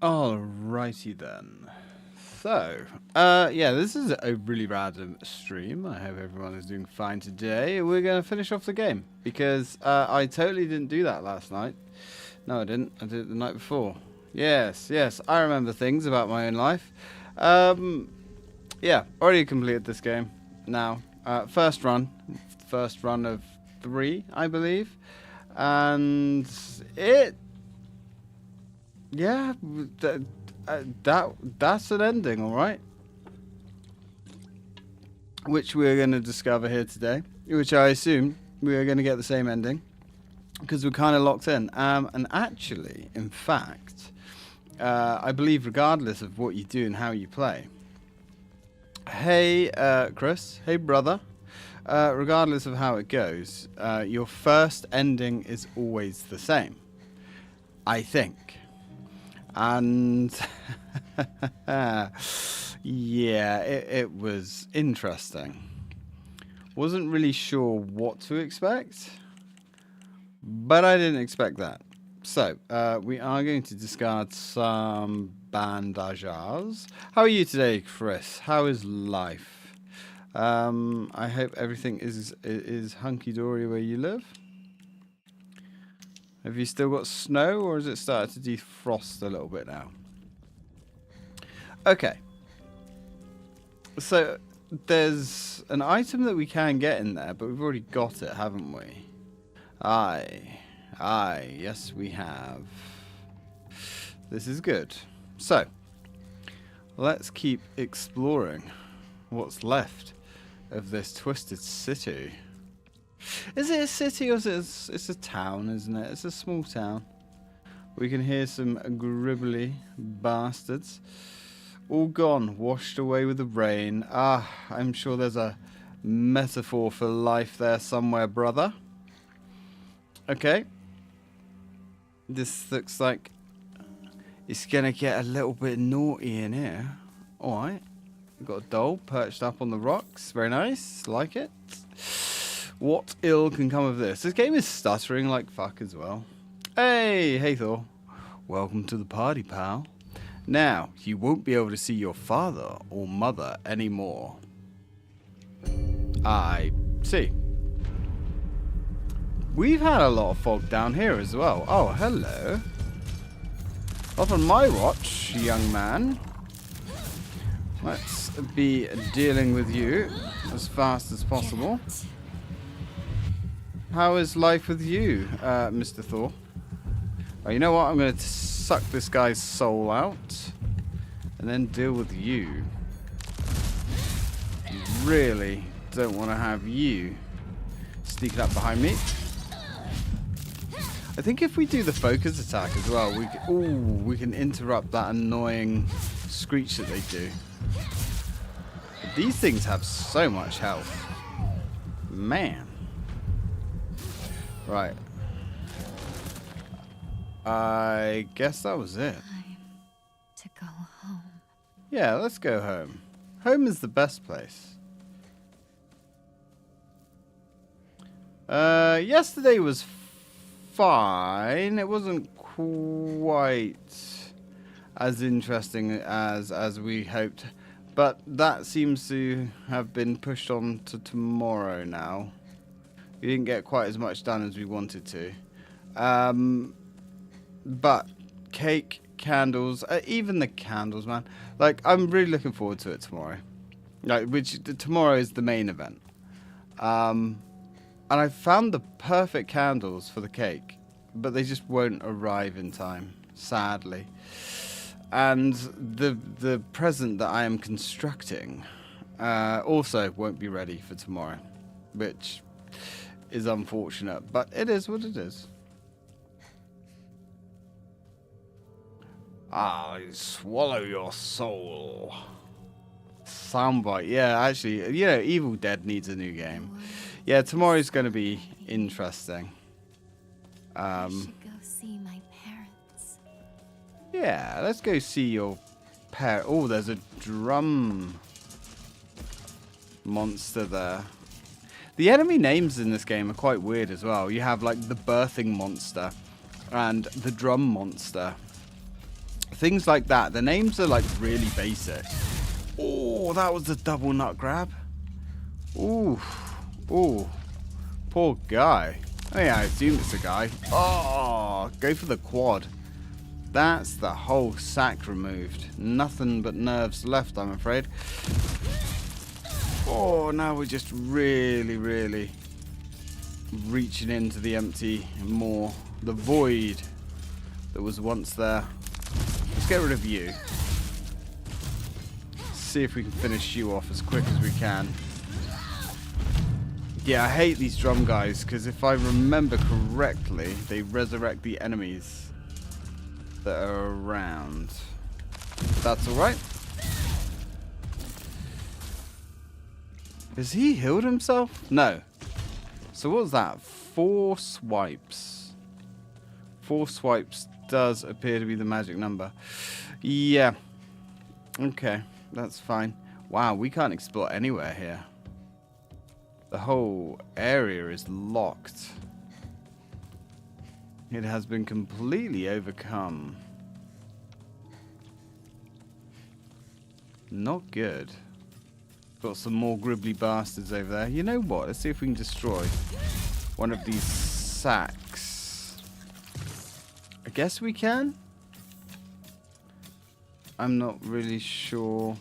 Alrighty then. So, yeah, this is a really random stream. I hope everyone is doing fine today. We're going to finish off the game because I totally didn't do that last night. No, I didn't. I did it the night before. Yes, I remember things about my own life. Yeah, already completed this game now. First run of 3, I believe. And it... Yeah, that's an ending, all right. Which we're going to discover here today. Which I assume we are going to get the same ending because we're kind of locked in. And actually, in fact, I believe regardless of what you do and how you play. Hey, Chris. Hey, brother. Regardless of how it goes, your first ending is always the same. I think. And yeah, it was interesting. Wasn't really sure what to expect, but I didn't expect that. So, we are going to discard some bandages. How are you today, Chris? How is life? I hope everything is hunky-dory where you live. Have you still got snow, or has it started to defrost a little bit now? Okay. So, there's an item that we can get in there, but we've already got it, haven't we? Aye, yes we have. This is good. So, let's keep exploring what's left of this twisted city. Is it a city or is it's a town, isn't it? It's a small town. We can hear some gribbly bastards. All gone, washed away with the rain. Ah, I'm sure there's a metaphor for life there somewhere, brother. Okay. This looks like it's gonna get a little bit naughty in here. Alright. We've got a doll perched up on the rocks. Very nice. Like it. What ill can come of this? This game is stuttering like fuck as well. Hey Thor. Welcome to the party, pal. Now, you won't be able to see your father or mother anymore. I see. We've had a lot of fog down here as well. Oh, hello. Not on my watch, young man. Let's be dealing with you as fast as possible. How is life with you, Mr. Thor? Oh, you know what? I'm going to suck this guy's soul out and then deal with you. Really don't want to have you sneaking up behind me. I think if we do the focus attack as well, we can interrupt that annoying screech that they do. But these things have so much health. Man. Right. I guess that was it. Time to go home. Yeah, let's go home. Home is the best place. Yesterday was fine. It wasn't quite as interesting as we hoped, but that seems to have been pushed on to tomorrow now. We didn't get quite as much done as we wanted to. But cake, candles, even the candles, man. Like, I'm really looking forward to it tomorrow. Like, tomorrow is the main event. And I found the perfect candles for the cake, but they just won't arrive in time, sadly. And the present that I am constructing also won't be ready for tomorrow, which is unfortunate, but it is what it is. Swallow your soul. Soundbite. Yeah, actually, you know, Evil Dead needs a new game. Yeah, tomorrow's going to be interesting. I should go see my parents. Yeah, let's go see your parents. Oh, there's a drum monster there. The enemy names in this game are quite weird as well. You have like the birthing monster and the drum monster. Things like that. The names are like really basic. Oh, that was a double nut grab. Ooh. Ooh. Poor guy. Oh yeah, I assume it's a guy. Oh, go for the quad. That's the whole sack removed. Nothing but nerves left, I'm afraid. Oh, now we're just really, really reaching into the empty more. The void that was once there. Let's get rid of you. See if we can finish you off as quick as we can. Yeah, I hate these drum guys because if I remember correctly, they resurrect the enemies that are around. That's alright. Has he healed himself? No. So what was that? 4 swipes. 4 swipes does appear to be the magic number. Yeah. Okay, that's fine. Wow, we can't explore anywhere here. The whole area is locked. It has been completely overcome. Not good. Got some more gribbly bastards over there. You know what? Let's see if we can destroy one of these sacks. I guess we can? I'm not really sure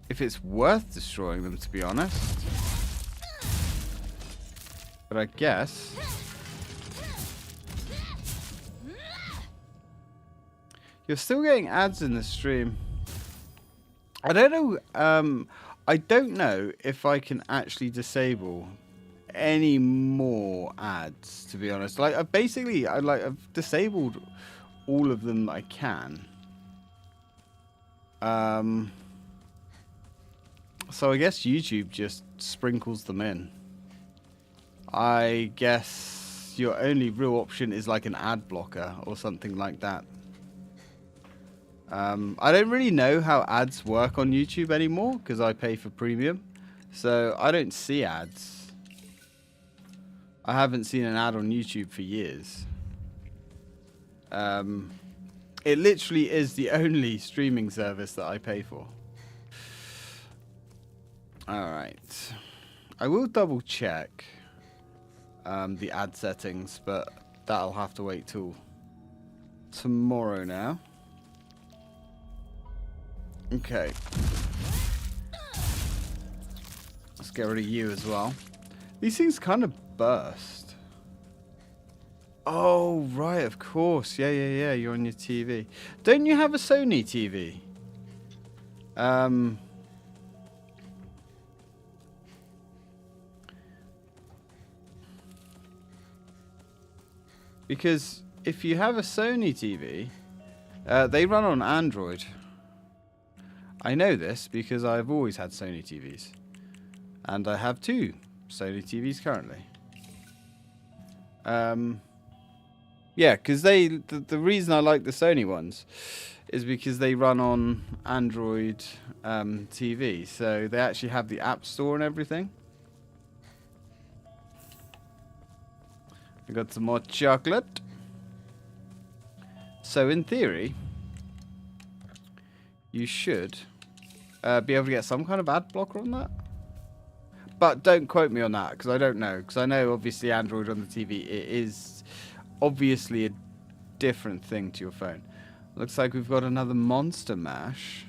if it's worth destroying them, to be honest. But I guess. You're still getting ads in the stream. I don't know. I don't know if I can actually disable any more ads, to be honest. Like, I've disabled all of them that I can. So I guess YouTube just sprinkles them in. I guess your only real option is like an ad blocker or something like that. I don't really know how ads work on YouTube anymore because I pay for premium. So I don't see ads. I haven't seen an ad on YouTube for years. It literally is the only streaming service that I pay for. Alright. I will double check the ad settings, but that'll have to wait till tomorrow now. Okay. Let's get rid of you as well. These things kind of burst. Oh, right, of course. Yeah, you're on your TV. Don't you have a Sony TV? Because if you have a Sony TV, they run on Android. I know this because I've always had Sony TVs. And I have 2 Sony TVs currently. Yeah, because the reason I like the Sony ones is because they run on Android TV. So they actually have the App Store and everything. We got some more chocolate. So in theory, you should be able to get some kind of ad blocker on that. But don't quote me on that because I don't know. Because I know obviously Android on the TV, it is obviously a different thing to your phone. Looks like we've got another Monster Mash.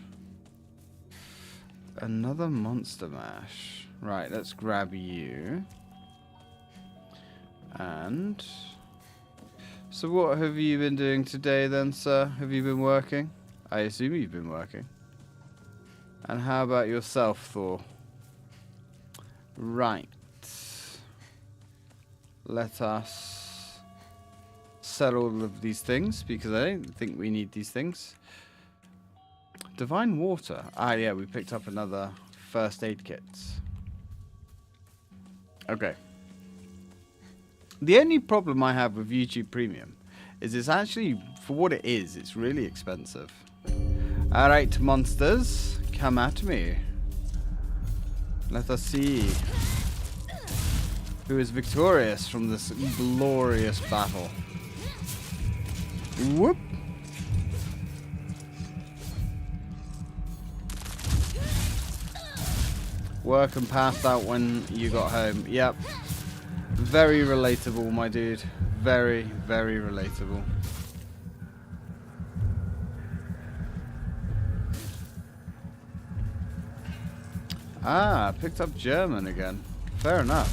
Another Monster Mash. Right, let's grab you. And so what have you been doing today then, sir? Have you been working? I assume you've been working. And how about yourself, Thor? Right. Let us sell all of these things because I don't think we need these things. Divine Water. Ah, yeah, we picked up another first aid kit. Okay. The only problem I have with YouTube Premium is it's actually, for what it is, it's really expensive. Alright, monsters, come at me. Let us see who is victorious from this glorious battle. Whoop! Work and passed out when you got home. Yep. Very relatable, my dude. Very, very relatable. Ah, picked up German again. Fair enough.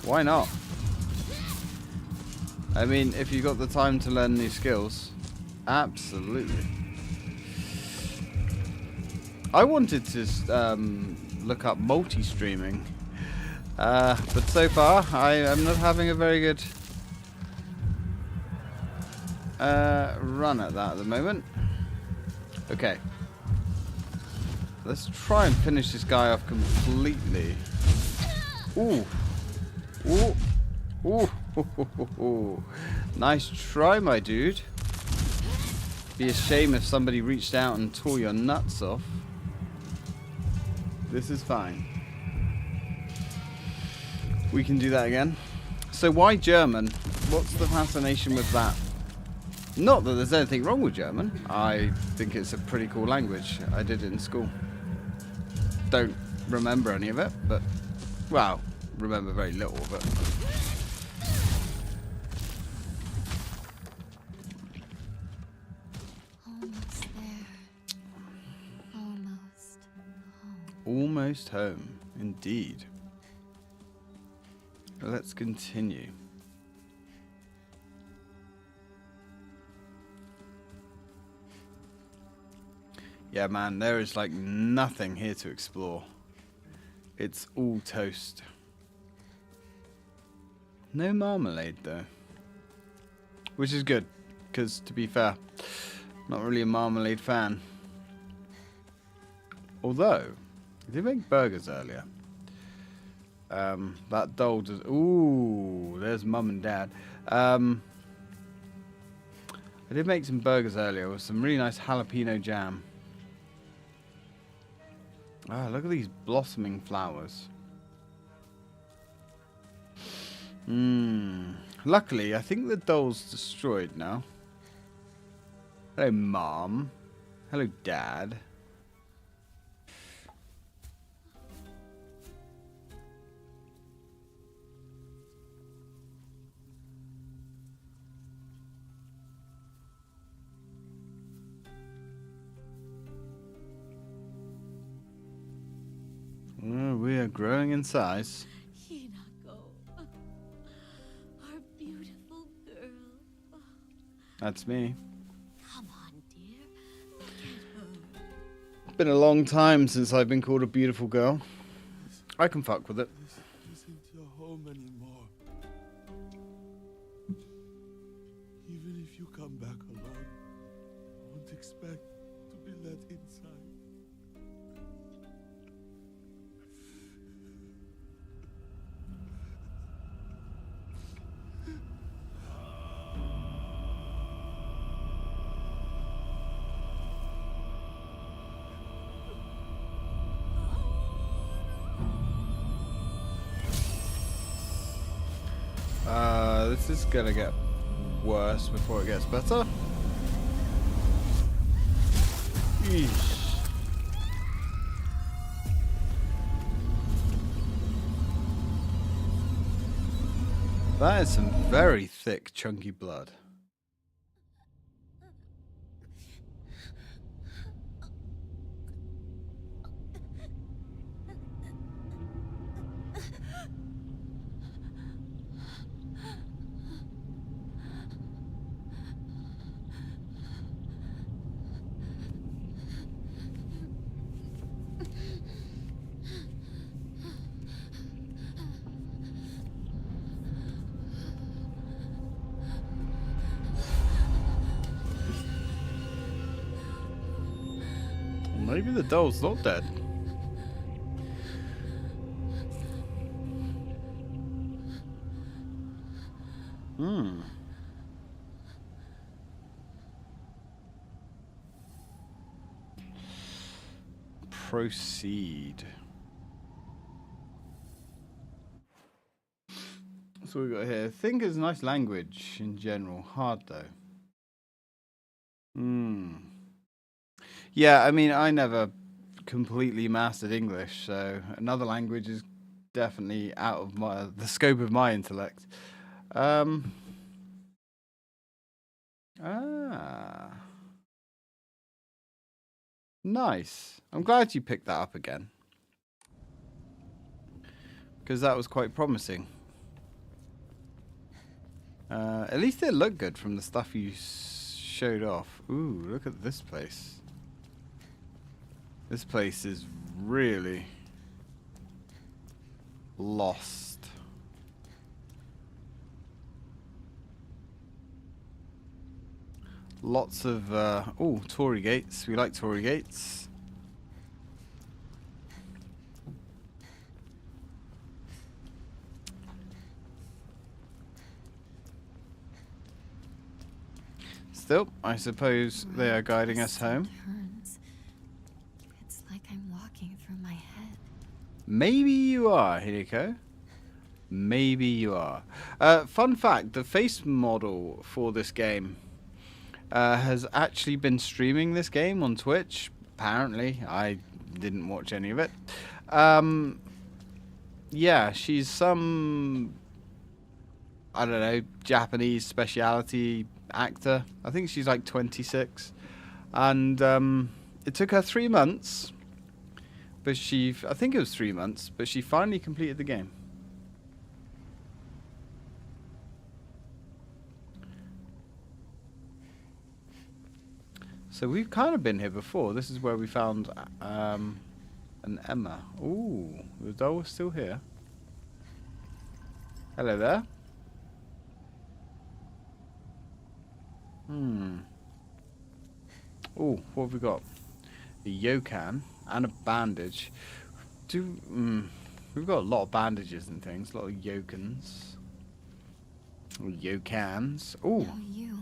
Why not? I mean, if you got the time to learn new skills, absolutely. I wanted to look up multi-streaming, but so far I am not having a very good run at that at the moment. Okay. Let's try and finish this guy off completely. Ooh. Ooh. Ooh. Ooh. Nice try, my dude. Be a shame if somebody reached out and tore your nuts off. This is fine. We can do that again. So why German? What's the fascination with that? Not that there's anything wrong with German. I think it's a pretty cool language. I did it in school. Don't remember any of it, but, well, remember very little of it. Almost there. Almost home. Almost home, indeed. Let's continue. Yeah, man, there is like nothing here to explore. It's all toast. No marmalade, though. Which is good, because to be fair, not really a marmalade fan. Although, they did make burgers earlier. That doll does... Ooh, there's mum and dad. I did make some burgers earlier with some really nice jalapeno jam. Ah, look at these blossoming flowers. Luckily, I think the doll's destroyed now. Hello, Mom. Hello, Dad. We are growing in size. Hinako. Our beautiful girl. That's me. Come on, dear. Look at her. It's been a long time since I've been called a beautiful girl. I can fuck with it. This isn't your home anymore. Even if you come back alone, I won't expect to be let inside. This is gonna get worse before it gets better. Eesh. That is some very thick, chunky blood. Maybe the doll's not dead. Proceed. So we got here. Think is a nice language in general. Hard though. Yeah, I mean, I never completely mastered English, so another language is definitely out of the scope of my intellect. Nice. I'm glad you picked that up again, because that was quite promising. At least it looked good from the stuff you showed off. Ooh, look at this place. This place is really lost. Lots of oh, Tory gates. We like Tory gates. Still, I suppose they are guiding us home. It's like I'm walking through my head. Maybe you are, Hinako. Maybe you are. Fun fact, the face model for this game has actually been streaming this game on Twitch. Apparently, I didn't watch any of it. Yeah, she's some, I don't know, Japanese speciality actor. I think she's like 26. And it took her 3 months. But I think it was 3 months, but she finally completed the game. So we've kind of been here before. This is where we found an Emma. Ooh, the doll is still here. Hello there. Ooh, what have we got? A yokan and a bandage. We've got a lot of bandages and things. A lot of yokans. Or yokans. Ooh. No, you.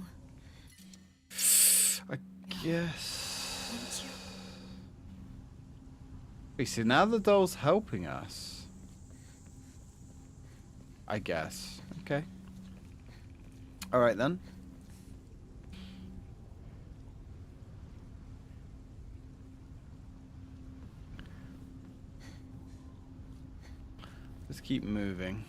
I guess. Wouldn't you? Wait, so now the doll's helping us. I guess. Okay. Alright then. Let's keep moving.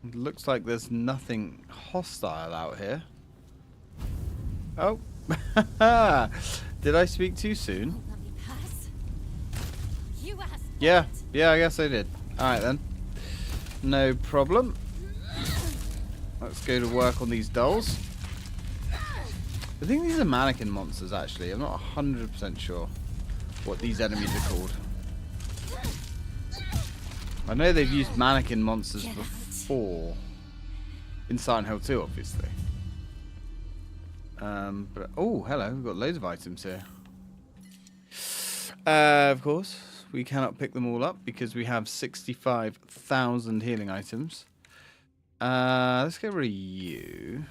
It looks like there's nothing hostile out here. Oh. Did I speak too soon? Won't let me pass. You asked for Yeah. it. Yeah, I guess I did. Alright then. No problem. Let's go to work on these dolls. I think these are mannequin monsters, actually. I'm not 100% sure what these enemies are called. I know they've used mannequin monsters before. In Silent Hill 2, obviously. But oh, hello. We've got loads of items here. Of course, we cannot pick them all up because we have 65,000 healing items. Let's get rid of you.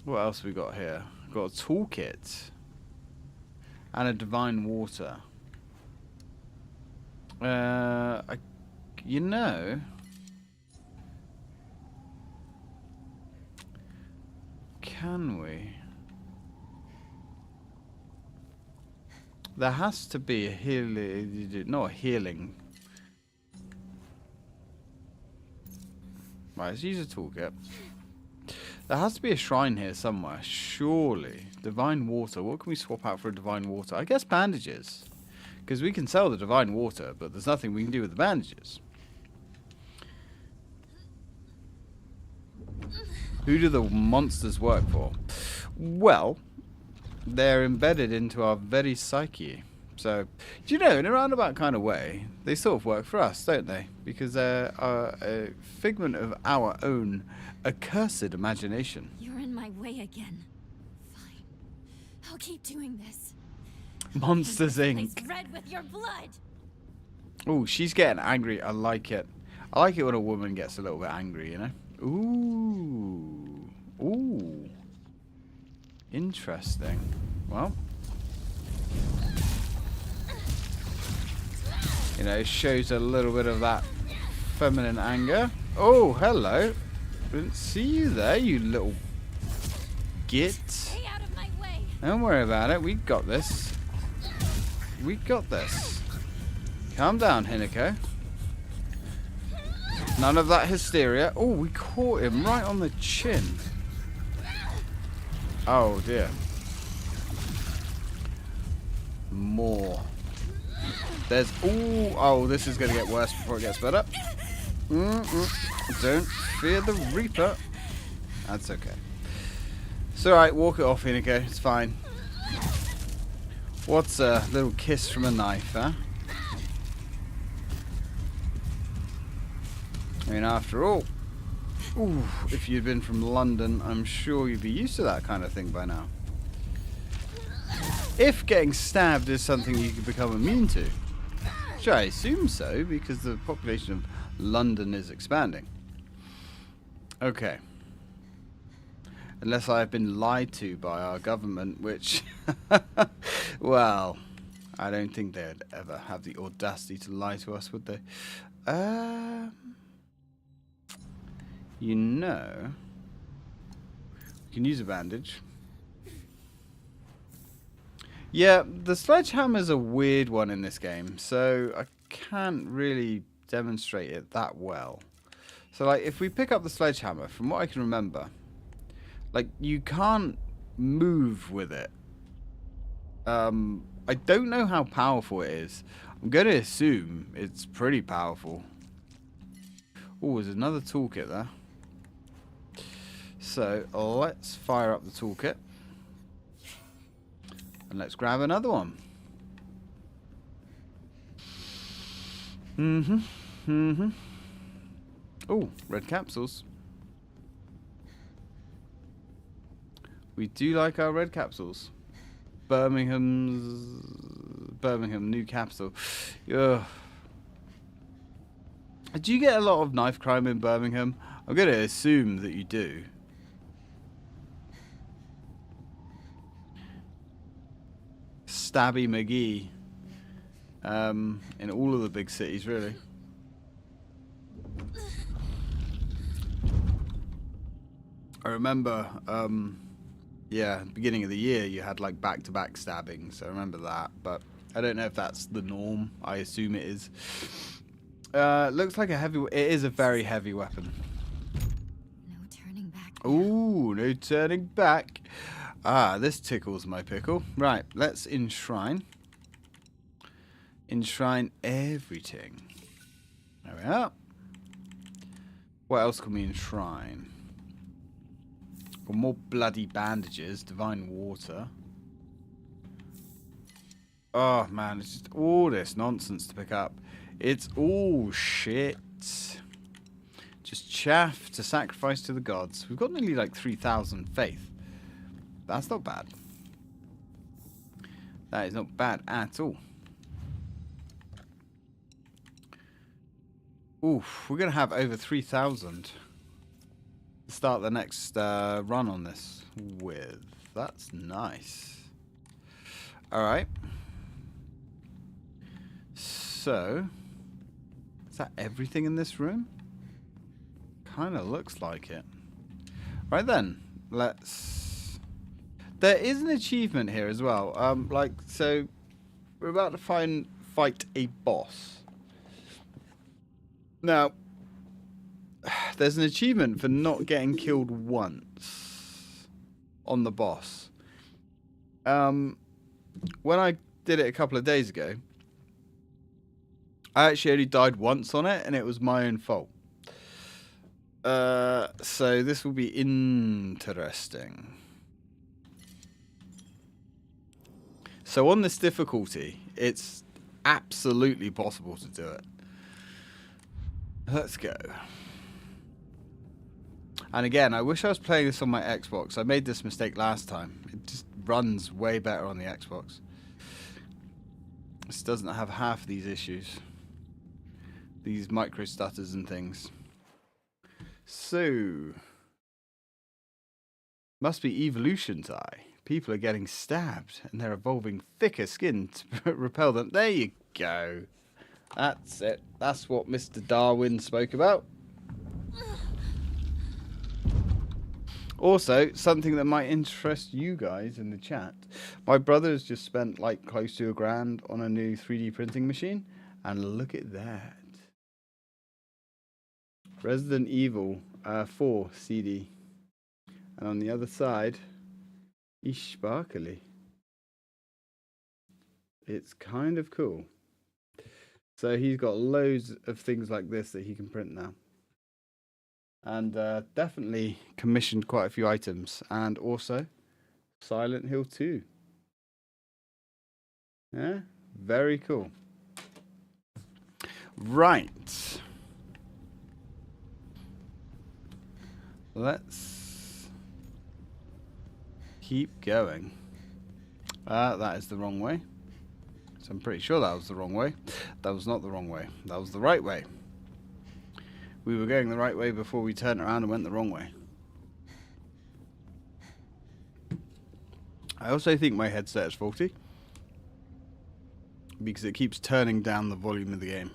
What else have we got here? We've got a toolkit. And a divine water. You know, can we? There has to be a healing, not a healing. Right, let's use a toolkit. There has to be a shrine here somewhere, surely. Divine water. What can we swap out for a divine water? I guess bandages. Because we can sell the divine water, but there's nothing we can do with the bandages. Who do the monsters work for? Well, they're embedded into our very psyche. So, do you know, in a roundabout kind of way, they sort of work for us, don't they? Because they're a figment of our own accursed imagination. You're in my way again. Fine. I'll keep doing this. Monsters Paint Inc. this place red with your blood. Oh, she's getting angry. I like it. I like it when a woman gets a little bit angry, you know? Ooh. Ooh. Interesting. Well. You know, it shows a little bit of that feminine anger. Oh, hello. Didn't see you there, you little git. Stay out of my way. Don't worry about it. We got this. We got this. Calm down, Hinako. None of that hysteria. Oh, we caught him right on the chin. Oh, dear. More. There's... Ooh, oh, this is going to get worse before it gets better. Don't fear the Reaper. That's okay. It's alright, walk it off, Hinako. It's fine. What's a little kiss from a knife, huh? I mean, after all, ooh, if you'd been from London, I'm sure you'd be used to that kind of thing by now. If getting stabbed is something you could become immune to. Which I assume so, because the population of London is expanding. Okay. Unless I've been lied to by our government, which... well, I don't think they'd ever have the audacity to lie to us, would they? You know... We can use a bandage. Yeah, the sledgehammer's a weird one in this game, so I can't really demonstrate it that well. So, like, if we pick up the sledgehammer, from what I can remember, like, you can't move with it. I don't know how powerful it is. I'm going to assume it's pretty powerful. Oh, there's another toolkit there. So, let's fire up the toolkit. And let's grab another one. Oh, red capsules. We do like our red capsules. Birmingham new capsule. Ugh. Do you get a lot of knife crime in Birmingham? I'm going to assume that you do. Stabby McGee. In all of the big cities, really. I remember, yeah, beginning of the year, you had like back-to-back stabbings. I remember that, but I don't know if that's the norm. I assume it is. Looks like a heavy. It is a very heavy weapon. No turning back. Ooh, no turning back. Ah, this tickles my pickle. Right, let's enshrine. Enshrine everything. There we are. What else can we enshrine? Got more bloody bandages. Divine water. Oh, man. It's just all this nonsense to pick up. It's all shit. Just chaff to sacrifice to the gods. We've got nearly like 3,000 faith. That's not bad. That is not bad at all. Oof, we're going to have over 3,000 to start the next run on this with. That's nice. Alright. So, is that everything in this room? Kind of looks like it. Right then, let's... There is an achievement here as well. Like, so, we're about to fight a boss. Now, there's an achievement for not getting killed once on the boss. When I did it a couple of days ago, I actually only died once on it, and it was my own fault. So this will be interesting. So on this difficulty, it's absolutely possible to do it. Let's go. And again, I wish I was playing this on my Xbox. I made this mistake last time. It just runs way better on the Xbox. This doesn't have half these issues. These micro stutters and things. So, must be evolution time. People are getting stabbed and they're evolving thicker skin to repel them. There you go. That's it. That's what Mr. Darwin spoke about. Also, something that might interest you guys in the chat. My brother has just spent like close to $1,000 on a new 3D printing machine. And look at that. Resident Evil 4 CD. And on the other side, is sparkly. It's kind of cool. So he's got loads of things like this that he can print now. And definitely commissioned quite a few items. And also Silent Hill 2. Yeah, very cool. Right. Let's keep going. That is the wrong way. So I'm pretty sure that was the wrong way. That was not the wrong way. That was the right way. We were going the right way before we turned around and went the wrong way. I also think my headset is faulty. Because it keeps turning down the volume of the game.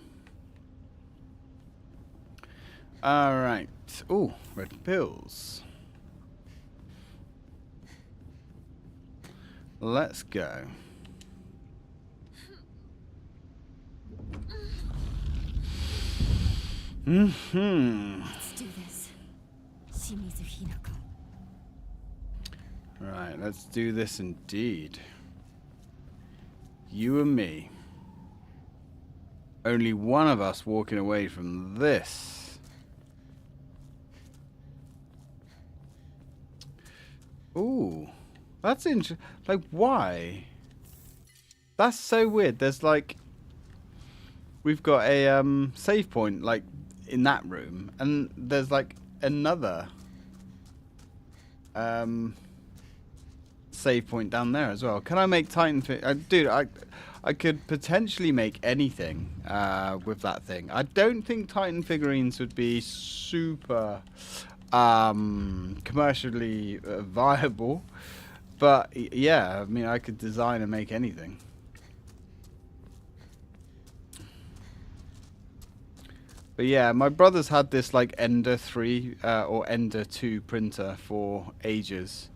Alright. Ooh, red pills. Let's go. Let's do this. Shimizu Hinako. Right, let's do this indeed. You and me. Only one of us walking away from this. Ooh, that's interesting. Like, why? That's so weird. There's like, we've got a save point like in that room, and there's like another save point down there as well. Can I make Titan? Dude, I could potentially make anything with that thing. I don't think Titan figurines would be super commercially viable, but yeah, I mean, I could design and make anything. But yeah, my brother's had this like Ender 3 or Ender 2 printer for ages.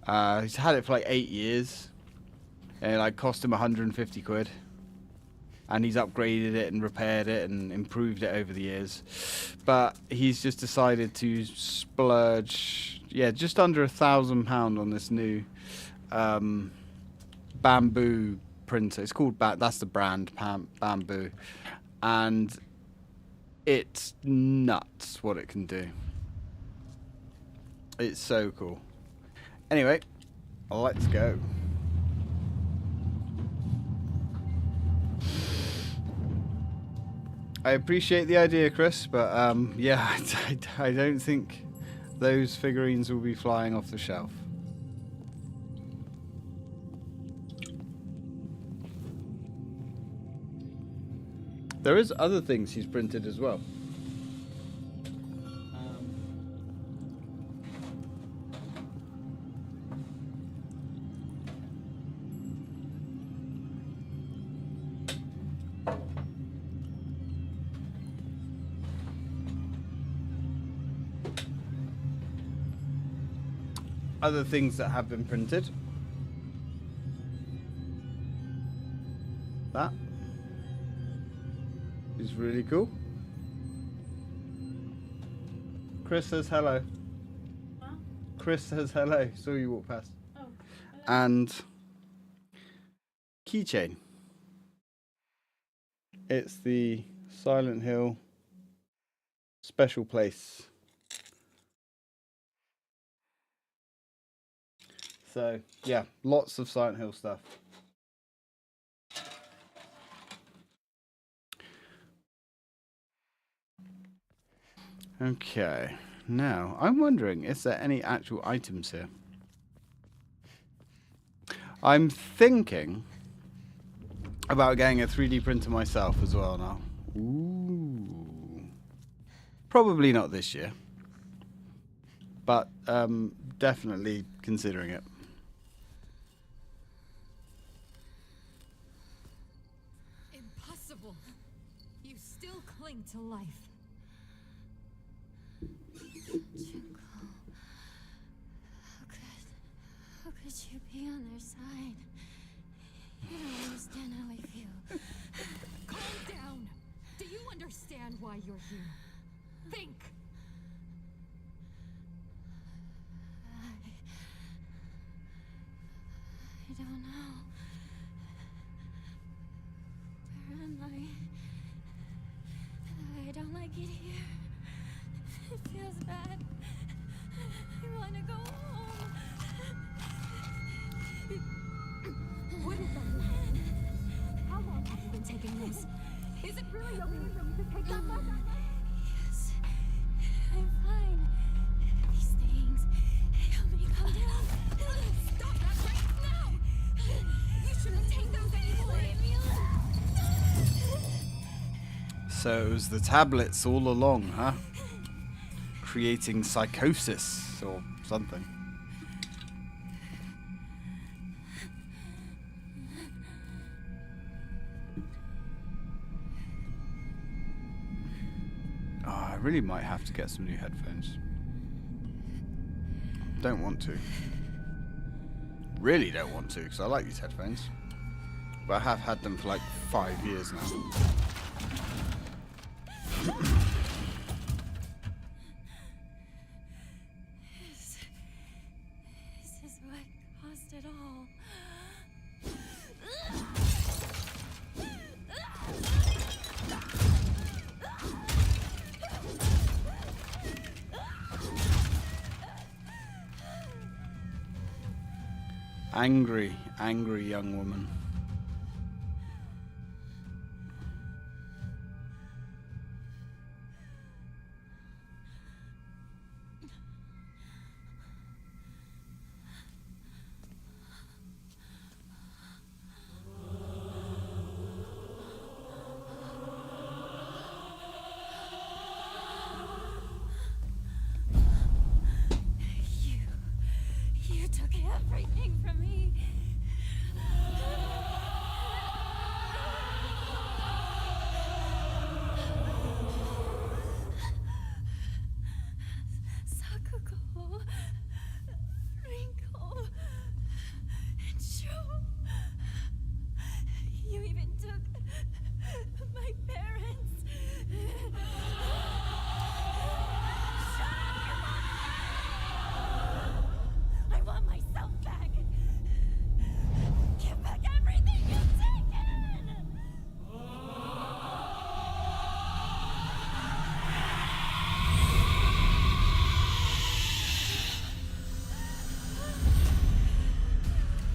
He's had it for like 8 years. And it like cost him 150 quid. And he's upgraded it and repaired it and improved it over the years. But he's just decided to splurge, yeah, just under £1,000 on this new bamboo printer. It's called, that's the brand, Bamboo. And it's nuts what it can do. It's so cool. Anyway, let's go. I appreciate the idea, Chris, but yeah, I don't think those figurines will be flying off the shelf. There is other things he's printed as well. Other things that have been printed. That is really cool. Chris says hello. Huh? Chris says hello. Saw you walk past. Oh, hello. And keychain. It's the Silent Hill special place. So, yeah, lots of Silent Hill stuff. Okay, now, I'm wondering, is there any actual items here? I'm thinking about getting a 3D printer myself as well now. Ooh. Probably not this year. But, definitely considering it. You still cling to life. be on their side. You don't understand how I feel. Calm down. Do you understand why you're here? Think. I don't know. Apparently, I don't like it here. It feels bad. I want to go home. What is that? How long have you been taking this? Is it really okay for me to take that much? Yes, I'm fine. These things help me calm down. Stop that right now! You shouldn't take those anymore. Leave me alone. So it was the tablets all along, huh? Creating psychosis or something. Oh, I really might have to get some new headphones. Don't want to. Really don't want to, because I like these headphones. But I have had them for like 5 years now. This is what caused it all. Angry, angry young woman. You took everything from me. Sakuko, Rinko, and Sho. You even took my parents. I want myself back. Give back everything you've taken.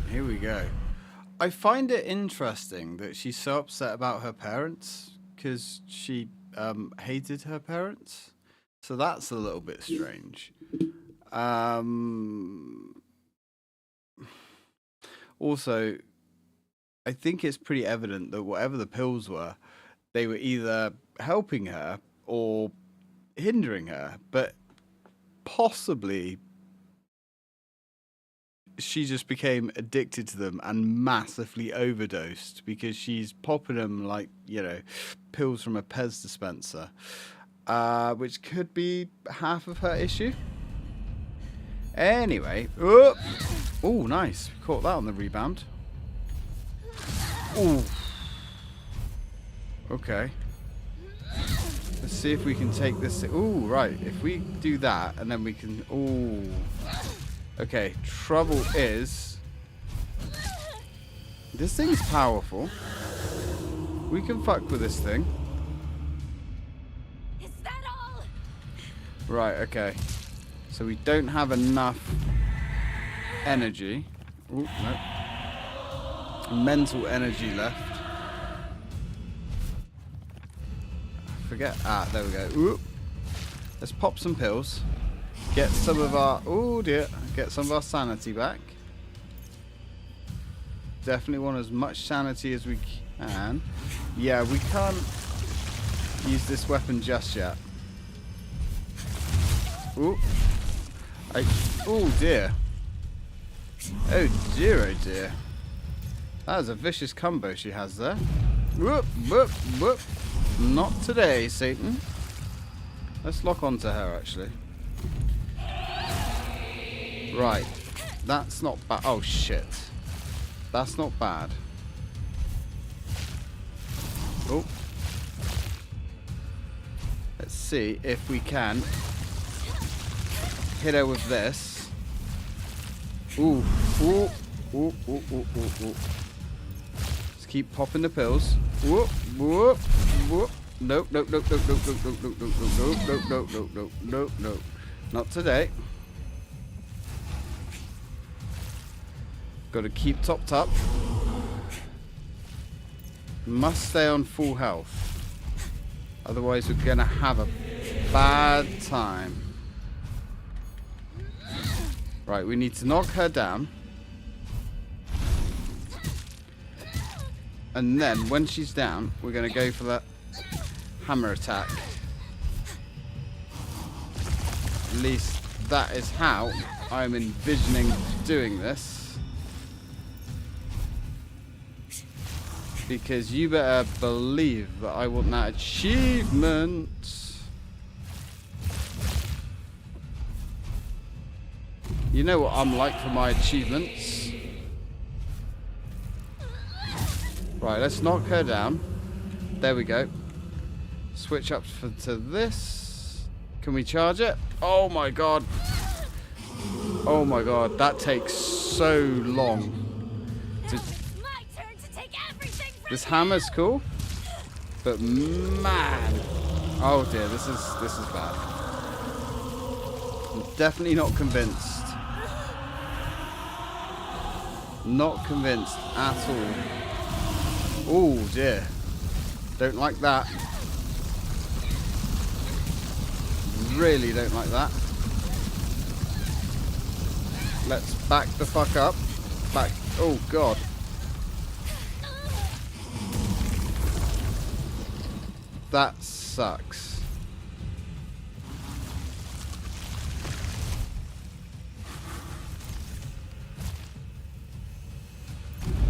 Here we go. I find it interesting that she's so upset about her parents because she hated her parents. So that's a little bit strange. Also, I think it's pretty evident that whatever the pills were, they were either helping her or hindering her, but possibly she just became addicted to them and massively overdosed because she's popping them like, you know, pills from a Pez dispenser, which could be half of her issue. Anyway, oh, nice. Caught that on the rebound. Oh, okay. Let's see if we can take this. Oh, right. If we do that, and then we can. Oh, okay. Trouble is, this thing's powerful. We can fuck with this thing. Is that all? Right. Okay. So we don't have enough energy. Ooh, no. Mental energy left. Forget. Ah, there we go. Ooh. Let's pop some pills. Get some of our. Oh dear. Get some of our sanity back. Definitely want as much sanity as we can. Yeah, we can't use this weapon just yet. Ooh. Oh dear. Oh dear, oh dear. That is a vicious combo she has there. Whoop, whoop, whoop. Not today, Satan. Let's lock onto her, actually. Right. That's not bad. Oh, shit. That's not bad. Oh. Let's see if we can hit her with this. Ooh. Ooh. Ooh, ooh, ooh, ooh, ooh. Just keep popping the pills. Whoop, whoop, whoop. Nope, nope, nope, nope, nope, nope, nope, nope, nope, nope, nope, nope, nope, nope, nope, nope. Not today. Got to keep topped up. Must stay on full health. Otherwise we're going to have a bad time. Right, we need to knock her down. And then, when she's down, we're going to go for that hammer attack. At least that is how I'm envisioning doing this. Because you better believe that I want that achievement. You know what I'm like for my achievements. Right, let's knock her down. There we go. Switch up to this. Can we charge it? Oh my god. Oh my god, that takes so long. My turn to take everything from This hammer's cool, but man, oh dear, this is bad. I'm definitely not convinced. Not convinced at all. Oh dear, don't like that. Really don't like that. Let's back the fuck up. Back. Oh god. That sucks.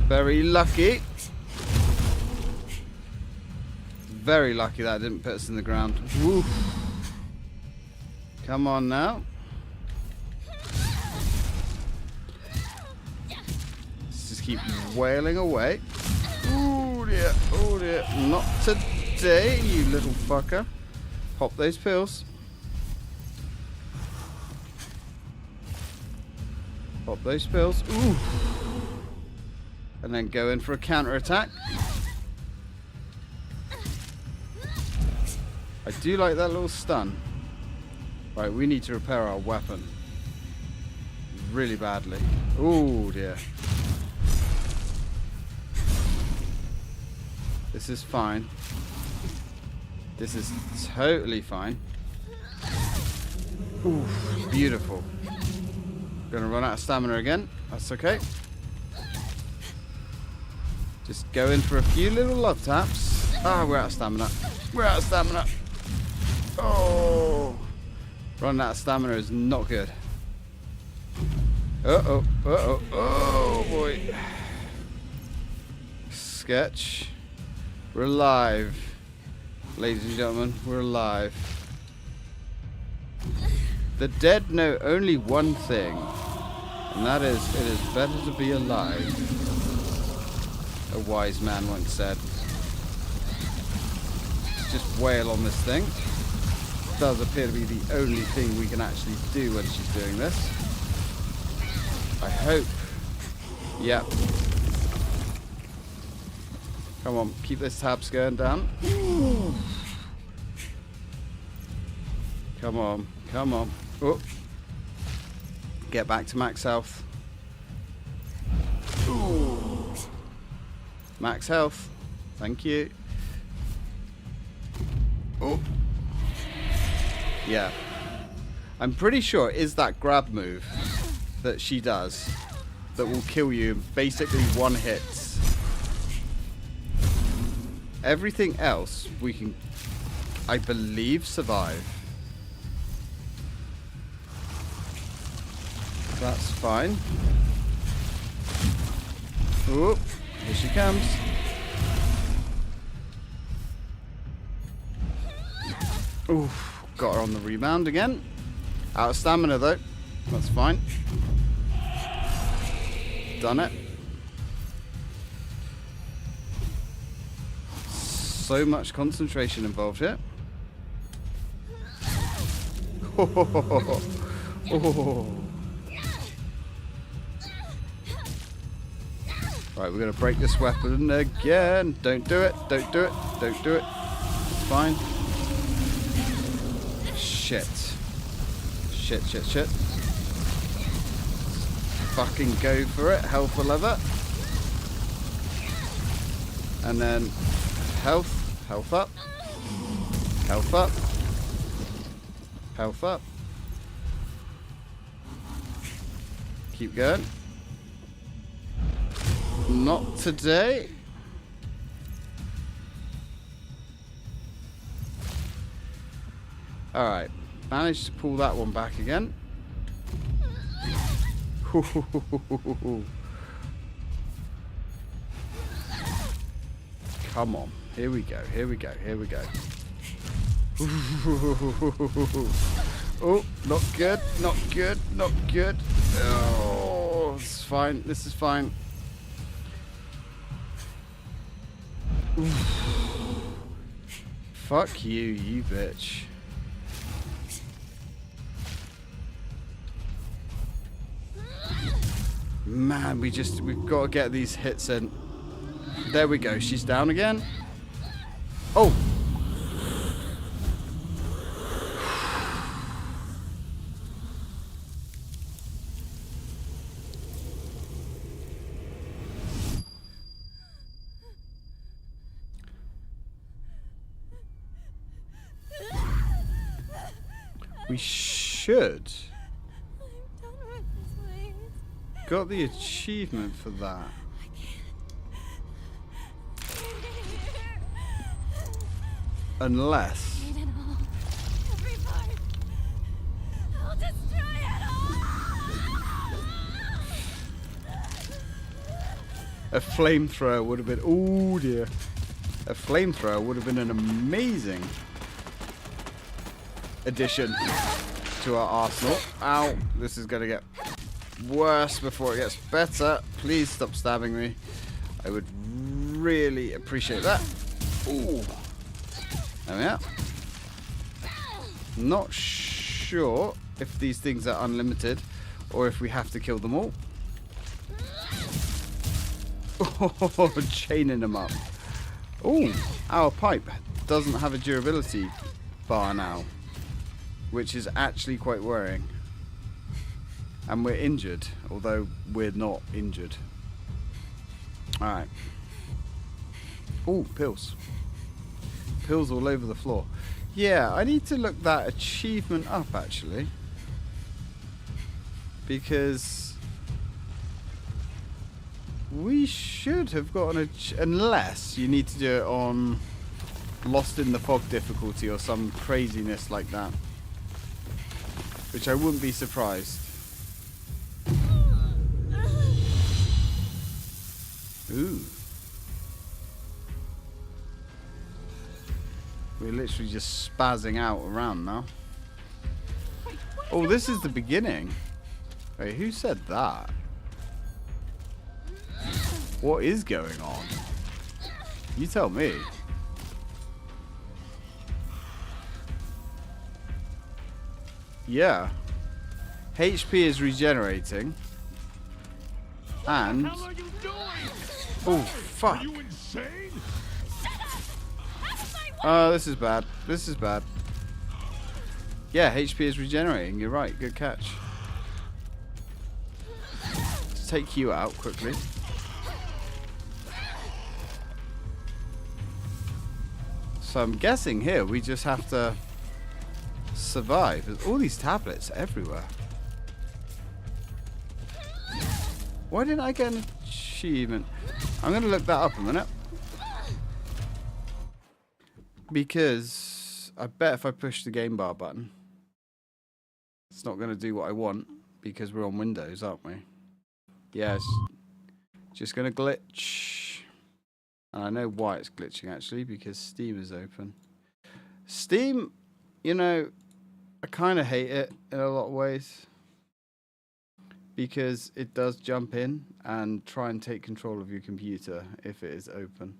Very lucky. Very lucky that didn't put us in the ground. Woo. Come on now. Let's just keep wailing away. Oh dear, oh dear. Not today, you little fucker. Pop those pills. Pop those pills. Ooh. And then go in for a counter attack. I do like that little stun. Right, we need to repair our weapon. Really badly. Oh dear. This is fine. This is totally fine. Ooh, beautiful. Gonna run out of stamina again. That's okay. Just go in for a few little love taps. Ah, we're out of stamina. We're out of stamina. Oh. Running out of stamina is not good. Uh-oh. Uh-oh. Oh, boy. Sketch. We're alive. Ladies and gentlemen, we're alive. The dead know only one thing. And that is, it is better to be alive. A wise man once said. Let's just wail on this thing. Does appear to be the only thing we can actually do when she's doing this. I hope. Yep. Come on, keep those tabs going down. Ooh. Come on, come on. Oh. Get back to max health. Ooh. Max health. Thank you. Oh. Yeah. I'm pretty sure it is that grab move that she does that will kill you in basically one hit. Everything else we can, I believe, survive. That's fine. Oh, here she comes. Oof. Got her on the rebound again. Out of stamina though. That's fine. done it. So much concentration involved here. Oh. Right, we're going to break this weapon again. Don't do it. Don't do it. Don't do it. It's fine. Shit. Shit, shit, shit. Fucking go for it. Health for leather. And then health. Health up. Health up. Health up. Keep going. Not today. Alright. Managed to pull that one back again. Come on. Here we go. Here we go. Here we go. Oh, not good. Not good. Not good. Oh, it's fine. This is fine. Fuck you, you bitch. Man, we've got to get these hits in. There we go. She's down again. Oh. We should. I'm done with this place. Got the achievement for that. Unless. I need it all. Every part. I'll destroy it all. A flamethrower would have been. Oh dear. A flamethrower would have been an amazing addition to our arsenal. Ow. This is going to get worse before it gets better. Please stop stabbing me. I would really appreciate that. Ooh. There we are. Not sure if these things are unlimited or if we have to kill them all. Oh, chaining them up. Oh, our pipe doesn't have a durability bar now, which is actually quite worrying. And we're injured, although we're not injured. Alright. Oh, pills. Pills all over the floor. Yeah, I need to look that achievement up, actually. Because we should have gotten unless you need to do it on Lost in the Fog difficulty or some craziness like that. Which I wouldn't be surprised. Ooh. We're literally just spazzing out around now. Oh, this is the beginning. Wait, who said that? What is going on? You tell me. Yeah. HP is regenerating. And... oh, fuck. This is bad. This is bad. Yeah, HP is regenerating. You're right. Good catch. Let's take you out quickly. So I'm guessing here we just have to survive. There's all these tablets everywhere. Why didn't I get an achievement? I'm going to look that up a minute. Because I bet if I push the game bar button, it's not going to do what I want because we're on Windows, aren't we? Yeah, it's just going to glitch. And I know why it's glitching actually, because Steam is open. Steam, you know, I kind of hate it in a lot of ways. because it does jump in and try and take control of your computer if it is open.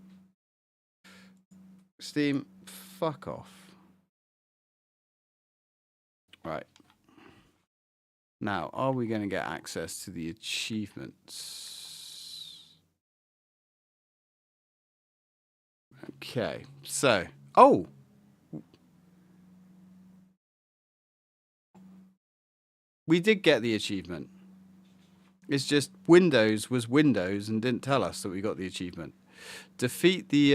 Steam, fuck off. Right. Now, are we going to get access to the achievements? Okay, so... Oh! We did get the achievement. It's just Windows was Windows and didn't tell us that we got the achievement. Defeat the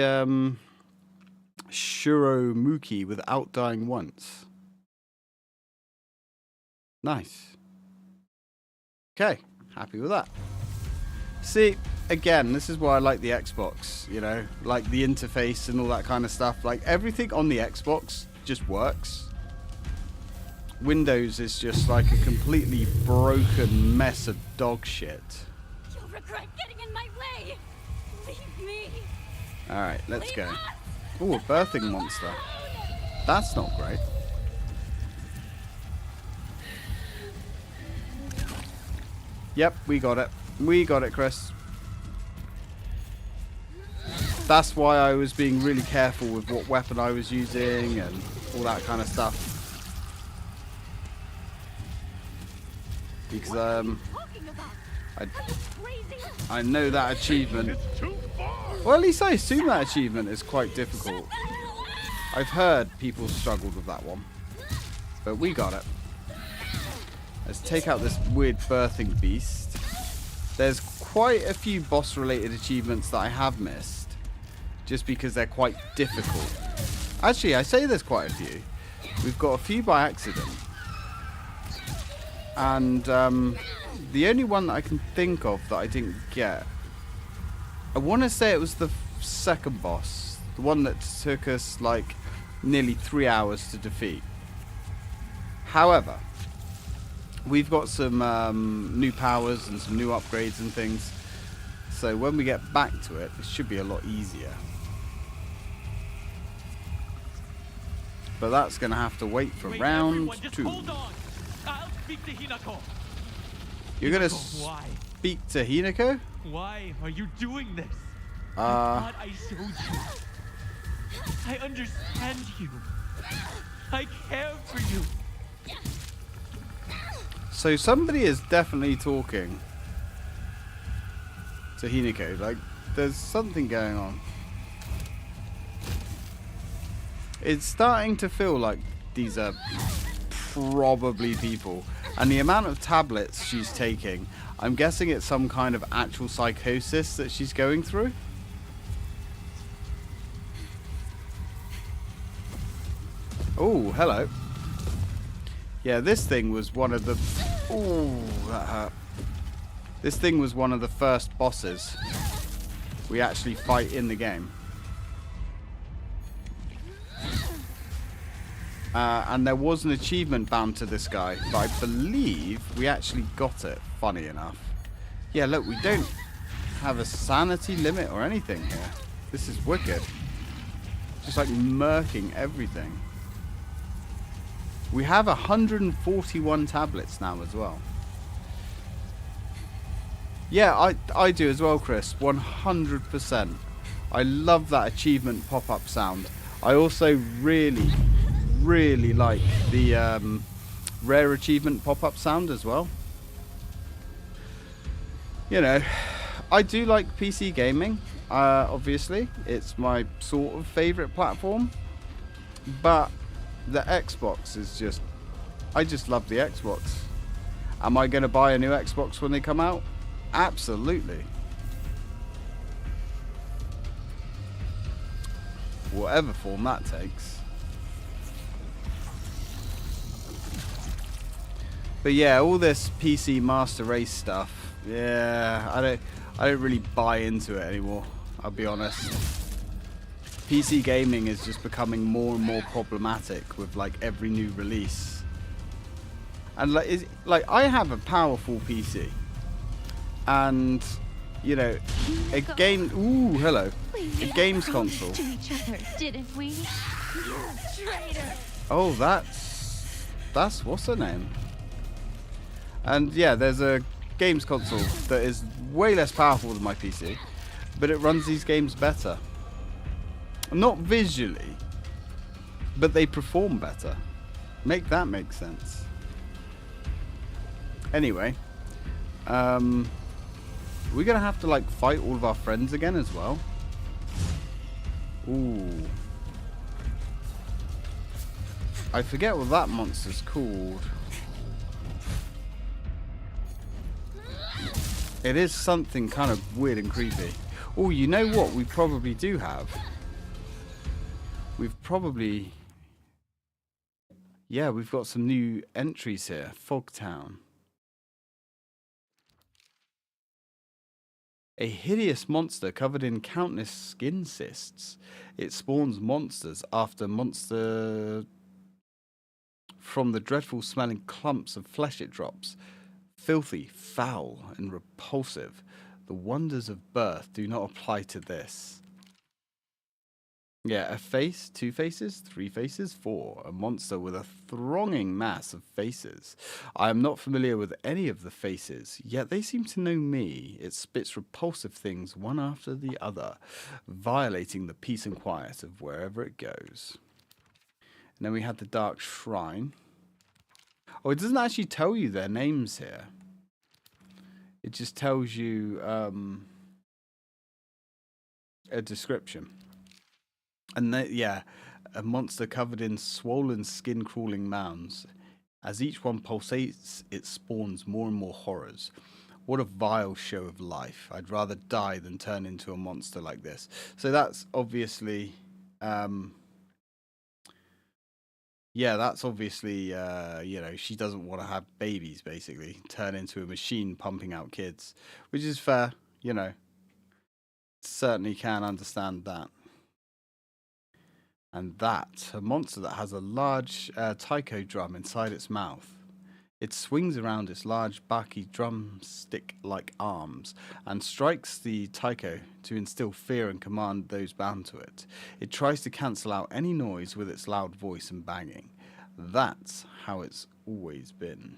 Shiromuki without dying once. Nice. Okay, happy with that. See, again, this is why I like the Xbox, you know, like the interface and all that kind of stuff. Like everything on the Xbox just works. Windows is just like a completely broken mess of dog shit. You'll regret getting in my way. Leave me. All right, let's Leave go. us. Oh, a birthing monster. That's not great. Yep, we got it. We got it, Chris. That's why I was being really careful with what weapon I was using and all that kind of stuff. Because I know that achievement. Well, at least I assume that achievement is quite difficult. I've heard people struggled with that one, but we got it. Let's take out this weird birthing beast. There's quite a few boss-related achievements that I have missed, just because they're quite difficult. Actually, I say there's quite a few. We've got a few by accident. And the only one that I can think of that I didn't get, I want to say it was the second boss, the one that took us like nearly 3 hours to defeat. However, we've got some new powers and some new upgrades and things, so when we get back to it, it should be a lot easier. But that's going to have to wait for round 2. Hold on. I'll speak to Hinako. You're going to Why? speak to Hinako? Why are you doing this? I thought I showed you. I understand you. I care for you. So somebody is definitely talking to Hinako. Like, there's something going on. It's starting to feel like these are probably people. And the amount of tablets she's taking, I'm guessing it's some kind of actual psychosis that she's going through. Oh, hello. Yeah, this thing was one of the... Oh, that hurt. This thing was one of the first bosses we actually fight in the game. And there was an achievement bound to this guy, but I believe we actually got it, funny enough. Yeah, look, we don't have a sanity limit or anything here. This is wicked. Just like murking everything. We have 141 tablets now as well. Yeah, I do as well, Chris. 100%. I love that achievement pop-up sound. I also really like the rare achievement pop-up sound as well. You know, I do like PC gaming. Obviously, it's my sort of favorite platform. But the Xbox is just... I just love the Xbox. Am I going to buy a new Xbox when they come out? Absolutely. Whatever form that takes. But yeah, all this PC Master Race stuff, yeah, I don't really buy into it anymore, I'll be honest. PC gaming is just becoming more and more problematic with like every new release. And like I have a powerful PC. And you know, a game ooh, hello. A games console. To each other, didn't we? Traitor. Oh, that's what's her name? And yeah, there's a games console that is way less powerful than my PC, but it runs these games better. Not visually, but they perform better. Make that make sense. Anyway, we're gonna have to like fight all of our friends again as well. Ooh. I forget what that monster's called. It is something kind of weird and creepy. Oh, you know what we probably do have? We've probably... Yeah, we've got some new entries here. Fogtown. A hideous monster covered in countless skin cysts. It spawns monsters after monster... From the dreadful smelling clumps of flesh it drops. Filthy, foul, and repulsive. The wonders of birth do not apply to this. Yeah, a face, 2 faces, 3 faces, 4. A monster with a thronging mass of faces. I am not familiar with any of the faces, yet they seem to know me. It spits repulsive things one after the other, violating the peace and quiet of wherever it goes. And then we had the Dark Shrine. Oh, it doesn't actually tell you their names here. It just tells you a description. And yeah, a monster covered in swollen skin-crawling mounds. As each one pulsates, it spawns more and more horrors. What a vile show of life. I'd rather die than turn into a monster like this. So that's obviously... yeah, that's obviously, you know, she doesn't want to have babies, basically. Turn into a machine pumping out kids. Which is fair, you know. Certainly can understand that. And that, a monster that has a large taiko drum inside its mouth. It swings around its large, bulky drumstick-like arms and strikes the taiko to instill fear and command those bound to it. It tries to cancel out any noise with its loud voice and banging. That's how it's always been.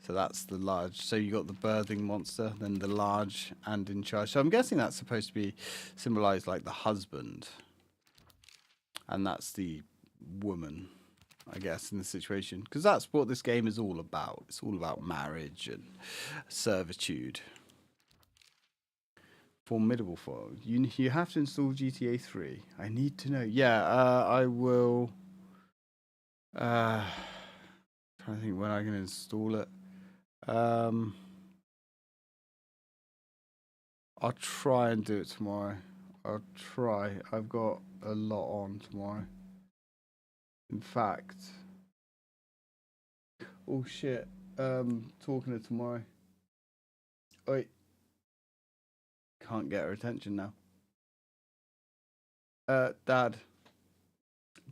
So that's the large. So you got the birthing monster, then the large and in charge. So I'm guessing that's supposed to be symbolized like the husband. And that's the woman, I guess, in the situation. Because that's what this game is all about. It's all about marriage and servitude. Formidable foe. You have to install GTA 3. I need to know. Yeah, I will... trying to think when I can install it. I'll try and do it tomorrow. I'll try. I've got a lot on tomorrow. In fact, oh shit, talking to tomorrow. Wait, can't get her attention now.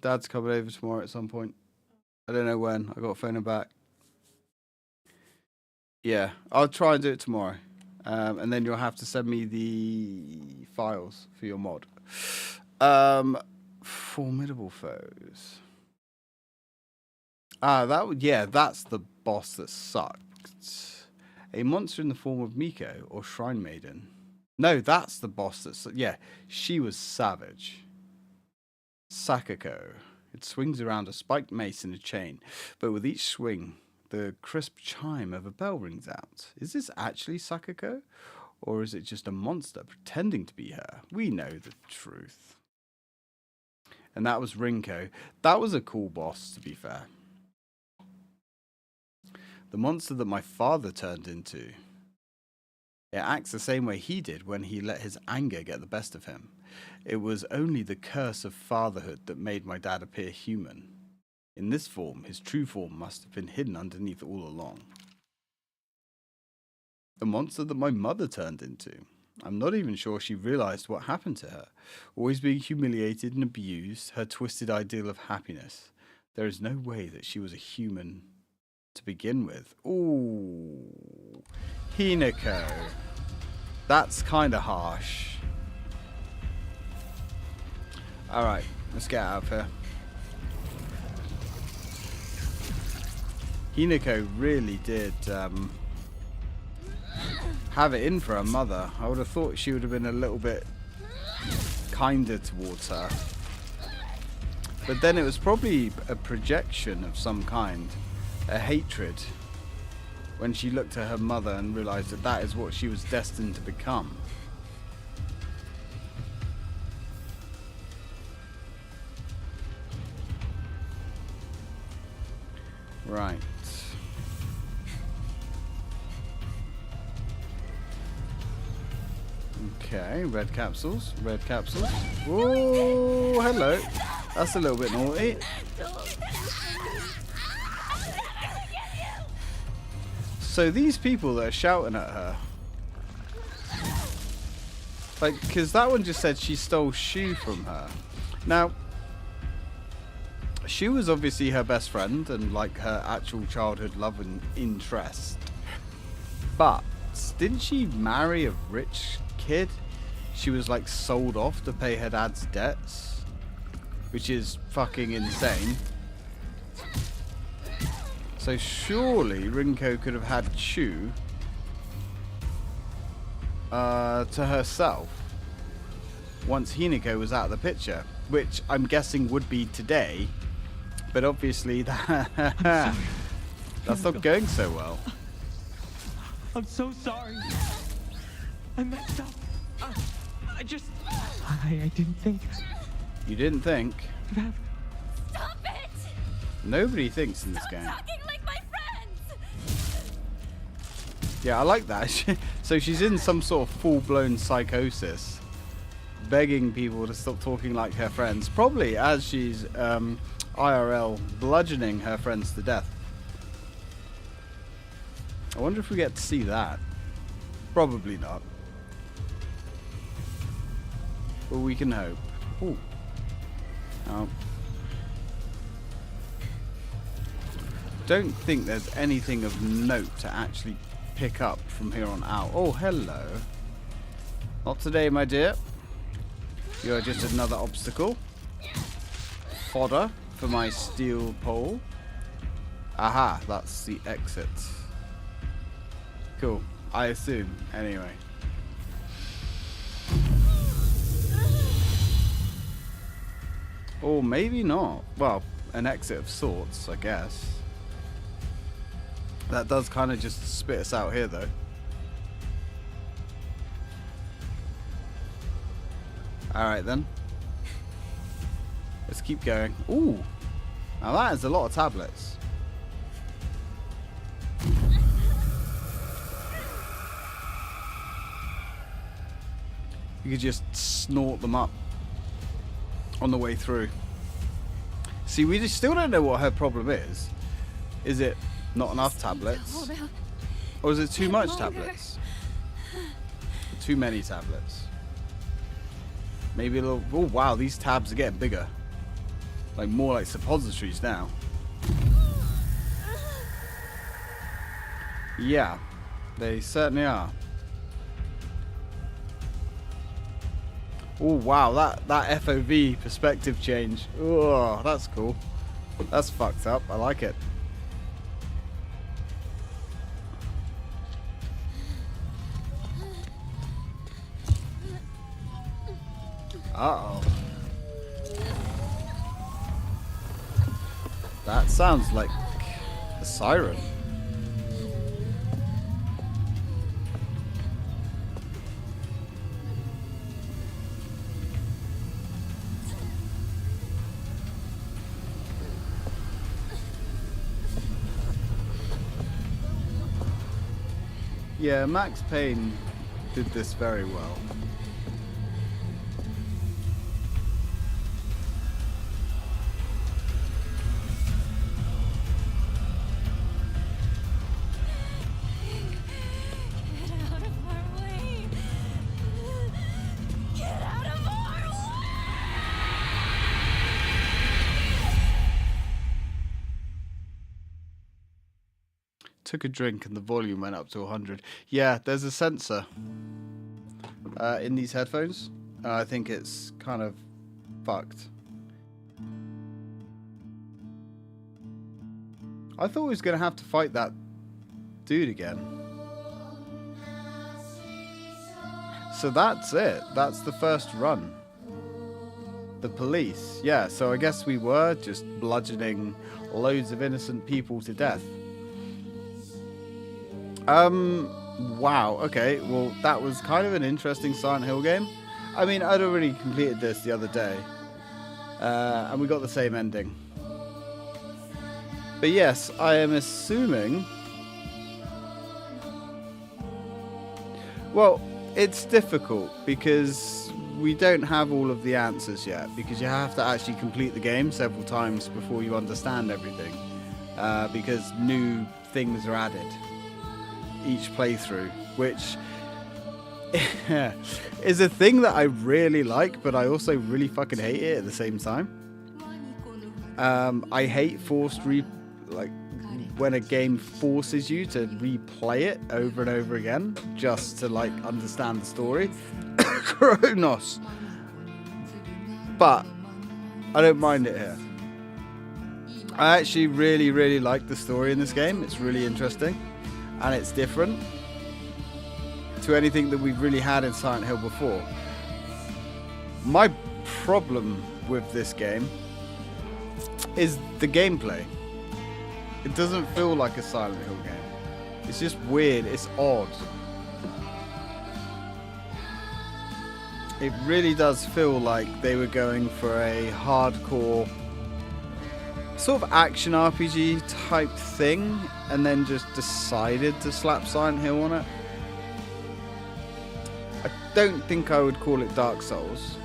Dad's coming over tomorrow at some point. I don't know when. I got to phone him back. Yeah, I'll try and do it tomorrow. And then you'll have to send me the files for your mod. Formidable foes. That's the boss that sucked. A monster in the form of Miko or Shrine Maiden. No, that's the boss that's... Yeah, she was savage. Sakako. It swings around a spiked mace in a chain, but with each swing, the crisp chime of a bell rings out. Is this actually Sakako? Or is it just a monster pretending to be her? We know the truth. And that was Rinko. That was a cool boss, to be fair. The monster that my father turned into. It acts the same way he did when he let his anger get the best of him. It was only the curse of fatherhood that made my dad appear human. In this form, his true form must have been hidden underneath all along. The monster that my mother turned into. I'm not even sure she realized what happened to her. Always being humiliated and abused, her twisted ideal of happiness. There is no way that she was a human to begin with. Ooh, Hinako. That's kind of harsh. Alright, let's get out of here. Hinako really did have it in for her mother. I would have thought she would have been a little bit kinder towards her. But then it was probably a projection of some kind, a hatred, when she looked at her mother and realized that that is what she was destined to become. Right. Okay, red capsules, red capsules. Whoa, hello. That's a little bit naughty. So these people that are shouting at her, like, because that one just said she stole Shu from her. Now, Shu was obviously her best friend and like her actual childhood love and interest. But didn't she marry a rich kid? She was like sold off to pay her dad's debts, which is fucking insane. So surely Rinko could have had Shu to herself once Hinako was out of the picture, which I'm guessing would be today. But obviously that's not going so well. I'm so sorry. I messed up. I didn't think. You didn't think? That... Stop it! Nobody thinks in this Stop game. talking like my friends! Yeah, I like that. So she's in some sort of full-blown psychosis, begging people to stop talking like her friends, probably as she's IRL bludgeoning her friends to death. I wonder if we get to see that. Probably not. But we can hope. Ooh. Oh. Don't think there's anything of note to actually pick up from here on out. Oh, hello. Not today, my dear. You are just another obstacle. Fodder for my steel pole. Aha, that's the exit. Cool. I assume, anyway. Or maybe not. Well, an exit of sorts, I guess. That does kind of just spit us out here, though. Alright, then. Let's keep going. Ooh! Now that is a lot of tablets. You could just snort them up on the way through. See, we just still don't know what her problem is. Is it not enough tablets? Or is it too much tablets? Too many tablets. Maybe a little... Oh, wow, these tabs are getting bigger. Like, more like suppositories now. Yeah, they certainly are. Oh, wow, that FOV perspective change. Oh, that's cool. That's fucked up. I like it. Uh-oh. That sounds like a siren. Yeah, Max Payne did this very well. Get out of our way! Get out of our way! Took a drink and the volume went up to 100. Yeah, there's a sensor in these headphones. I think it's kind of fucked. I thought we was going to have to fight that dude again. So that's it. That's the first run. The police. Yeah, so I guess we were just bludgeoning loads of innocent people to death. Wow, okay. Well, that was kind of an interesting Silent Hill game. I mean, I'd already completed this the other day. And we got the same ending. But yes, I am assuming... Well, it's difficult because we don't have all of the answers yet, because you have to actually complete the game several times before you understand everything, because new things are added each playthrough, which is a thing that I really like, but I also really fucking hate it at the same time. I hate forced when a game forces you to replay it over and over again just to like understand the story. Kronos. But I don't mind it here. I actually really like the story in this game. It's really interesting and it's different to anything that we've really had in Silent Hill before. My problem with this game is the gameplay. It doesn't feel like a Silent Hill game. It's just weird. It's odd. It really does feel like they were going for a hardcore sort of action RPG type thing and then just decided to slap Silent Hill on it. I don't think I would call it Dark Souls.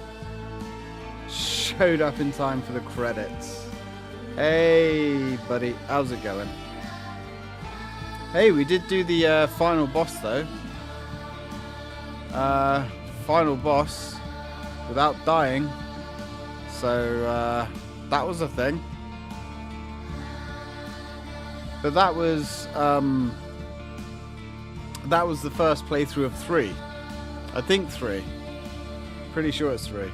Showed up in time for the credits. Hey, buddy, how's it going? Hey, we did do the final boss, though. Final boss without dying. So, that was a thing. But that was the first playthrough of 3. I think 3. Pretty sure it's 3.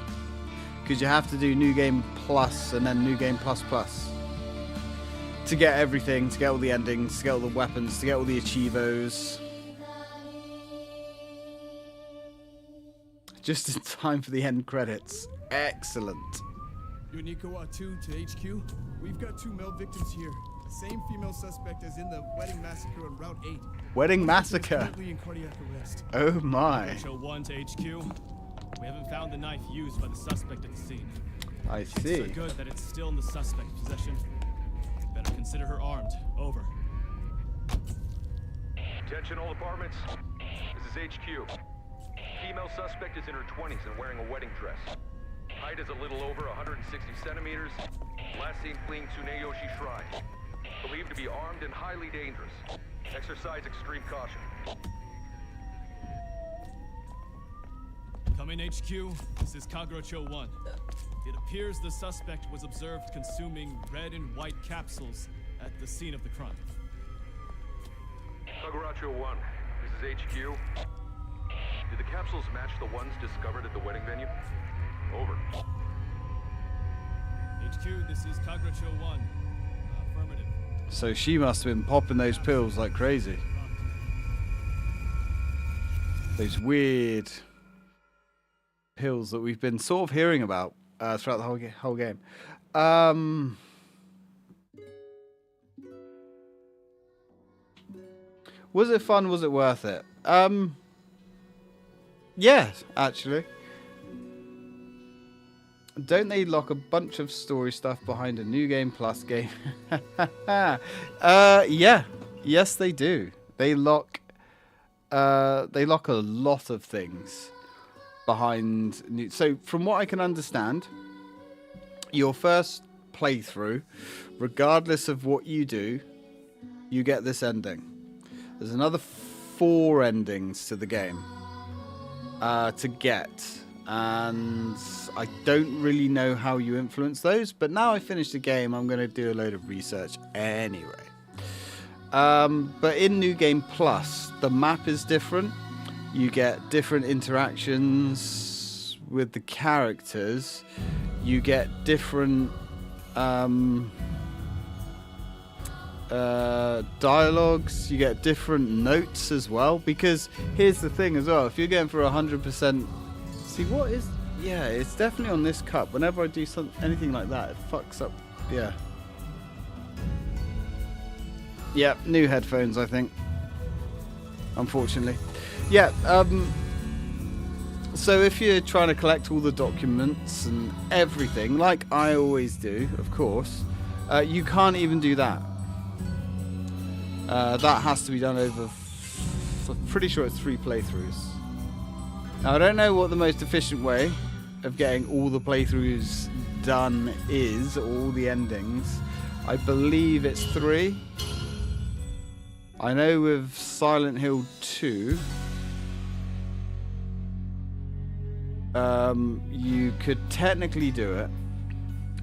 Because you have to do New Game Plus and then New Game Plus Plus to get everything, to get all the endings, to get all the weapons, to get all the achievos. Just in time for the end credits. Excellent. Hinako 2 to HQ. We've got 2 male victims here. The same female suspect as in the wedding massacre on Route 8. Wedding massacre. Currently in cardiac arrest. Oh my. Show 1 to HQ. We haven't found the knife used by the suspect at the scene. I So see. good that it's still in the suspect's possession. Better consider her armed. Over. Attention all departments. This is HQ. Female suspect is in her 20s and wearing a wedding dress. Height is a little over 160 centimeters. Last seen fleeing Tsuneyoshi Shrine. Believed to be armed and highly dangerous. Exercise extreme caution. Come in, HQ. This is Kagrocho 1. It appears the suspect was observed consuming red and white capsules at the scene of the crime. Kaguracho 1, this is HQ. Did the capsules match the ones discovered at the wedding venue? Over. HQ, this is Kagrocho 1. Affirmative. So she must have been popping those pills like crazy. Those weird pills that we've been sort of hearing about throughout the whole game. Was it fun? Was it worth it? Yeah, actually. Don't they lock a bunch of story stuff behind a New Game Plus game? Yeah. Yes, they do. They lock a lot of things behind new. So from what I can understand, your first playthrough, regardless of what you do, you get this ending. There's another 4 endings to the game to get, and I don't really know how you influence those, but now I finished the game, I'm going to do a load of research anyway. But in New Game Plus, the map is different. You get different interactions with the characters. You get different dialogues. You get different notes as well. Because here's the thing as well. If you're going for 100%, see what is? Yeah, it's definitely on this cup. Whenever I do anything like that, it fucks up. Yeah. Yeah, new headphones, I think. Unfortunately. Yeah, so if you're trying to collect all the documents and everything, like I always do, of course, you can't even do that. That has to be done over, I'm pretty sure it's 3 playthroughs. Now, I don't know what the most efficient way of getting all the playthroughs done is, all the endings. I believe it's 3. I know with Silent Hill 2, you could technically do it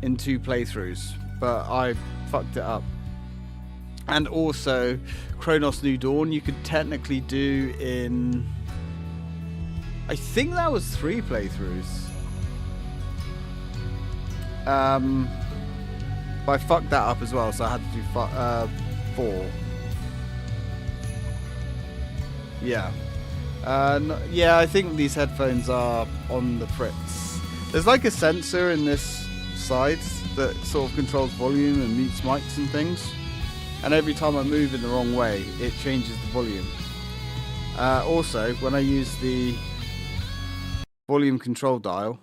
in 2 playthroughs, but I fucked it up. And also, Chronos New Dawn, you could technically do in, I think that was 3 playthroughs. But I fucked that up as well, so I had to do 4. Yeah. Yeah, I think these headphones are on the fritz. There's like a sensor in this side that sort of controls volume and mutes mics and things. And every time I move in the wrong way, it changes the volume. Also, when I use the volume control dial,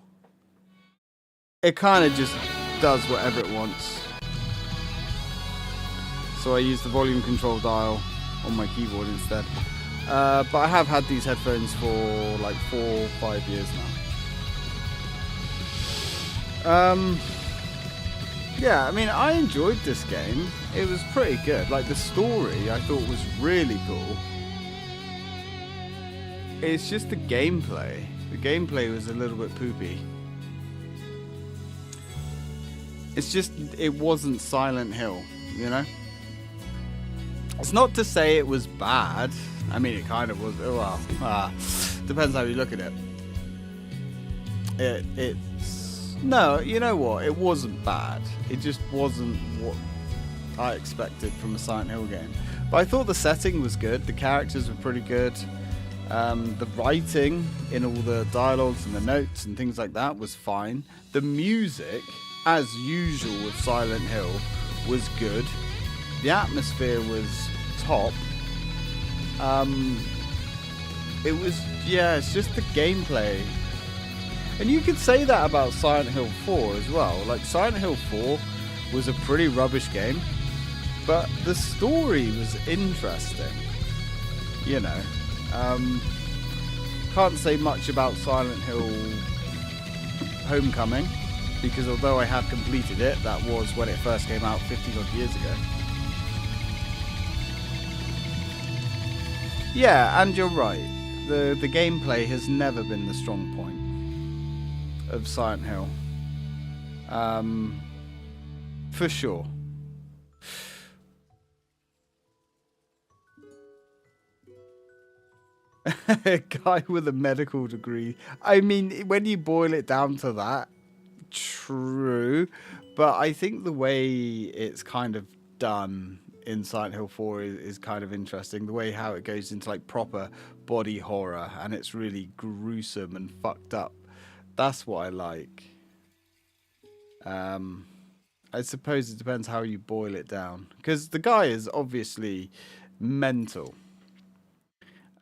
it kind of just does whatever it wants. So I use the volume control dial on my keyboard instead. But I have had these headphones for like 4 or 5 years now. Yeah, I mean, I enjoyed this game. It was pretty good. Like, the story I thought was really cool. It's just the gameplay. The gameplay was a little bit poopy. It's just, it wasn't Silent Hill, you know? It's not to say it was bad. I mean, it kind of was. Oh, well, depends how you look at it. It's... No, you know what? It wasn't bad. It just wasn't what I expected from a Silent Hill game. But I thought the setting was good. The characters were pretty good. The writing in all the dialogues and the notes and things like that was fine. The music, as usual with Silent Hill, was good. The atmosphere was top. It was, yeah, it's just the gameplay. And you could say that about Silent Hill 4 as well. Like, Silent Hill 4 was a pretty rubbish game, but the story was interesting. You know, can't say much about Silent Hill Homecoming, because although I have completed it, that was when it first came out 50 odd years ago. Yeah, and you're right. The gameplay has never been the strong point of Silent Hill. For sure. A guy with a medical degree. I mean, when you boil it down to that, true. But I think the way it's kind of done in Silent Hill 4 is kind of interesting. The way how it goes into like proper body horror, and it's really gruesome and fucked up. That's what I like. I suppose it depends how you boil it down, because the guy is obviously mental.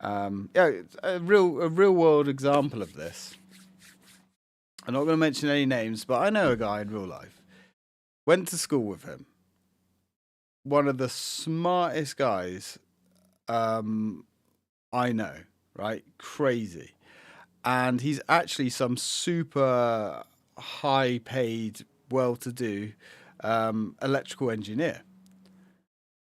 Yeah, a real world example of this. I'm not going to mention any names, but I know a guy in real life. Went to school with him. One of the smartest guys I know, right? Crazy. And he's actually some super high paid, well-to-do electrical engineer.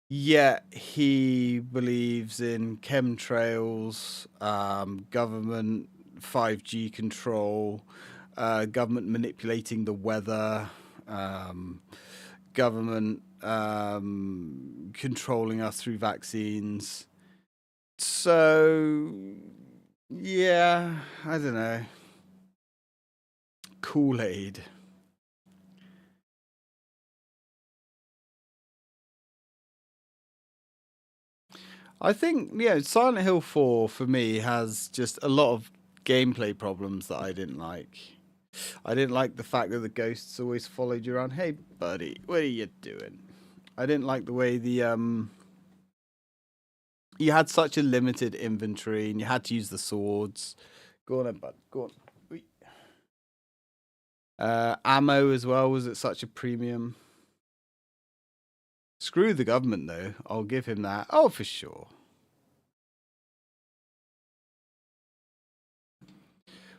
Yet he believes in chemtrails, government 5G control, government manipulating the weather, government controlling us through vaccines. So, yeah, I don't know. Kool-Aid. I think, Silent Hill 4 for me has just a lot of gameplay problems that I didn't like. I didn't like the fact that the ghosts always followed you around. Hey, buddy, what are you doing? I didn't like the way you had such a limited inventory and you had to use the swords. Go on then, bud. Go on. Ammo as well was at such a premium. Screw the government, though. I'll give him that. Oh, for sure.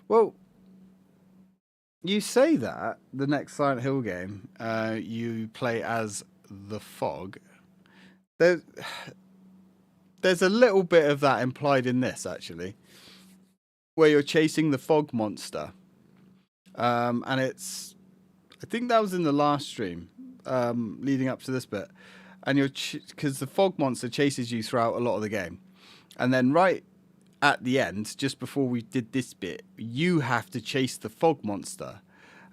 Well, you say that the next Silent Hill game, you play as the Fog. There's a little bit of that implied in this, actually, where you're chasing the fog monster. And it's, I think that was in the last stream, leading up to this bit. And because the fog monster chases you throughout a lot of the game. And then right at the end, just before we did this bit, you have to chase the fog monster.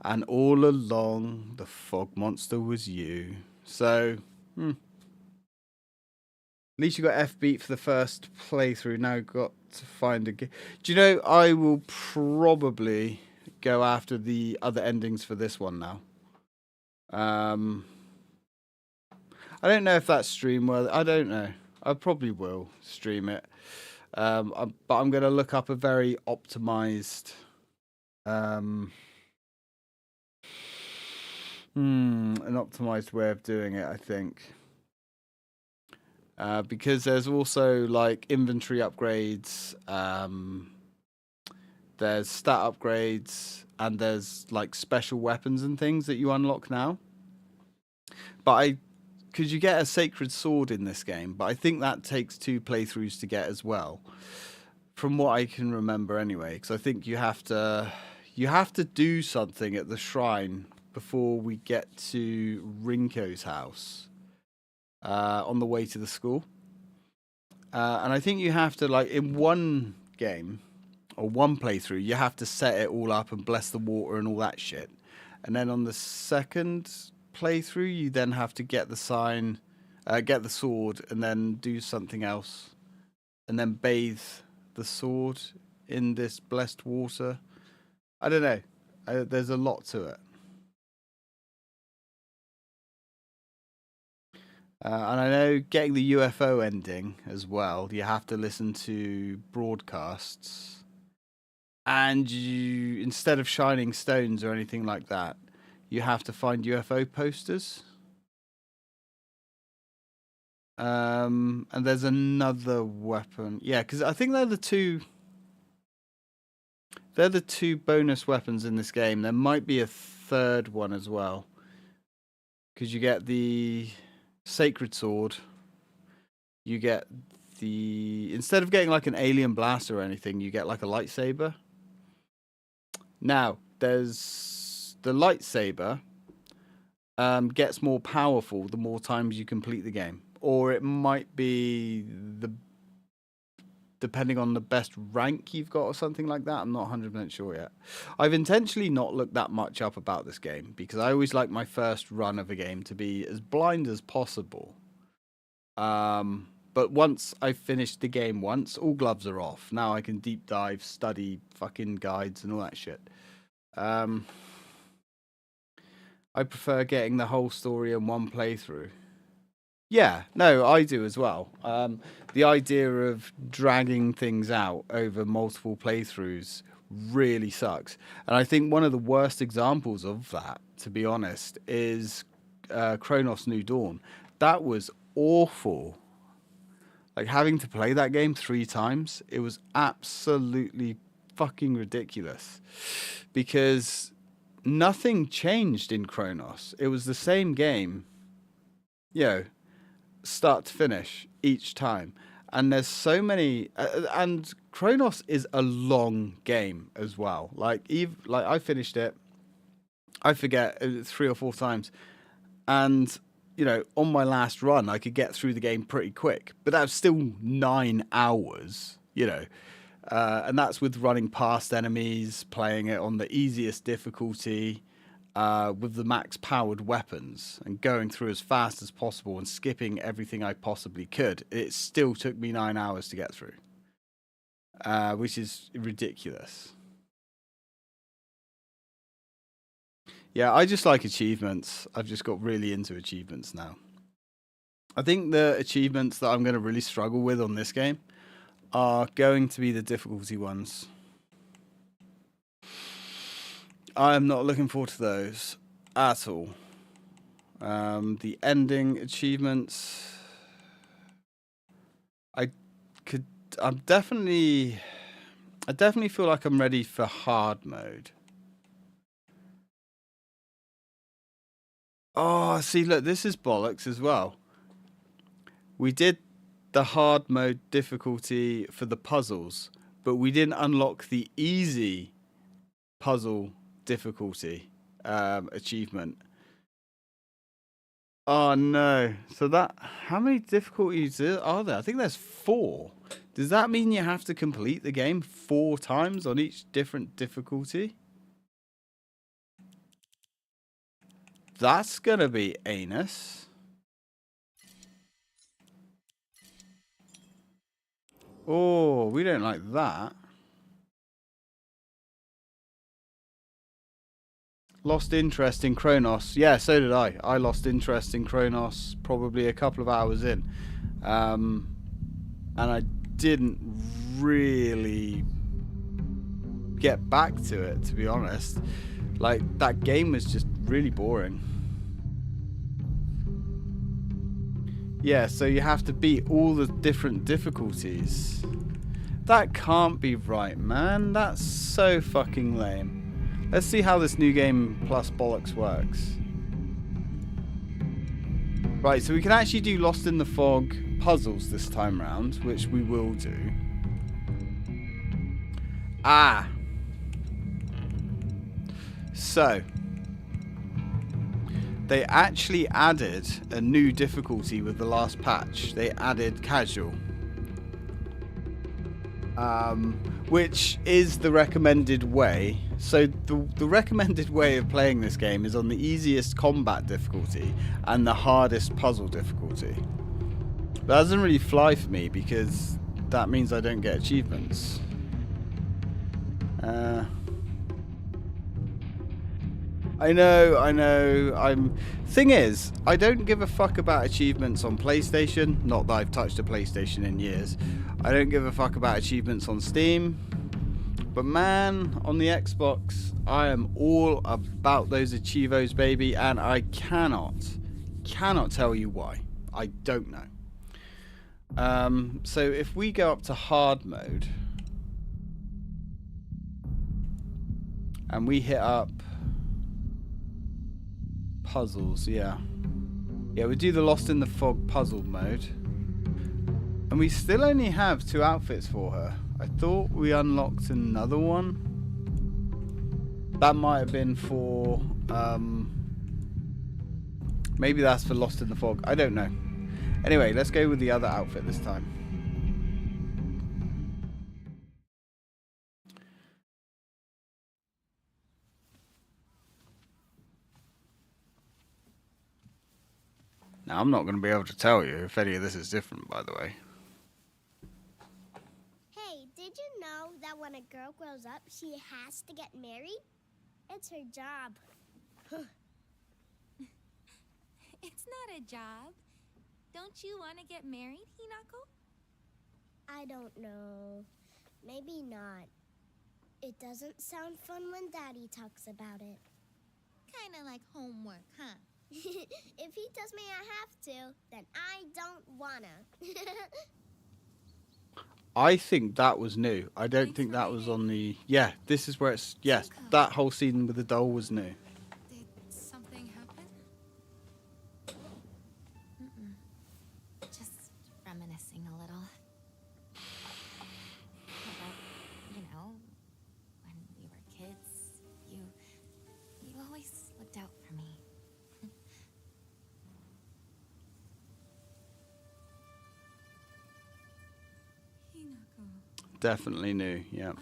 And all along, the fog monster was you. So, at least you got F beat for the first playthrough. Now got to find a game. Do you know, I will probably go after the other endings for this one now. I don't know if that's stream worthy. I don't know. I probably will stream it. But I'm going to look up a very optimized an optimized way of doing it, I think. Because there's also like inventory upgrades, there's stat upgrades, and there's like special weapons and things that you unlock now. But because you get a sacred sword in this game, but I think that takes 2 playthroughs to get as well, from what I can remember anyway. Because I think you have to do something at the shrine before we get to Rinko's house on the way to the school. And I think you have to, like, in one game or one playthrough, you have to set it all up and bless the water and all that shit. And then on the second playthrough, you then have to get the sign, get the sword, and then do something else, and then bathe the sword in this blessed water. I don't know. There's a lot to it. And I know getting the UFO ending as well, you have to listen to broadcasts. And you, instead of shining stones or anything like that, you have to find UFO posters. And there's another weapon. Yeah, because I think they're the two bonus weapons in this game. There might be a third one as well. Because you get the sacred sword. You get the... Instead of getting like an alien blaster or anything, you get like a lightsaber. Now, there's... The lightsaber gets more powerful the more times you complete the game. Or it might be depending on the best rank you've got or something like that. I'm not 100% sure yet. I've intentionally not looked that much up about this game because I always like my first run of a game to be as blind as possible. But once I've finished the game once, all gloves are off. Now I can deep dive, study fucking guides and all that shit. I prefer getting the whole story in one playthrough. Yeah, no, I do as well. The idea of dragging things out over multiple playthroughs really sucks. And I think one of the worst examples of that, to be honest, is Kronos New Dawn. That was awful. Like, having to play that game 3 times, it was absolutely fucking ridiculous. Because nothing changed in Kronos. It was the same game, start to finish each time. And there's so many... and Kronos is a long game as well. Like I finished it, I forget, 3 or 4 times. And... on my last run, I could get through the game pretty quick. But that was still 9 hours, and that's with running past enemies, playing it on the easiest difficulty. with the max powered weapons and going through as fast as possible and skipping everything I possibly could. It still took me 9 hours to get through, which is ridiculous. Yeah, I just like achievements. I've just got really into achievements now. I think the achievements that I'm going to really struggle with on this game are going to be the difficulty ones. I am not looking forward to those at all. The ending achievements, I definitely feel like I'm ready for hard mode. Oh, see, look, this is bollocks as well. We did the hard mode difficulty for the puzzles, but we didn't unlock the easy puzzle difficulty achievement. Oh no. So that, how many difficulties are there? I think there's 4. Does that mean you have to complete the game 4 times on each different difficulty? That's gonna be anus. Oh, we don't like that. Lost interest in Kronos. Yeah, so did I. I lost interest in Kronos probably a couple of hours in. And I didn't really get back to it, to be honest. Like, that game was just really boring. Yeah, so you have to beat all the different difficulties. That can't be right, man. That's so fucking lame. Let's see how this new game plus bollocks works. Right, so we can actually do Lost in the Fog puzzles this time round, which we will do. Ah! So, they actually added a new difficulty with the last patch. They added casual. Which is the recommended way. So the recommended way of playing this game is on the easiest combat difficulty and the hardest puzzle difficulty. That doesn't really fly for me because that means I don't get achievements. I know. Thing is, I don't give a fuck about achievements on PlayStation. Not that I've touched a PlayStation in years. I don't give a fuck about achievements on Steam. But man, on the Xbox, I am all about those achievos, baby, and I cannot tell you why. I don't know. So if we go up to hard mode and we hit up puzzles, yeah, we do the Lost in the Fog puzzle mode, and we still only have 2 outfits for her. I thought we unlocked another one. That might have been for maybe that's for Lost in the Fog, I don't know. Anyway, let's go with the other outfit this time. Now, I'm not going to be able to tell you if any of this is different, by the way. Hey, did you know that when a girl grows up, she has to get married? It's her job. It's not a job. Don't you want to get married, Hinako? I don't know. Maybe not. It doesn't sound fun when Daddy talks about it. Kind of like homework, huh? If he tells me I have to, then I don't wanna. I think that was new. I don't think that was on the... Yeah, this is where it's... Yes, that whole scene with the doll was new. Did something happen? Just reminiscing a little. About, you know, when we were kids, you always looked out for me. Hinako. Definitely new, yeah.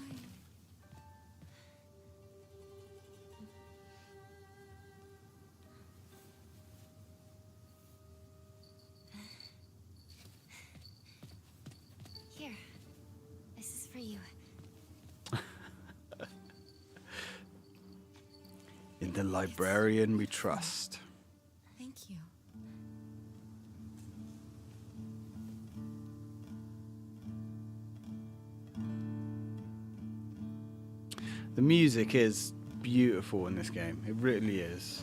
the librarian we trust. Thank you. The music is beautiful in this game. It really is.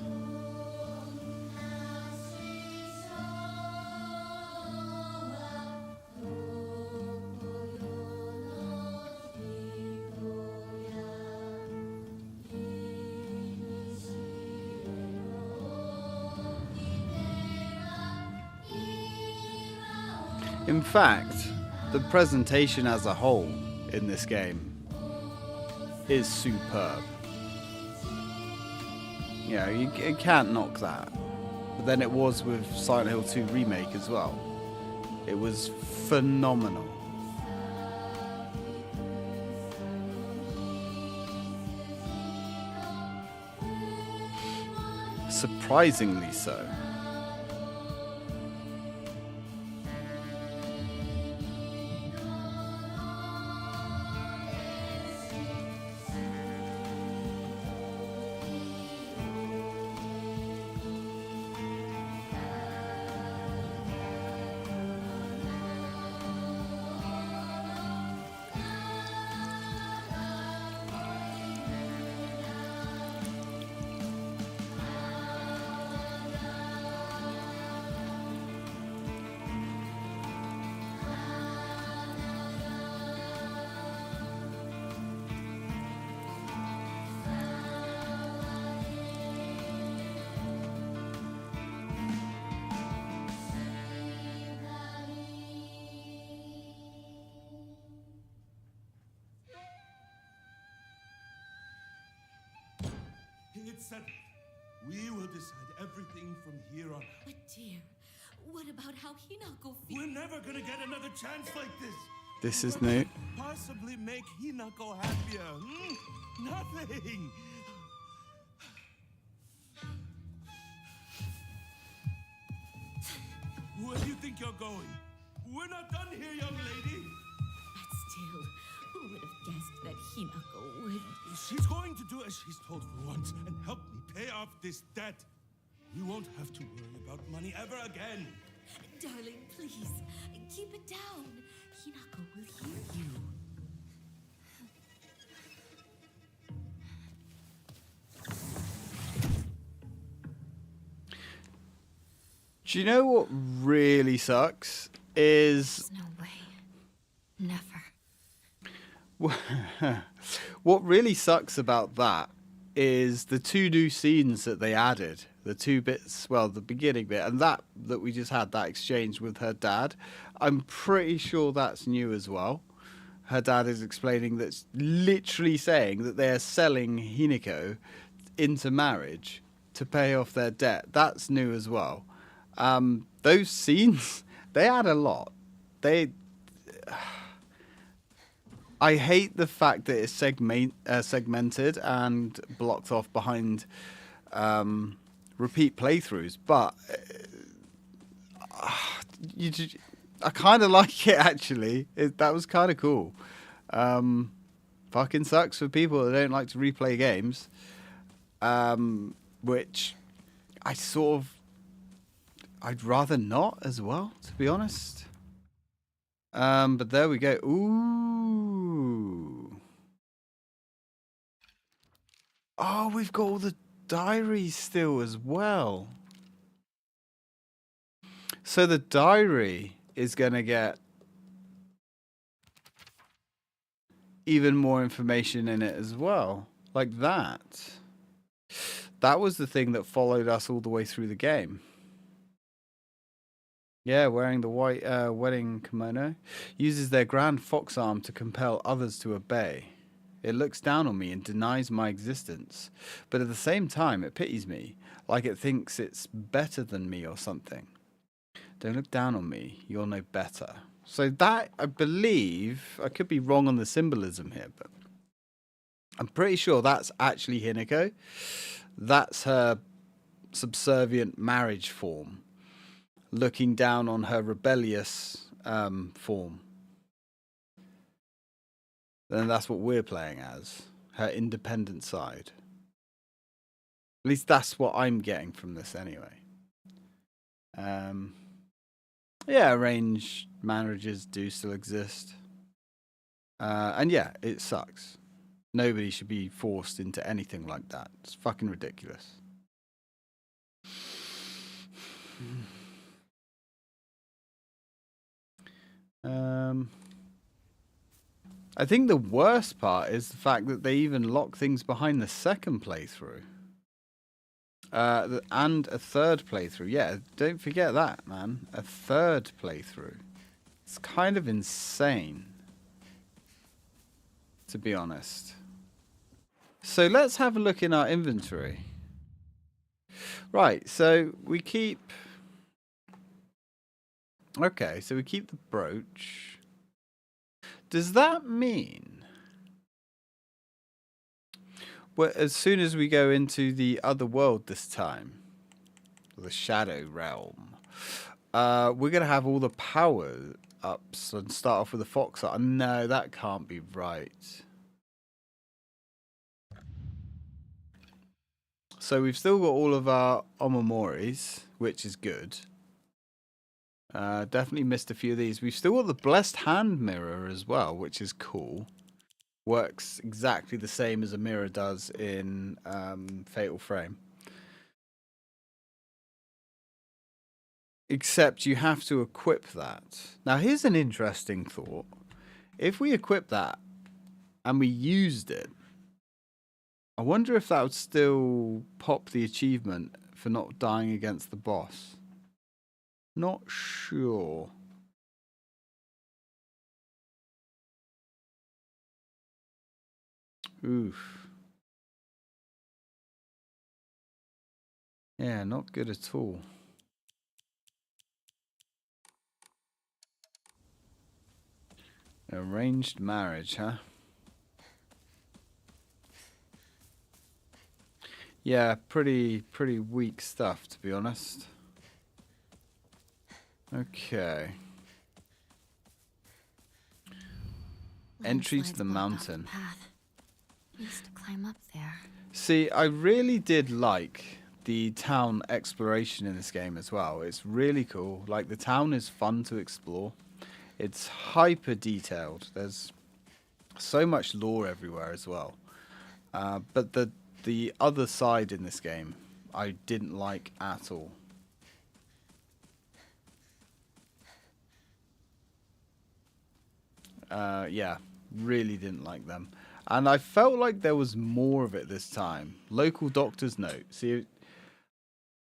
In fact, the presentation as a whole in this game is superb. You know, you can't knock that. But then it was with Silent Hill 2 Remake as well. It was phenomenal. Surprisingly so. It's settled. We will decide everything from here on out. But dear, what about how Hinako feels? We're never gonna get another chance like this. This is What new. could possibly make Hinako happier? Nothing. Where do you think you're going? We're not done here, young lady. But still, who would have guessed that Hinako would... She's going to do as she's told for once and help me pay off this debt. We won't have to worry about money ever again. Darling, please, keep it down. Hinako will hear you. Do you know what really sucks? Is No way. Never. what really sucks about that is the two new scenes that they added. The two bits, well, the beginning bit and that we just had, that exchange with her dad. I'm pretty sure that's new as well. Her dad is explaining that's literally saying that they're selling Hinako into marriage to pay off their debt. That's new as well. Those scenes, they add a lot. I hate the fact that it's segmented and blocked off behind repeat playthroughs, but I kind of like it actually. That was kind of cool. Fucking sucks for people that don't like to replay games, which I'd rather not as well, to be honest. But there we go. Ooh. Oh, we've got all the diaries still as well. So the diary is going to get even more information in it as well. Like that. That was the thing that followed us all the way through the game. Yeah, wearing the white wedding kimono. Uses their grand fox arm to compel others to obey. It looks down on me and denies my existence. But at the same time, it pities me, like it thinks it's better than me or something. Don't look down on me, you're no better. So that, I believe, I could be wrong on the symbolism here, but I'm pretty sure that's actually Hinako. That's her subservient marriage form, looking down on her rebellious form. Then that's what we're playing as, her independent side. At least that's what I'm getting from this anyway. Yeah, arranged marriages do still exist. And yeah, it sucks. Nobody should be forced into anything like that. It's fucking ridiculous. I think the worst part is the fact that they even lock things behind the second playthrough. And a third playthrough. Yeah, don't forget that, man. A third playthrough. It's kind of insane, to be honest. So let's have a look in our inventory. Right, so we keep... Okay, so we keep the brooch. Does that mean... Well, as soon as we go into the other world this time, the Shadow Realm, we're going to have all the power-ups and start off with a fox art? No, that can't be right. So we've still got all of our Omomoris, which is good. Definitely missed a few of these. We've still got the Blessed Hand Mirror as well, which is cool. Works exactly the same as a mirror does in Fatal Frame. Except you have to equip that. Now here's an interesting thought. If we equip that and we used it, I wonder if that would still pop the achievement for not dying against the boss. Not sure. Oof. Yeah, not good at all. Arranged marriage, huh? Yeah, pretty weak stuff, to be honest. Okay. Entry to the mountain. We used to climb up there. See, I really did like the town exploration in this game as well. It's really cool. Like, the town is fun to explore. It's hyper detailed. There's so much lore everywhere as well. But the other side in this game, I didn't like at all. Yeah, really didn't like them. And I felt like there was more of it this time. Local doctor's note. See,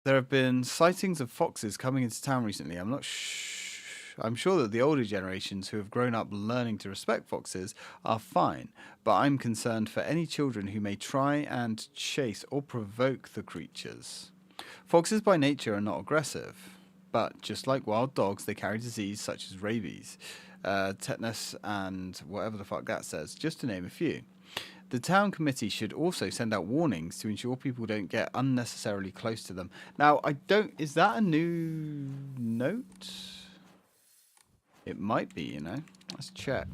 there have been sightings of foxes coming into town recently. I'm sure that the older generations who have grown up learning to respect foxes are fine, but I'm concerned for any children who may try and chase or provoke the creatures. Foxes by nature are not aggressive, but just like wild dogs, they carry disease such as rabies, tetanus, and whatever the fuck that says, just to name a few. The town committee should also send out warnings to ensure people don't get unnecessarily close to them. Now, is that a new note? It might be, you know. Let's check.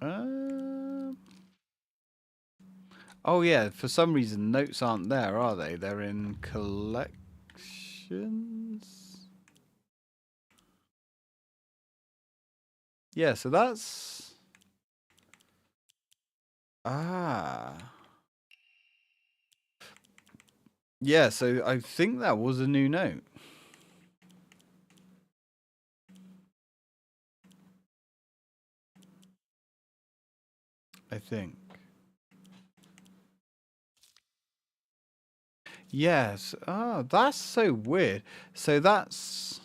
Oh yeah, for some reason notes aren't there, are they? They're in collections. Yeah, so that's... Yeah, so I think that was a new note. I think. Yes. Oh, that's so weird. So that's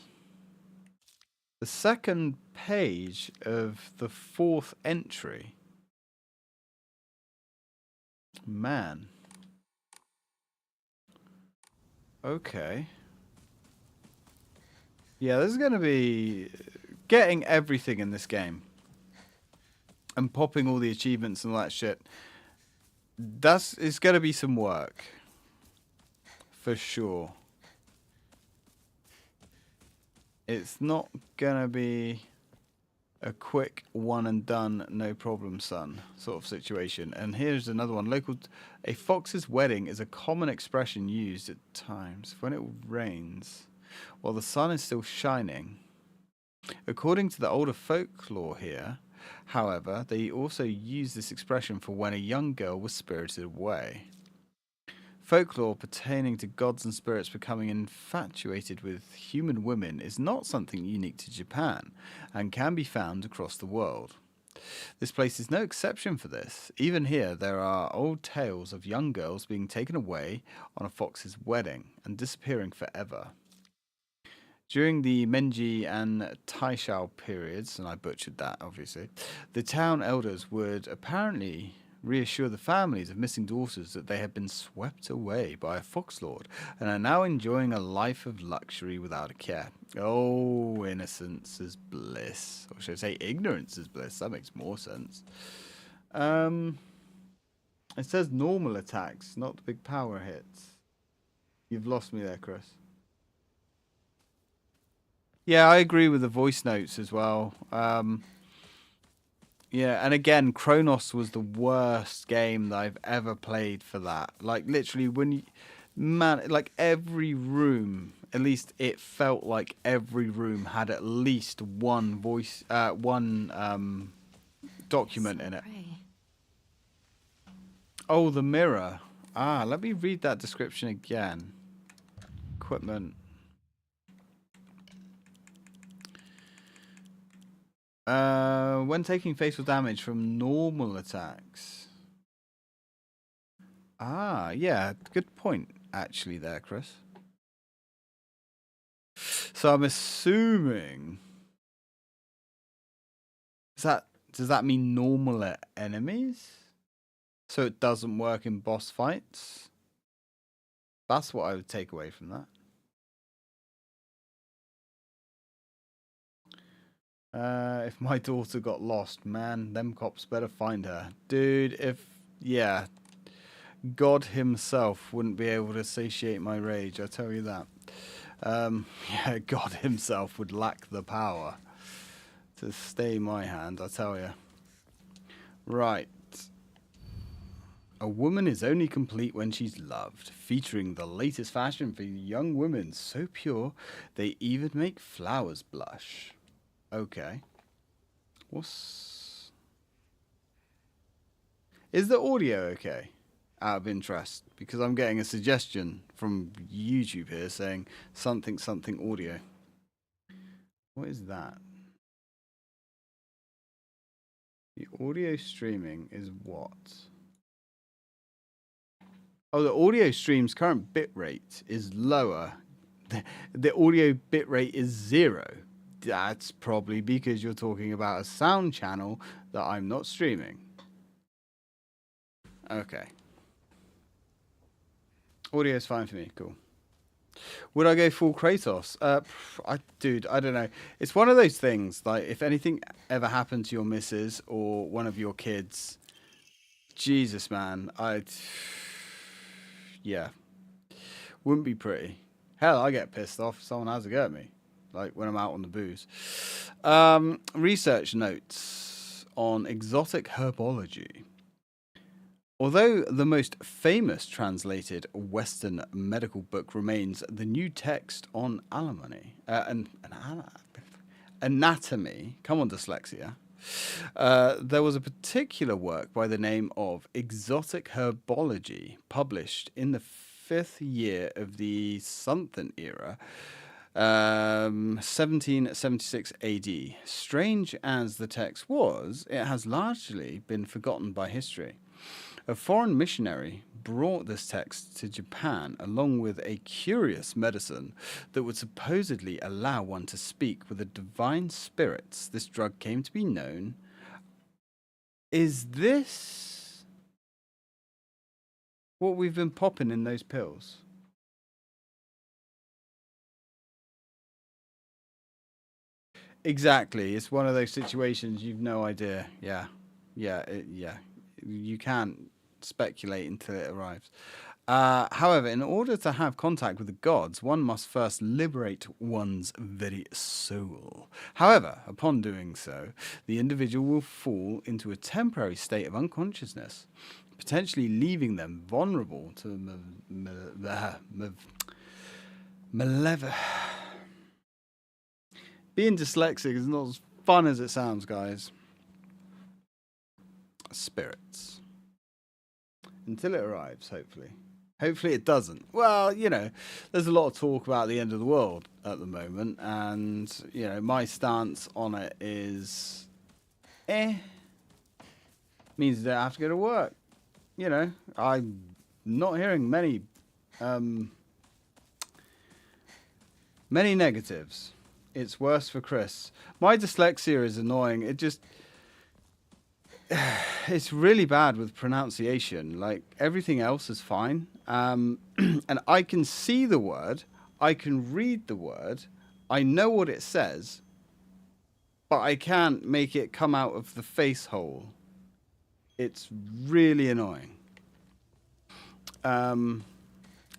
the second page of the fourth entry. Man. Okay. Yeah, this is going to be getting everything in this game. And popping all the achievements and all that shit. It's going to be some work. For sure. It's not going to be A quick one and done, no problem, son, sort of situation. And here's another one. A fox's wedding is a common expression used at times when it rains while the sun is still shining. According to the older folklore here, however, they also use this expression for when a young girl was spirited away. Folklore pertaining to gods and spirits becoming infatuated with human women is not something unique to Japan and can be found across the world. This place is no exception for this. Even here, there are old tales of young girls being taken away on a fox's wedding and disappearing forever. During the Meiji and Taishao periods, and I butchered that obviously, the town elders would apparently reassure the families of missing daughters that they had been swept away by a fox lord and are now enjoying a life of luxury without a care. Oh, innocence is bliss. Or should I say ignorance is bliss? That makes more sense. It says normal attacks, not the big power hits. You've lost me there, Chris. Yeah, I agree with the voice notes as well. Yeah, and again, Kronos was the worst game that I've ever played for that. Like, literally, like every room, at least it felt like every room had at least one document in it. Oh, the mirror. Let me read that description again. Equipment. When taking fatal damage from normal attacks. Yeah, good point, actually, there, Chris. So I'm assuming... Does that mean normal enemies? So it doesn't work in boss fights? That's what I would take away from that. If my daughter got lost, man, them cops better find her. Dude, yeah, God himself wouldn't be able to satiate my rage, I tell you that. Yeah, God himself would lack the power to stay my hand, I tell you. Right. A woman is only complete when she's loved, featuring the latest fashion for young women, so pure they even make flowers blush. Okay. Is the audio okay? Out of interest, because I'm getting a suggestion from YouTube here saying something audio. What is that? The audio streaming is what? Oh, the audio stream's current bitrate is lower. The audio bitrate is 0. That's probably because you're talking about a sound channel that I'm not streaming. Okay. Audio is fine for me. Cool. Would I go full Kratos? Dude, I don't know. It's one of those things, like, if anything ever happened to your missus or one of your kids, Jesus, man, yeah. Wouldn't be pretty. Hell, I get pissed off if someone has a go at me. Like when I'm out on the booze. Research notes on exotic herbology. Although the most famous translated Western medical book remains the new text on anatomy, come on dyslexia, there was a particular work by the name of Exotic Herbology published in the 5th year of the something era, 1776 AD. Strange as the text was, it has largely been forgotten by history. A foreign missionary brought this text to Japan along with a curious medicine that would supposedly allow one to speak with the divine spirits. This drug came to be known. Is this what we've been popping in those pills? Exactly. It's one of those situations you've no idea. Yeah. You can't speculate until it arrives. However, in order to have contact with the gods, one must first liberate one's very soul. However, upon doing so, the individual will fall into a temporary state of unconsciousness, potentially leaving them vulnerable to Being dyslexic is not as fun as it sounds, guys. Spirits. Until it arrives, hopefully. Hopefully it doesn't. Well, you know, there's a lot of talk about the end of the world at the moment, and, you know, my stance on it is, means that I have to go to work. You know, I'm not hearing many negatives. It's worse for Chris. My dyslexia is annoying. It just... it's really bad with pronunciation. Like, everything else is fine. And I can see the word. I can read the word. I know what it says. But I can't make it come out of the face hole. It's really annoying.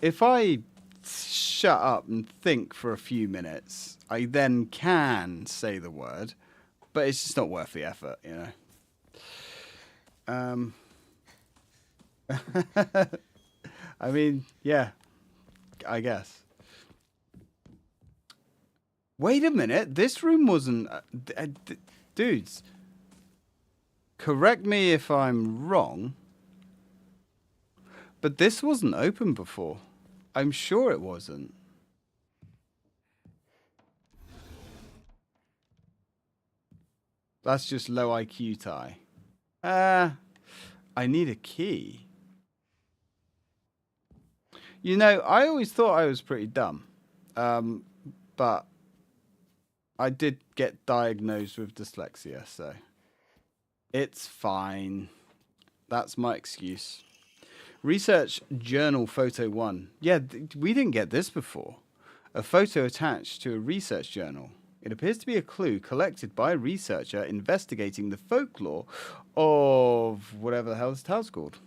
If I shut up and think for a few minutes, I then can say the word. But it's just not worth the effort, you know. I mean, yeah, I guess. Wait a minute, this room wasn't... dudes, correct me if I'm wrong, but this wasn't open before. I'm sure it wasn't. That's just low IQ tie. I need a key. You know, I always thought I was pretty dumb. But I did get diagnosed with dyslexia, so it's fine. That's my excuse. Research Journal Photo 1. Yeah, we didn't get this before. A photo attached to a research journal. It appears to be a clue collected by a researcher investigating the folklore of whatever the hell this town's called.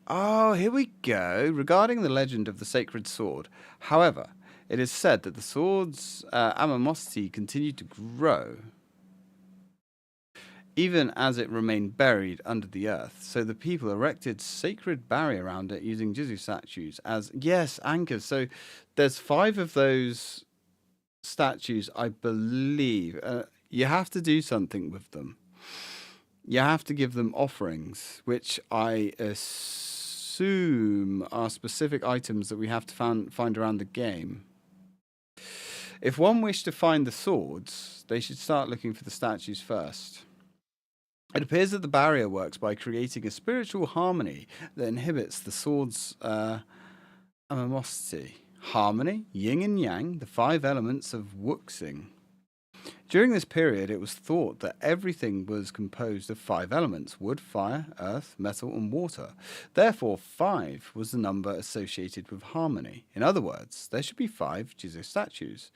Oh, here we go. Regarding the legend of the sacred sword. However, it is said that the sword's animosity continued to grow, even as it remained buried under the earth. So the people erected sacred barrier around it using Jizu statues as, yes, anchors. So there's 5 of those statues, I believe. You have to do something with them. You have to give them offerings, which I assume are specific items that we have to find around the game. If one wished to find the swords, they should start looking for the statues first. It appears that the barrier works by creating a spiritual harmony that inhibits the sword's animosity. Harmony, yin and yang, the 5 elements of wuxing. During this period, it was thought that everything was composed of 5 elements: wood, fire, earth, metal, and water. Therefore, 5 was the number associated with harmony. In other words, there should be 5 Jizo statues.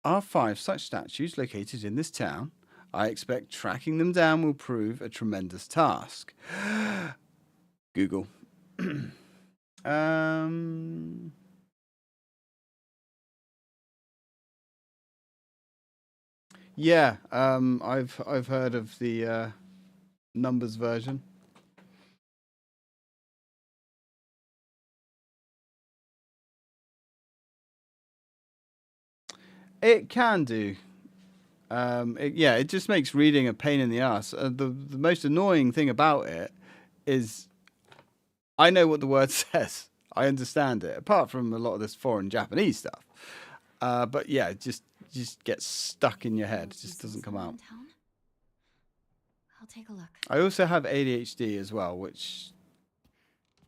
Are 5 such statues located in this town? I expect tracking them down will prove a tremendous task. Google. Yeah, I've heard of the numbers version. It can do. It just makes reading a pain in the ass. The most annoying thing about it is I know what the word says. I understand it, apart from a lot of this foreign Japanese stuff. But yeah, it just gets stuck in your head. It just doesn't come out. I'll take a look. I also have ADHD as well, which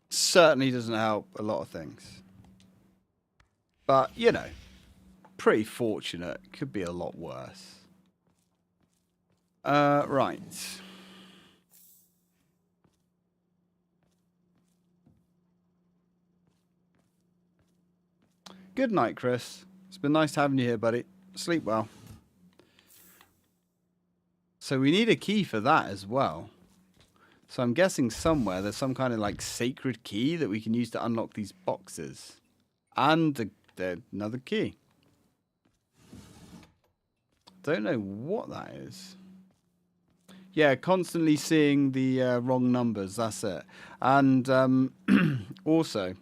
certainly doesn't help a lot of things. But, you know, pretty fortunate. Could be a lot worse. Right. Good night, Chris. It's been nice having you here, buddy. Sleep well. So we need a key for that as well. So I'm guessing somewhere there's some kind of like sacred key that we can use to unlock these boxes. And another key. Don't know what that is. Yeah, constantly seeing the wrong numbers. That's it. And also,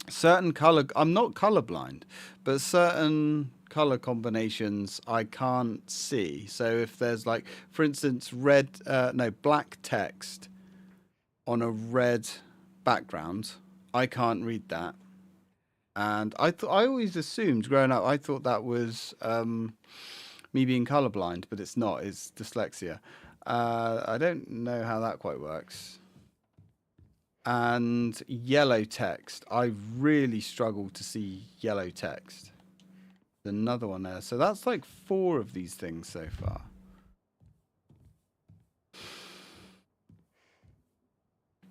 certain color. I'm not colorblind, but certain color combinations I can't see. So if there's like, for instance, black text on a red background, I can't read that. And I always assumed growing up, I thought that was me being colorblind, but it's not. It's dyslexia. I don't know how that quite works. And yellow text. I really struggle to see yellow text. There's another one there. So that's like 4 of these things so far.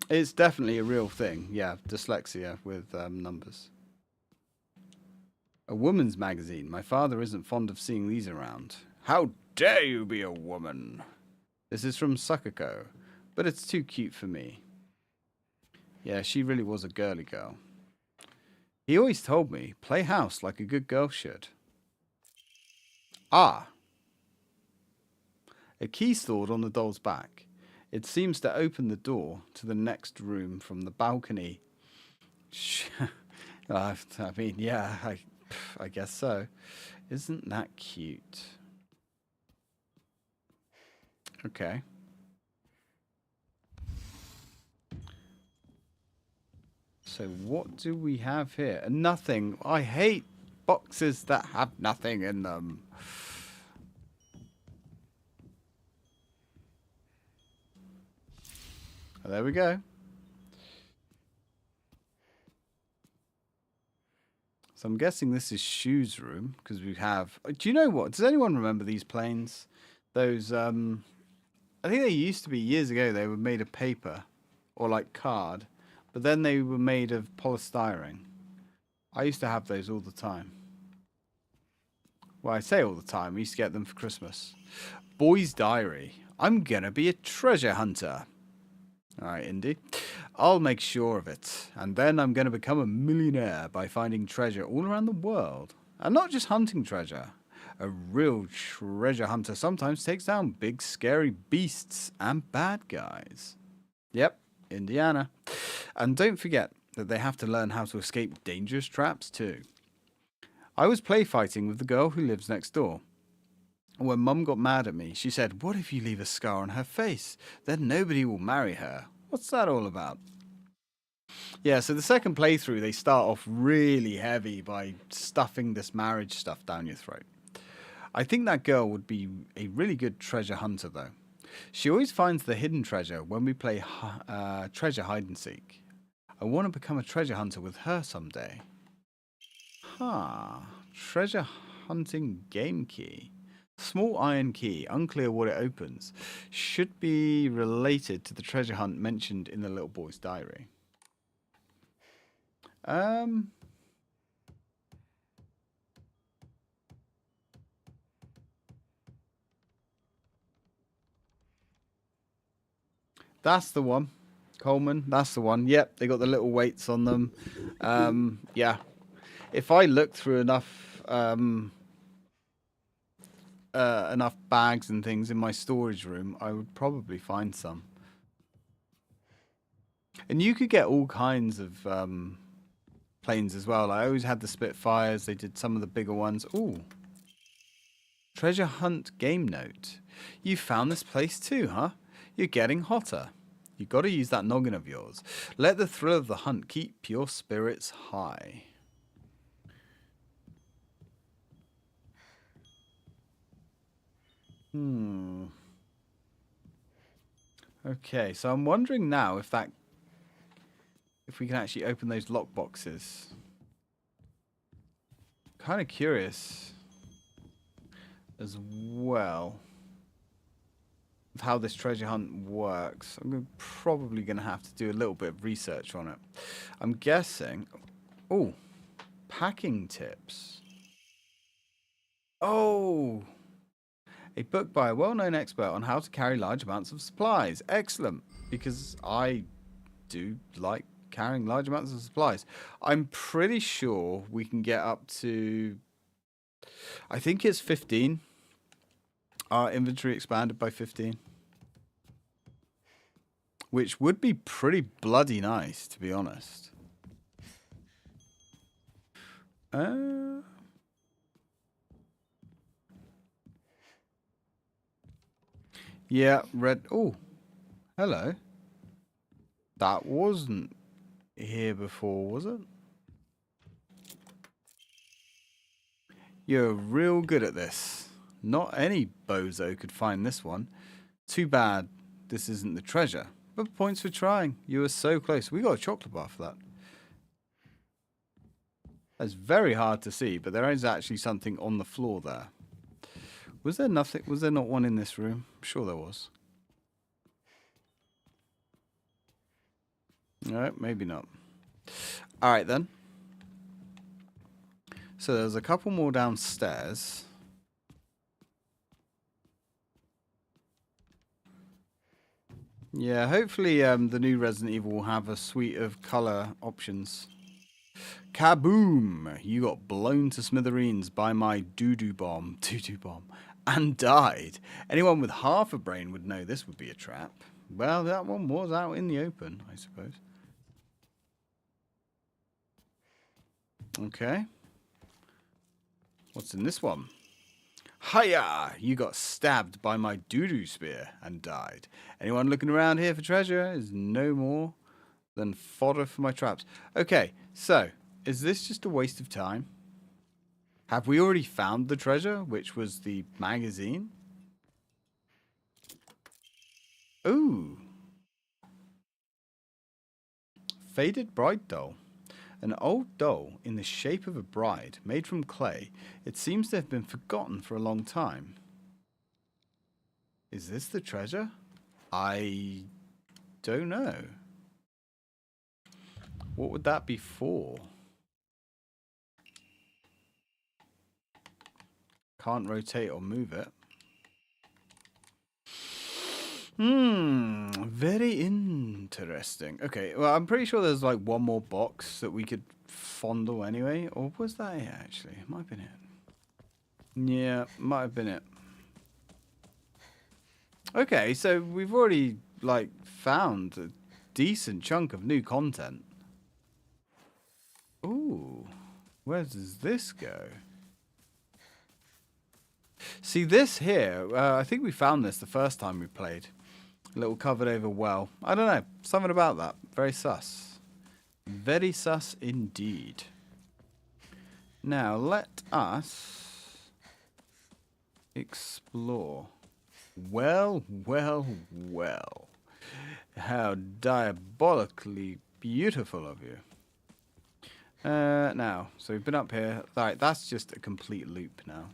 It's definitely a real thing. Yeah, dyslexia with numbers. A woman's magazine. My father isn't fond of seeing these around. How dare you be a woman? This is from Sakako, but it's too cute for me. Yeah, she really was a girly girl. He always told me, play house like a good girl should. Ah. A key stored on the doll's back. It seems to open the door to the next room from the balcony. I mean, yeah, I guess so. Isn't that cute? Okay. So what do we have here? Nothing. I hate boxes that have nothing in them. Oh, there we go. So I'm guessing this is Shu's room, because we have... Do you know what? Does anyone remember these planes? Those, I think they used to be, years ago, they were made of paper, or like card, but then they were made of polystyrene. I used to have those all the time. Well, I say all the time, I used to get them for Christmas. Boy's Diary. I'm gonna be a treasure hunter. Alright, Indy. I'll make sure of it. And then I'm going to become a millionaire by finding treasure all around the world. And not just hunting treasure. A real treasure hunter sometimes takes down big scary beasts and bad guys. Yep, Indiana. And don't forget that they have to learn how to escape dangerous traps too. I was play fighting with the girl who lives next door. When Mum got mad at me, she said, "What if you leave a scar on her face? Then nobody will marry her." What's that all about? Yeah, so the second playthrough, they start off really heavy by stuffing this marriage stuff down your throat. I think that girl would be a really good treasure hunter, though. She always finds the hidden treasure when we play treasure hide and seek. I want to become a treasure hunter with her someday. Treasure hunting game key. Small iron key, unclear what it opens. Should be related to the treasure hunt mentioned in the little boy's diary. That's the one. Coleman, that's the one. Yep, they got the little weights on them. Yeah. If I looked through enough bags and things in my storage room, I would probably find some. And you could get all kinds of planes as well. I always had the Spitfires. They did some of the bigger ones. Ooh. Treasure hunt game note. You found this place too, huh? You're getting hotter. You got to use that noggin of yours. Let the thrill of the hunt keep your spirits high. Okay, so I'm wondering now if we can actually open those lock boxes. Kind of curious as well of how this treasure hunt works. I'm probably going to have to do a little bit of research on it. I'm guessing... Oh, packing tips. Oh, A book by a well-known expert on how to carry large amounts of supplies. Excellent, because I do like carrying large amounts of supplies. I'm pretty sure we can get up to, I think it's 15. Our inventory expanded by 15. Which would be pretty bloody nice, to be honest. Yeah, red. Oh, hello. That wasn't here before, was it? You're real good at this. Not any bozo could find this one. Too bad this isn't the treasure. But points for trying. You were so close. We got a chocolate bar for that. That's very hard to see, but there is actually something on the floor there. Was there nothing? Was there not one in this room? I'm sure there was. Alright, maybe not. Alright then. So there's a couple more downstairs. Yeah, hopefully the new Resident Evil will have a suite of color options. Kaboom! You got blown to smithereens by my doo-doo bomb. Doo-doo bomb. And died. Anyone with half a brain would know this would be a trap. Well, that one was out in the open, I suppose. Okay. What's in this one? Hiya! You got stabbed by my doo-doo spear and died. Anyone looking around here for treasure is no more than fodder for my traps. Okay, so, is this just a waste of time? Have we already found the treasure, which was the magazine? Ooh. Faded bride doll. An old doll in the shape of a bride, made from clay. It seems to have been forgotten for a long time. Is this the treasure? I don't know. What would that be for? Can't rotate or move it. Very interesting. Okay, well, I'm pretty sure there's like one more box that we could fondle anyway. Or was that it, actually? It might have been it. Yeah, might have been it. Okay, so we've already, like, found a decent chunk of new content. Ooh, where does this go? See, this here, I think we found this the first time we played. A little covered over well. I don't know. Something about that. Very sus. Very sus indeed. Now, let us explore. Well, well, well. How diabolically beautiful of you. Now, so we've been up here. Right, that's just a complete loop now.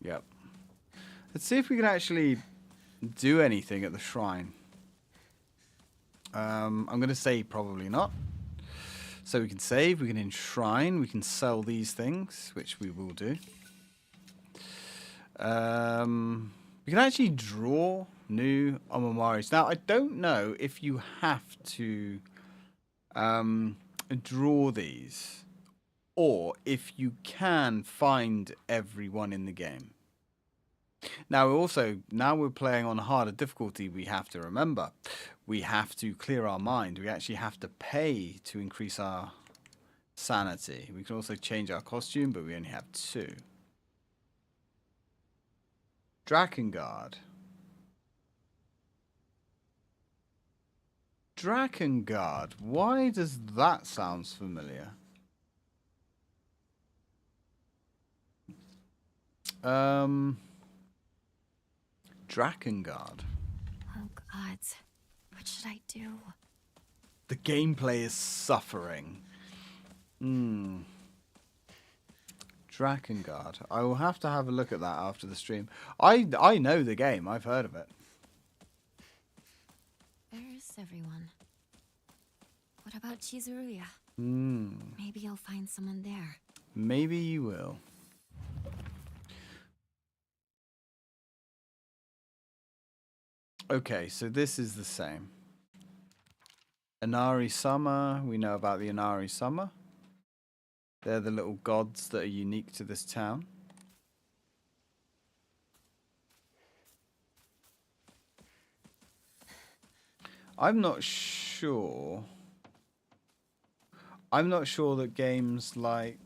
Yep. Let's see if we can actually do anything at the shrine. I'm going to say probably not. So we can save, we can enshrine, we can sell these things, which we will do. We can actually draw new Omamaris. Now, I don't know if you have to draw these, or if you can find everyone in the game. Now we're playing on a harder difficulty. We have to remember, we have to clear our mind. We actually have to pay to increase our sanity. We can also change our costume, but we only have 2. Drakengard. Drakengard. Why does that sound familiar? Drakengard. Oh, gods. What should I do? The gameplay is suffering. Drakengard. I will have to have a look at that after the stream. I know the game. I've heard of it. Where's everyone? What about Chizuruya? Maybe I'll find someone there. Maybe you will. Okay, so this is the same. Inari Summer. We know about the Inari Summer. They're the little gods that are unique to this town. I'm not sure that games like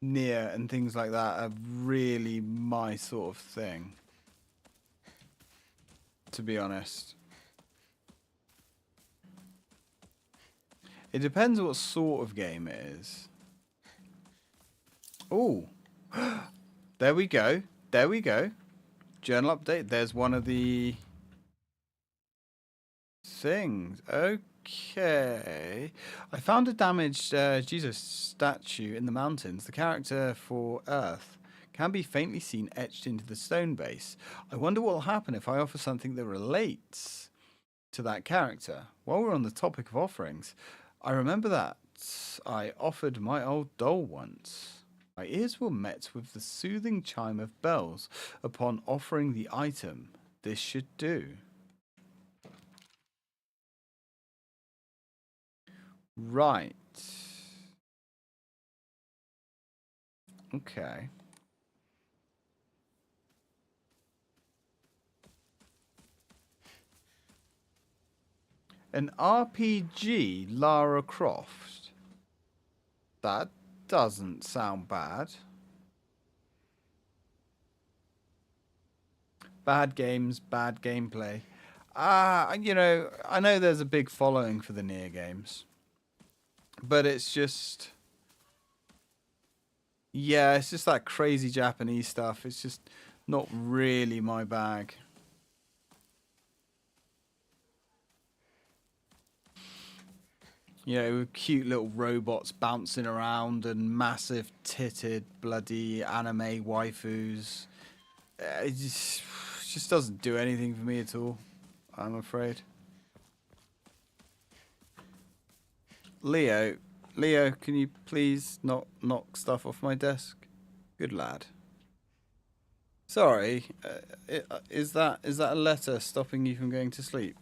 Nier and things like that are really my sort of thing, to be honest. It depends what sort of game it is. Oh, there we go. There we go. Journal update. There's one of the things. Okay. I found a damaged Jesus statue in the mountains. The character for Earth can be faintly seen etched into the stone base. I wonder what will happen if I offer something that relates to that character. While we're on the topic of offerings, I remember that I offered my old doll once. My ears were met with the soothing chime of bells upon offering the item. This should do. Right. Okay. An RPG Lara Croft. That doesn't sound bad. Bad games, bad gameplay. You know, I know there's a big following for the Nier games. But it's just... yeah, it's just that crazy Japanese stuff. It's just not really my bag. You know, with cute little robots bouncing around and massive titted bloody anime waifus. It just doesn't do anything for me at all, I'm afraid. Leo, can you please not knock stuff off my desk? Good lad. Sorry, is that a letter stopping you from going to sleep?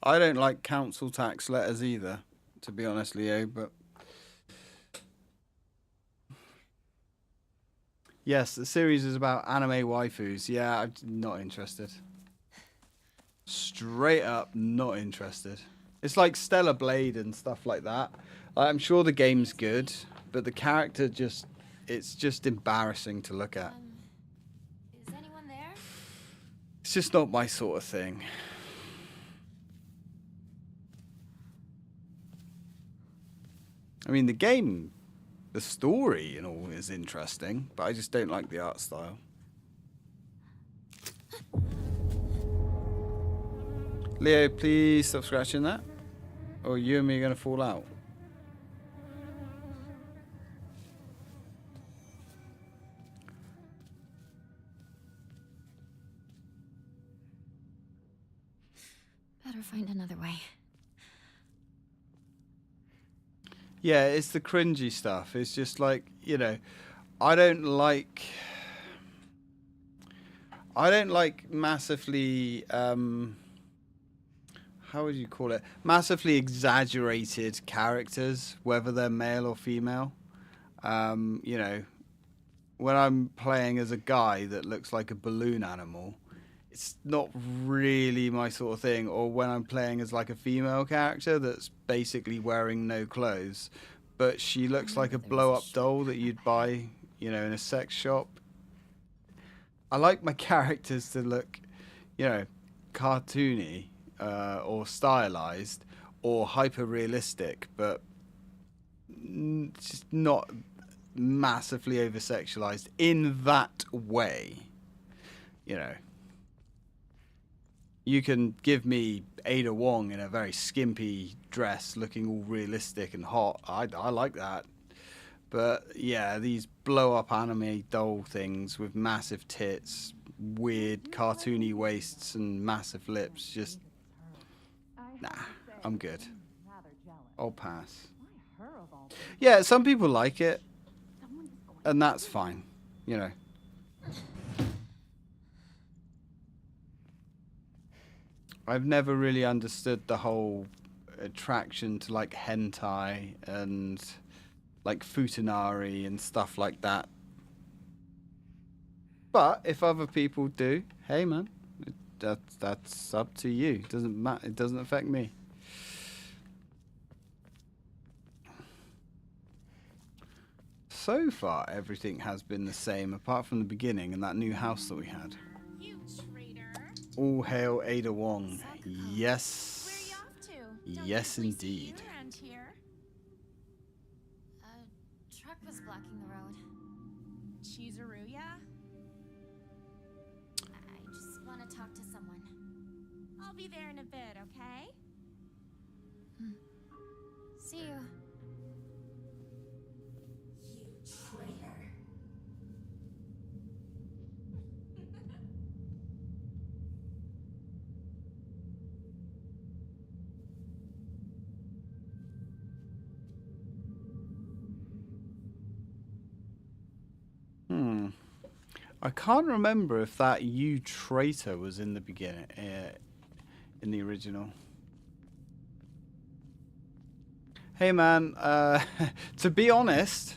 I don't like council tax letters either, to be honest, Leo, but... yes, the series is about anime waifus. Yeah, I'm not interested. Straight up not interested. It's like Stellar Blade and stuff like that. I'm sure the game's good, but the character just... it's just embarrassing to look at. Is anyone there? It's just not my sort of thing. I mean, the game, the story and all is interesting, but I just don't like the art style. Leo, please stop scratching that, or you and me are going to fall out. Better find another way. Yeah, it's the cringy stuff. It's just like, you know, I don't like massively, how would you call it? Massively exaggerated characters, whether they're male or female. You know, when I'm playing as a guy that looks like a balloon animal, it's not really my sort of thing. Or when I'm playing as like a female character that's basically wearing no clothes, but she looks like a blow-up doll that you'd buy, you know, in a sex shop. I like my characters to look, you know, cartoony or stylized or hyper-realistic, but just not massively over-sexualized in that way, you know. You can give me Ada Wong in a very skimpy dress looking all realistic and hot. I like that. But yeah, these blow-up anime doll things with massive tits, weird cartoony waists and massive lips, just... nah, I'm good. I'll pass. Yeah, some people like it, and that's fine, you know. I've never really understood the whole attraction to like hentai and like futanari and stuff like that. But if other people do, hey man, that's up to you. It doesn't matter. It doesn't affect me. So far, everything has been the same, apart from the beginning and that new house that we had. You traitor. All hail Ada Wong. Yes. Where are you off to? Don't Yes, usually see indeed. you around here. A truck was blocking the road. Chizuruya? I just want to talk to someone. I'll be there in a bit, okay? See you. I can't remember if that "you traitor" was in the beginning, in the original. Hey man, to be honest,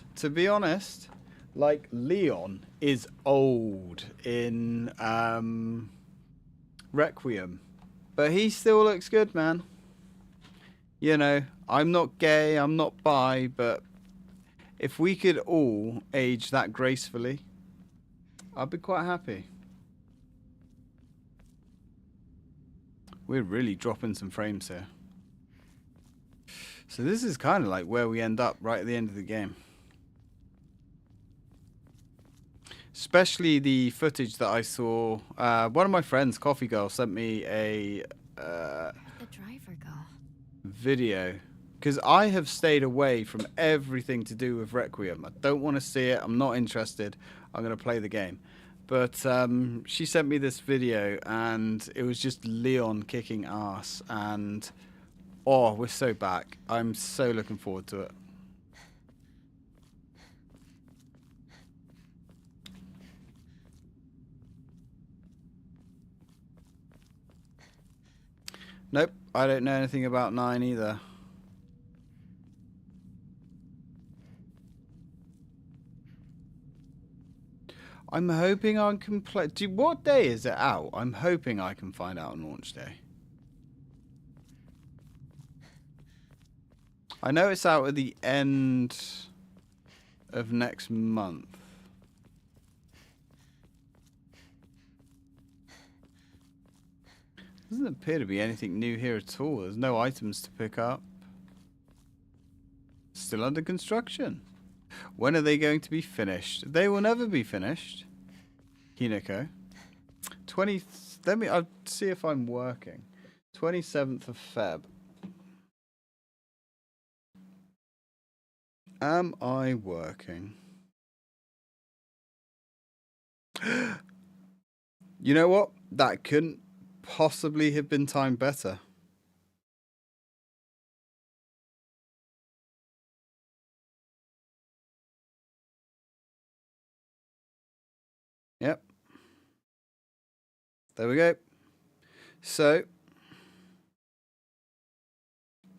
like Leon is old in Requiem, but he still looks good, man. You know, I'm not gay, I'm not bi, but if we could all age that gracefully, I'd be quite happy. We're really dropping some frames here. So this is kind of like where we end up right at the end of the game. Especially the footage that I saw. One of my friends, Coffee Girl, sent me a The driver go. video. Because I have stayed away from everything to do with Requiem. I don't want to see it. I'm not interested. I'm going to play the game. But she sent me this video, and it was just Leon kicking ass. And, oh, we're so back. I'm so looking forward to it. Nope, I don't know anything about 9 either. I'm hoping I can play. What day is it out? I'm hoping I can find out on launch day. I know it's out at the end of next month. Doesn't appear to be anything new here at all. There's no items to pick up. Still under construction. When are they going to be finished? They will never be finished. Hinako. I'll see if I'm working. 27th of Feb. Am I working? You know what? That couldn't possibly have been timed better. Yep. There we go. So,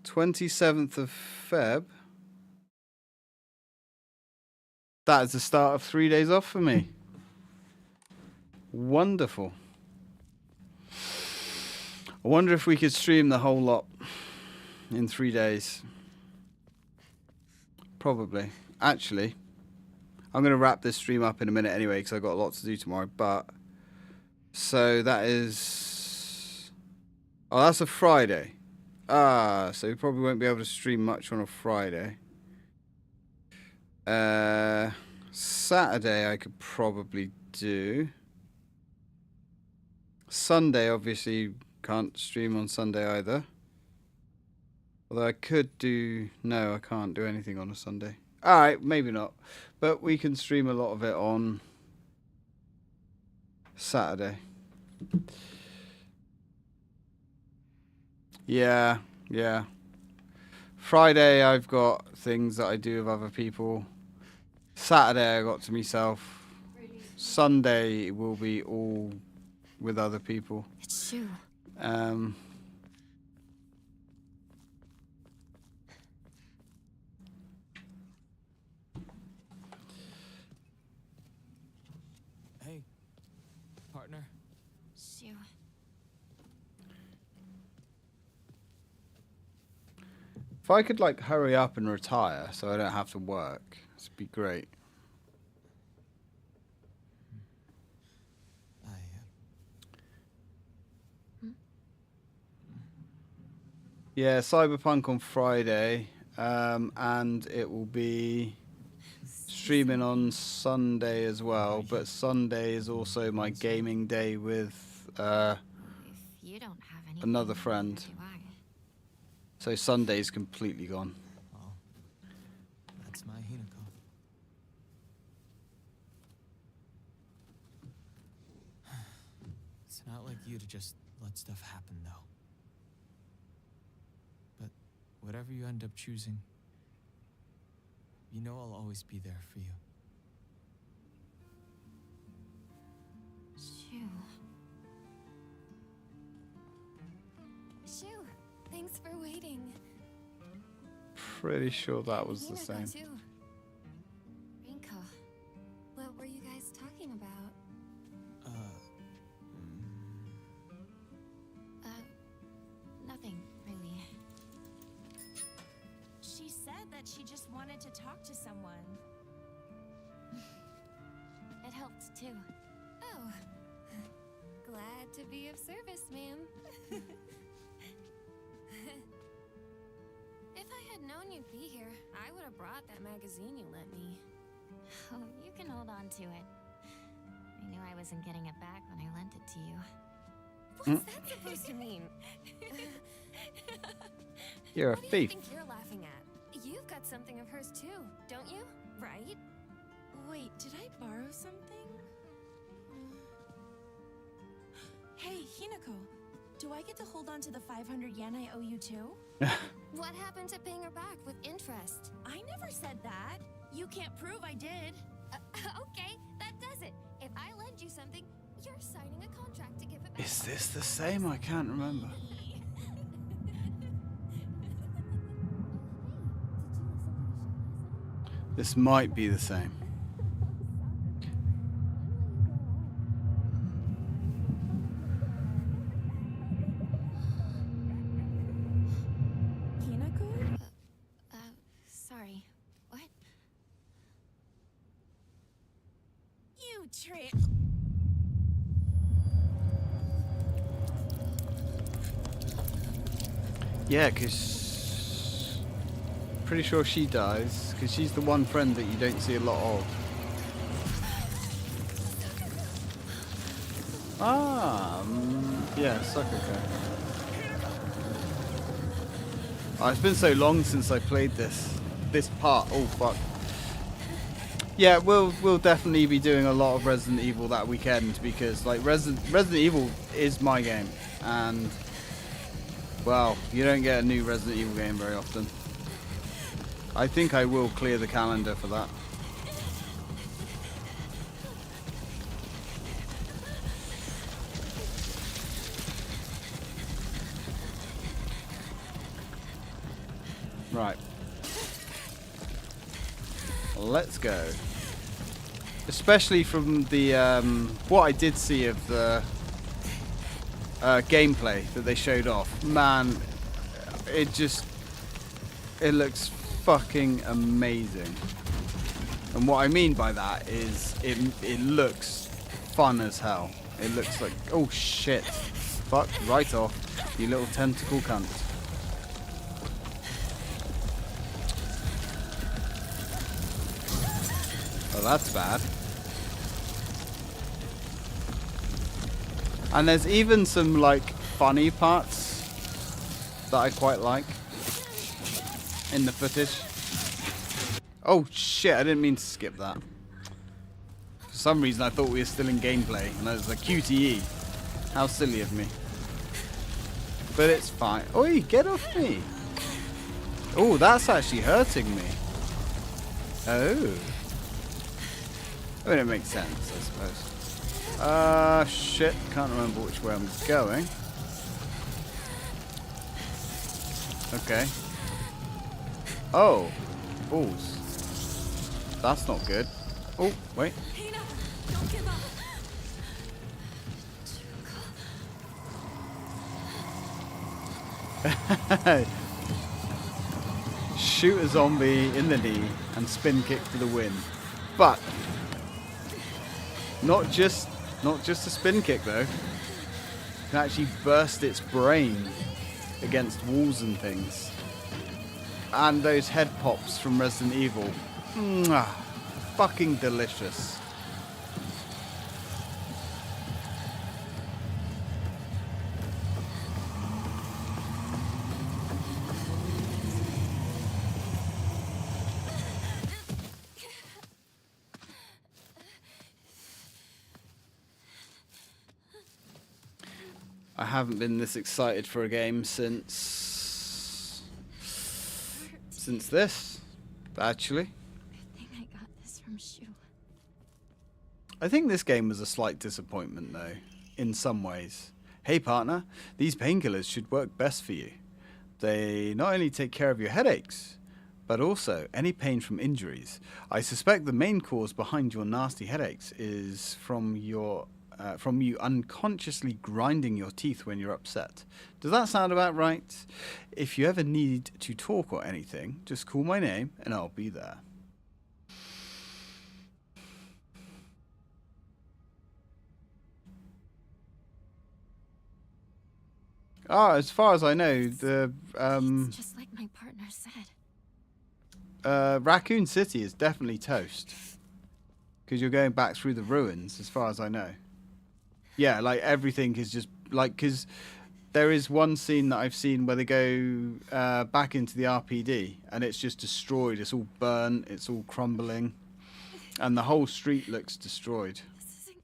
27th of Feb. That is the start of 3 days off for me. Wonderful. I wonder if we could stream the whole lot in 3 days. Probably. Actually, I'm going to wrap this stream up in a minute anyway, because I've got a lot to do tomorrow. But, so that is... Oh, that's a Friday. So we probably won't be able to stream much on a Friday. Saturday I could probably do. Sunday, obviously, can't stream on Sunday either. Although I could do... No, I can't do anything on a Sunday. Alright, maybe not. But we can stream a lot of it on Saturday. Yeah, Yeah. Friday, I've got things that I do with other people. Saturday, I got to myself. Sunday will be all with other people. It's Shu. Hey, partner. Shu. If I could like hurry up and retire so I don't have to work, this would be great. Yeah, Cyberpunk on Friday, and it will be streaming on Sunday as well. But Sunday is also my gaming day with If you don't have anything, another friend. do I? So Sunday's completely gone. Well, that's my Hinako. It's not like you to just let stuff happen, though. But whatever you end up choosing, you know I'll always be there for you. Shu. Shu, thanks for waiting. Pretty sure that was the Hinako same. too. Rinko, what were you guys talking about? Nothing, really. She said that she just wanted to talk to someone. It helped, too. Oh, glad to be of service, ma'am. If I had known you'd be here, I would have brought that magazine you lent me. Oh, you can hold on to it. I knew I wasn't getting it back when I lent it to you. What's that supposed to mean? You're a What do you thief. think you're laughing at? You've got something of hers too, don't you? Right? Wait, did I borrow something? Hey, Hinako, do I get to hold on to the 500 yen I owe you too? What happened to paying her back with interest? I never said that. You can't prove I did. Okay, that does it. If I lend you something, you're signing a contract to give it back. Is this the same? I can't remember. This might be the same. Hinako? Sorry. What? You trick. Yeah, because pretty sure she dies because she's the one friend that you don't see a lot of. Yeah, Sakako. Oh, it's been so long since I played this part. Oh fuck. Yeah, we'll definitely be doing a lot of Resident Evil that weekend because like Resident Evil is my game, and well, you don't get a new Resident Evil game very often. I think I will clear the calendar for that. Right. Let's go. Especially from the what I did see of the gameplay that they showed off. Man, it looks fucking amazing. And what I mean by that is it looks fun as hell. It looks like, oh shit. Fuck right off, you little tentacle cunt. Oh, that's bad. And there's even some like funny parts that I quite like in the footage. Oh shit, I didn't mean to skip that. For some reason I thought we were still in gameplay and I was like QTE. How silly of me. But it's fine. Oi, get off me. Oh, that's actually hurting me. Oh. I mean, it makes sense, I suppose. Shit. Can't remember which way I'm going. Okay. Oh. Balls. That's not good. Oh, wait. Hina, don't give up. Shoot a zombie in the knee and spin kick for the win. But not just a spin kick though. You can actually burst its brain against walls and things. And those head pops from Resident Evil. Mwah, fucking delicious. I haven't been this excited for a game since this, actually. I think I got this from Shu. I think this game was a slight disappointment though, in some ways. Hey partner, these painkillers should work best for you. They not only take care of your headaches, but also any pain from injuries. I suspect the main cause behind your nasty headaches is from you unconsciously grinding your teeth when you're upset. Does that sound about right? If you ever need to talk or anything, just call my name and I'll be there. As far as I know, the It's just like my partner said. Raccoon City is definitely toast. Because you're going back through the ruins, as far as I know. Yeah, like everything is just like, because there is one scene that I've seen where they go back into the RPD and it's just destroyed. It's all burnt, it's all crumbling, and the whole street looks destroyed. This isn't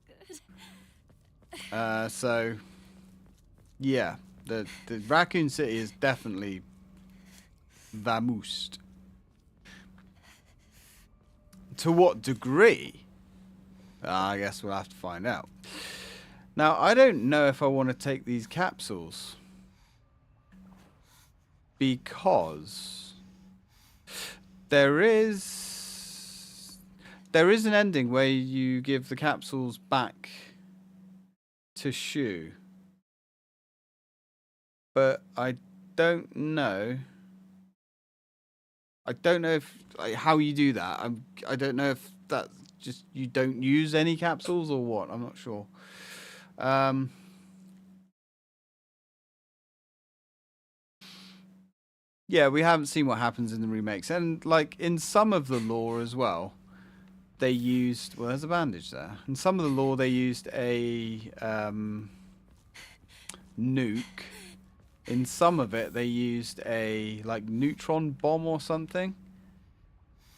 good. So, yeah, the Raccoon City is definitely vamoosed. To what degree? I guess we'll have to find out. Now, I don't know if I want to take these capsules. Because there is an ending where you give the capsules back to Shu. But I don't know. I don't know if how you do that. I don't know if that just you don't use any capsules or what. I'm not sure. Yeah, we haven't seen what happens in the remakes, and like in some of the lore as well, they used, well, there's a bandage there. In some of the lore, they used a nuke. In some of it, they used a like neutron bomb or something.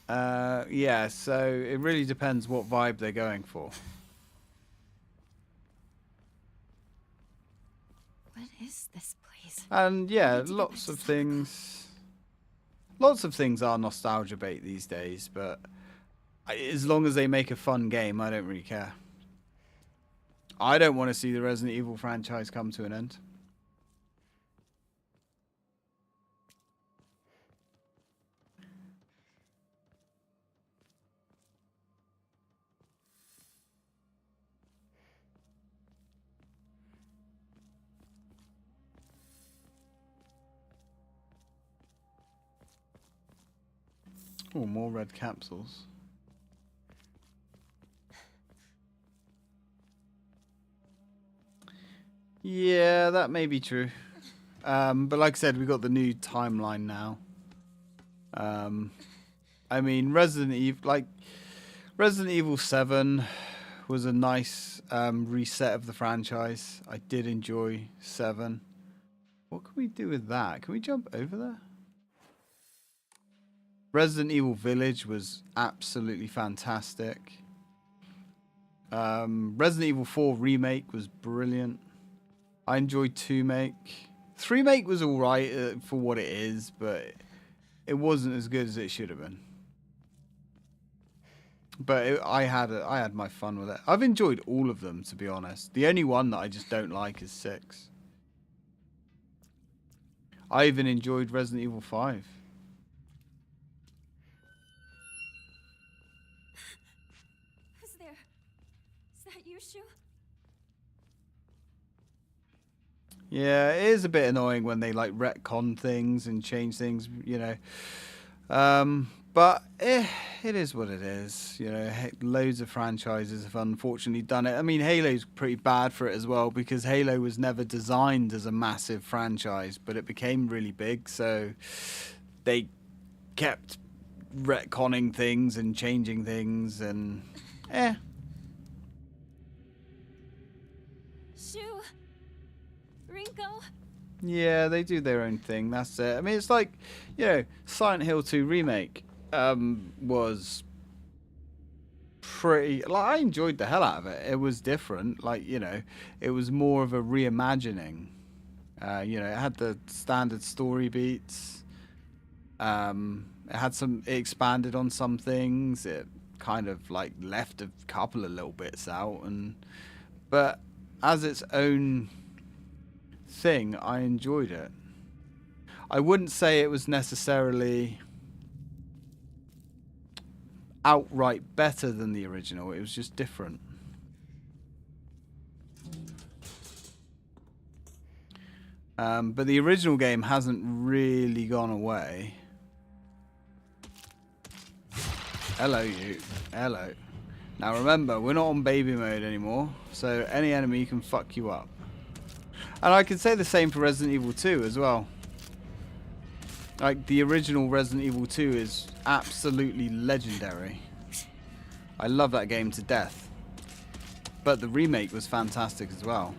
Yeah, so it really depends what vibe they're going for. What is this place? And yeah, lots of things are nostalgia bait these days, but as long as they make a fun game, I don't really care. I don't want to see the Resident Evil franchise come to an end. Oh, more red capsules. Yeah, that may be true. But like I said, we got the new timeline now. I mean, Resident Evil 7 was a nice reset of the franchise. I did enjoy 7. What can we do with that? Can we jump over there? Resident Evil Village was absolutely fantastic. Resident Evil 4 Remake was brilliant. I enjoyed 2 Make. The remake was alright for what it is, but it wasn't as good as it should have been. But I had my fun with it. I've enjoyed all of them, to be honest. The only one that I just don't like is 6. I even enjoyed Resident Evil 5. Who's there? Is that you, Shu? Yeah, it is a bit annoying when they like retcon things and change things, you know. But it is what it is. You know, loads of franchises have unfortunately done it. I mean, Halo's pretty bad for it as well, because Halo was never designed as a massive franchise, but it became really big, so they kept retconning things and changing things, and Shu, Rinko. yeah, they do their own thing. That's it. I mean, it's like, you know, Silent Hill 2 remake was pretty, like, I enjoyed the hell out of it. It was different, like, you know, it was more of a reimagining. You know, it had the standard story beats. It had it expanded on some things. It kind of like left a couple of little bits out, but as its own thing, I enjoyed it. I wouldn't say it was necessarily outright better than the original. It was just different. But the original game hasn't really gone away. Hello, you. Hello. Now remember, we're not on baby mode anymore, so any enemy can fuck you up. And I can say the same for Resident Evil 2 as well. Like, the original Resident Evil 2 is absolutely legendary. I love that game to death. But the remake was fantastic as well.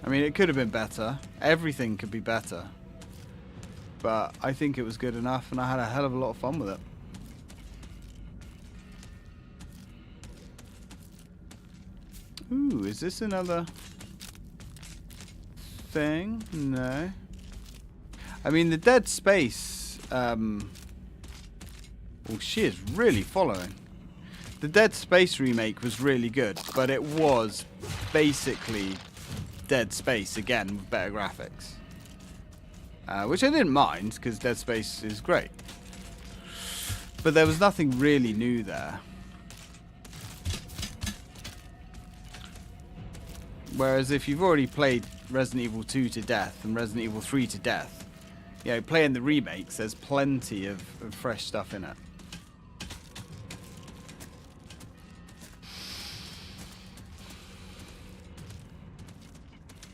I mean, it could have been better. Everything could be better. But I think it was good enough, and I had a hell of a lot of fun with it. Ooh, is this another thing? No. I mean, the Dead Space, well, she is really following. The Dead Space remake was really good, but it was basically Dead Space again with better graphics. Which I didn't mind, because Dead Space is great. But there was nothing really new there. Whereas if you've already played Resident Evil 2 to death and Resident Evil 3 to death, you know, playing the remakes, there's plenty of fresh stuff in it.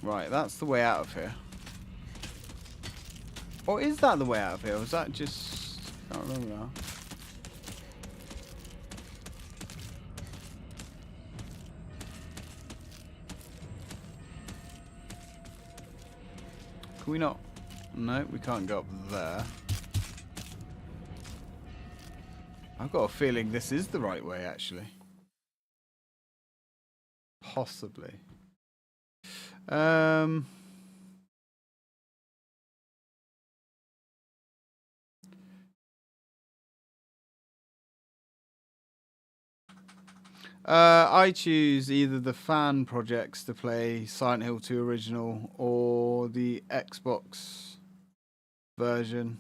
Right, that's the way out of here. Or is that the way out of here? Or was that just... I can't remember now. Can we not? No, we can't go up there. I've got a feeling this is the right way, actually. Possibly. I choose either the fan projects to play Silent Hill 2 original or the Xbox version.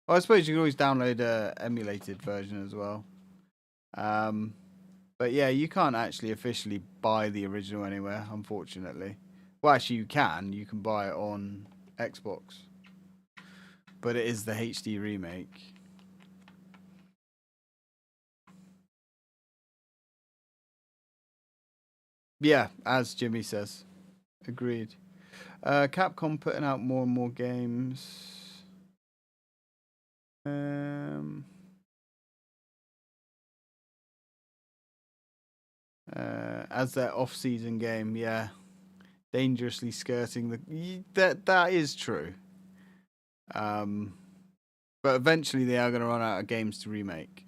Well, I suppose you can always download a emulated version as well. But yeah, you can't actually officially buy the original anywhere, unfortunately. Well, actually you can buy it on Xbox. But it is the HD remake. Yeah, as Jimmy says. Agreed. Capcom putting out more and more games. As their off-season game, yeah. Dangerously skirting the... That is true. But eventually they are going to run out of games to remake.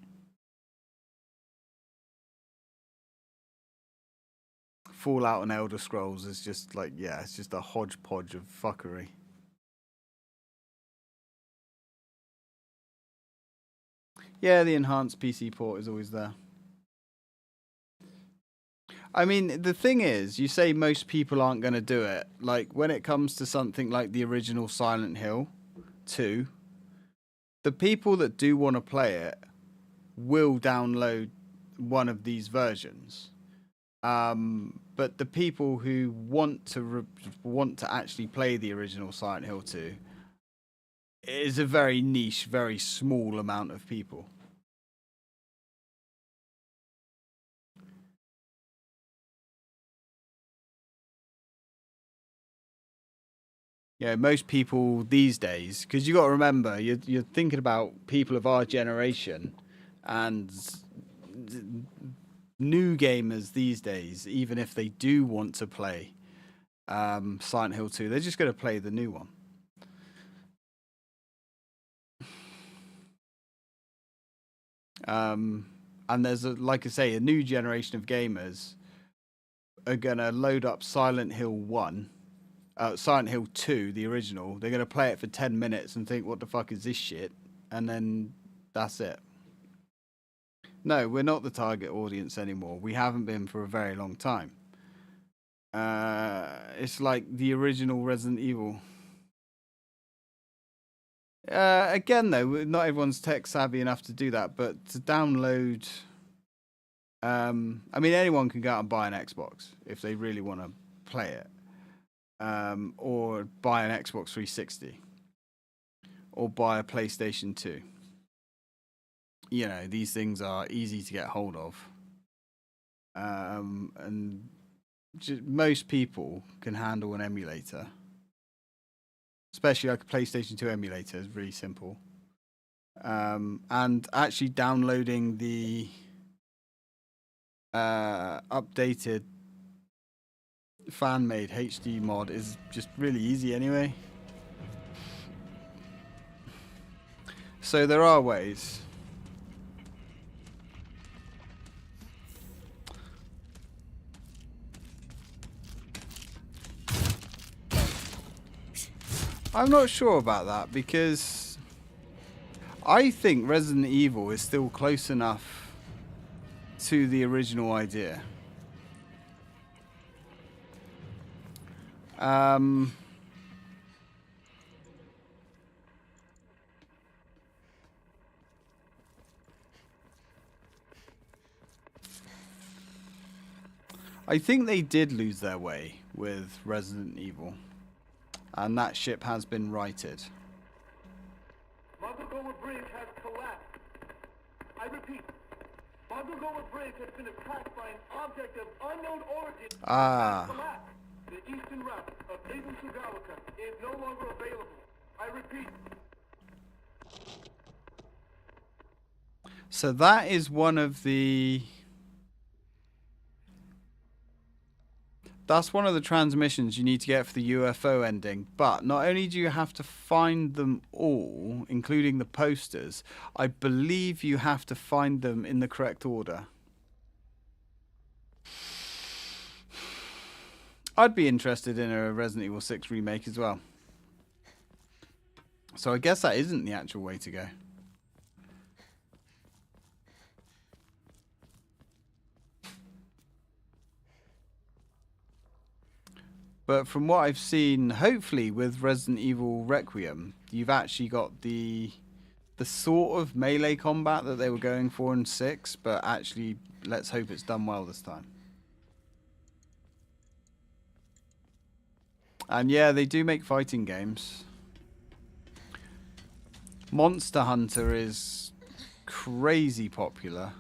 Fallout and Elder Scrolls is just like, yeah, it's just a hodgepodge of fuckery. Yeah, the enhanced PC port is always there. I mean, the thing is, you say most people aren't going to do it. Like, when it comes to something like the original Silent Hill 2, the people that do want to play it will download one of these versions. But the people who want to actually play the original Silent Hill 2 is a very niche, very small amount of people. Yeah, most people these days, because you got to remember, you're thinking about people of our generation, and new gamers these days, even if they do want to play Silent Hill 2, they're just going to play the new one. And there's, like I say, a new generation of gamers are going to load up Silent Hill 1. Silent Hill 2, the original, they're going to play it for 10 minutes and think, what the fuck is this shit? And then that's it. No, we're not the target audience anymore. We haven't been for a very long time. It's like the original Resident Evil. Again, though, not everyone's tech savvy enough to do that, but to download... I mean, anyone can go out and buy an Xbox if they really want to play it. Or buy an Xbox 360 or buy a PlayStation 2. You know, these things are easy to get hold of. And most people can handle an emulator. Especially like a PlayStation 2 emulator is really simple. And actually downloading the updated fan-made HD mod is just really easy anyway. So there are ways. I'm not sure about that, because I think Resident Evil is still close enough to the original idea. I think they did lose their way with Resident Evil, and that ship has been righted. Ebisugaoka Bridge has collapsed. I repeat, Ebisugaoka Bridge has been attacked by an object of unknown origin. The eastern route of Ebisugaoka is no longer available. I repeat. So that is one of the... That's one of the transmissions you need to get for the UFO ending. But not only do you have to find them all, including the posters, I believe you have to find them in the correct order. I'd be interested in a Resident Evil 6 remake as well. So I guess that isn't the actual way to go. But from what I've seen, hopefully with Resident Evil Requiem, you've actually got the sort of melee combat that they were going for in 6, but actually, let's hope it's done well this time. And yeah, they do make fighting games. Monster Hunter is crazy popular.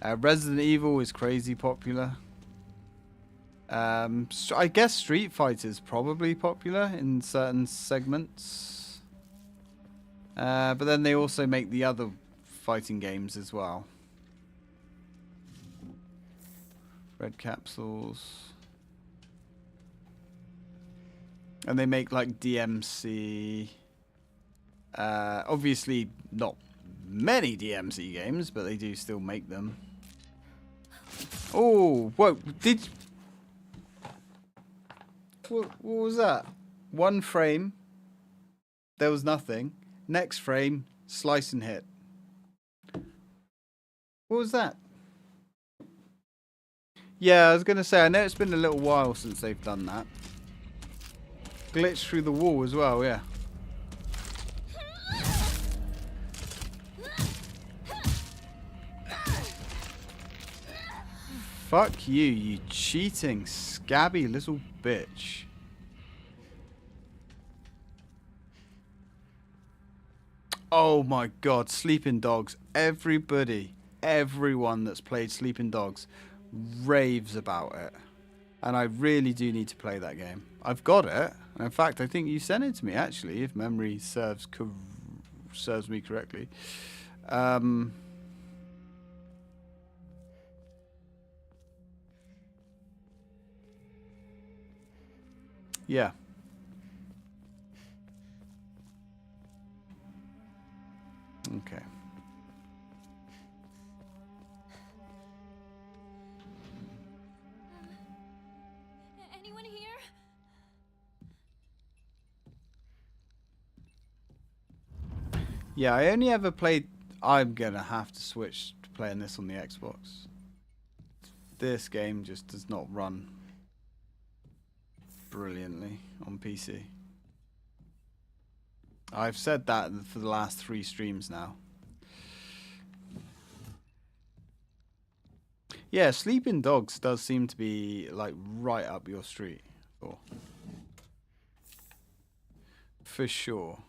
Resident Evil is crazy popular. I guess Street Fighter is probably popular in certain segments. But then they also make the other fighting games as well. Red capsules. And they make like DMC. Obviously not many DMC games, but they do still make them. Oh, whoa! What was that? One frame. There was nothing. Next frame, slice and hit. What was that? Yeah, I was gonna say. I know it's been a little while since they've done that. Glitch through the wall as well. Yeah. Fuck you, you cheating, scabby little bitch. Oh my god, Sleeping Dogs. Everybody, everyone that's played Sleeping Dogs raves about it. And I really do need to play that game. I've got it. In fact, I think you sent it to me, actually, if memory serves me correctly. Yeah. Okay. Anyone here? Yeah, I only ever played... I'm gonna have to switch to playing this on the Xbox. This game just does not run brilliantly on PC. I've said that for the last 3 streams now. Yeah, Sleeping Dogs does seem to be like right up your street. Oh. For sure.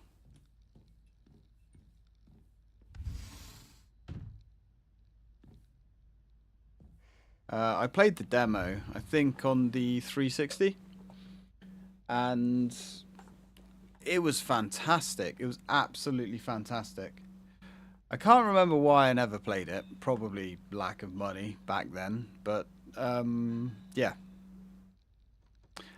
I played the demo, I think on the 360. And it was fantastic. It was absolutely fantastic. I can't remember why I never played it. Probably lack of money back then. But, yeah.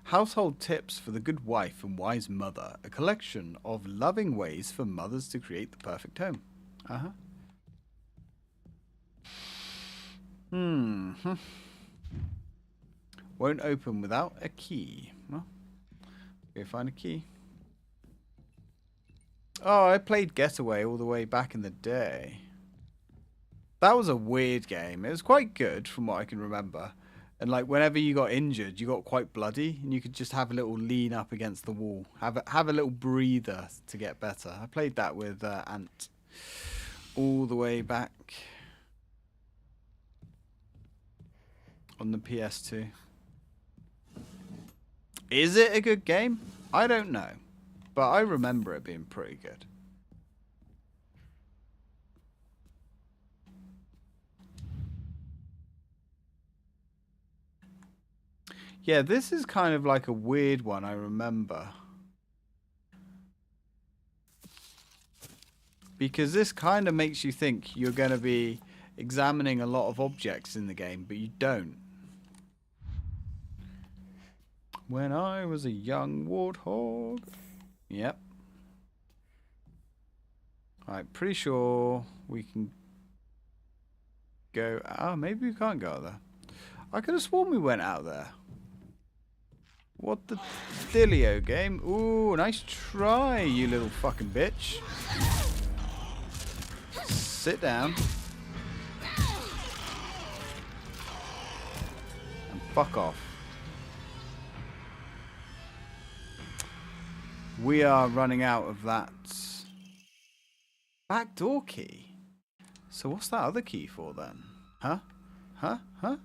Household Tips for the Good Wife and Wise Mother. A collection of loving ways for mothers to create the perfect home. Uh-huh. Won't open without a key. Well, go find a key. Oh, I played Getaway all the way back in the day. That was a weird game. It was quite good from what I can remember. And like whenever you got injured, you got quite bloody, and you could just have a little lean up against the wall, have a little breather to get better. I played that with Ant all the way back on the PS2. Is it a good game? I don't know, but I remember it being pretty good. Yeah, this is kind of like a weird one, I remember. Because this kind of makes you think you're going to be examining a lot of objects in the game, but you don't. When I was a young warthog. Yep. Alright, pretty sure we can go... Oh, maybe we can't go out there. I could have sworn we went out there. What the dealio, game? Ooh, nice try, you little fucking bitch. Sit down. And fuck off. We are running out of that backdoor key. So what's that other key for then? Huh? Huh? Huh?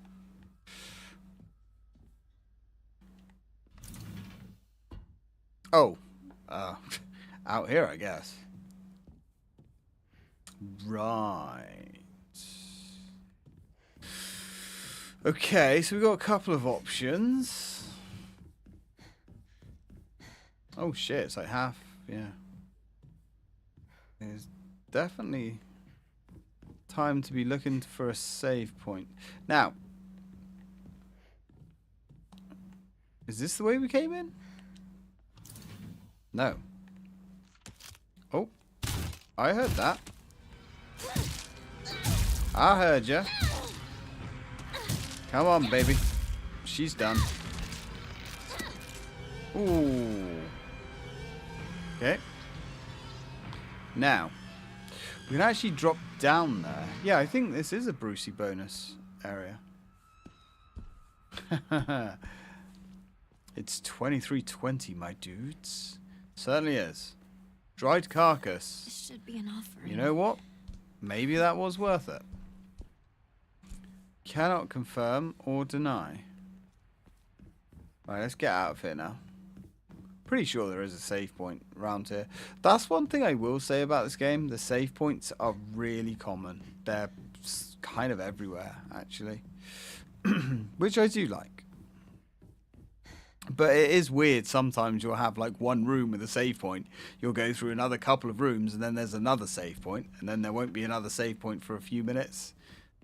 Oh. Out here, I guess. Right. Okay, so we've got a couple of options. Oh shit, it's like half, yeah. There's definitely time to be looking for a save point. Now, is this the way we came in? No. Oh, I heard that. I heard ya. Come on, baby. She's done. Ooh. Okay. Now, we can actually drop down there. Yeah, I think this is a Brucey bonus area. It's 2320, my dudes. Certainly is. Dried carcass. This should be an offering. You know what? Maybe that was worth it. Cannot confirm or deny. Right, let's get out of here now. Pretty sure there is a save point around here. That's one thing I will say about this game. The save points are really common. They're kind of everywhere, actually. Which I do like. But it is weird. Sometimes you'll have like one room with a save point. You'll go through another couple of rooms and then there's another save point. And then there won't be another save point for a few minutes.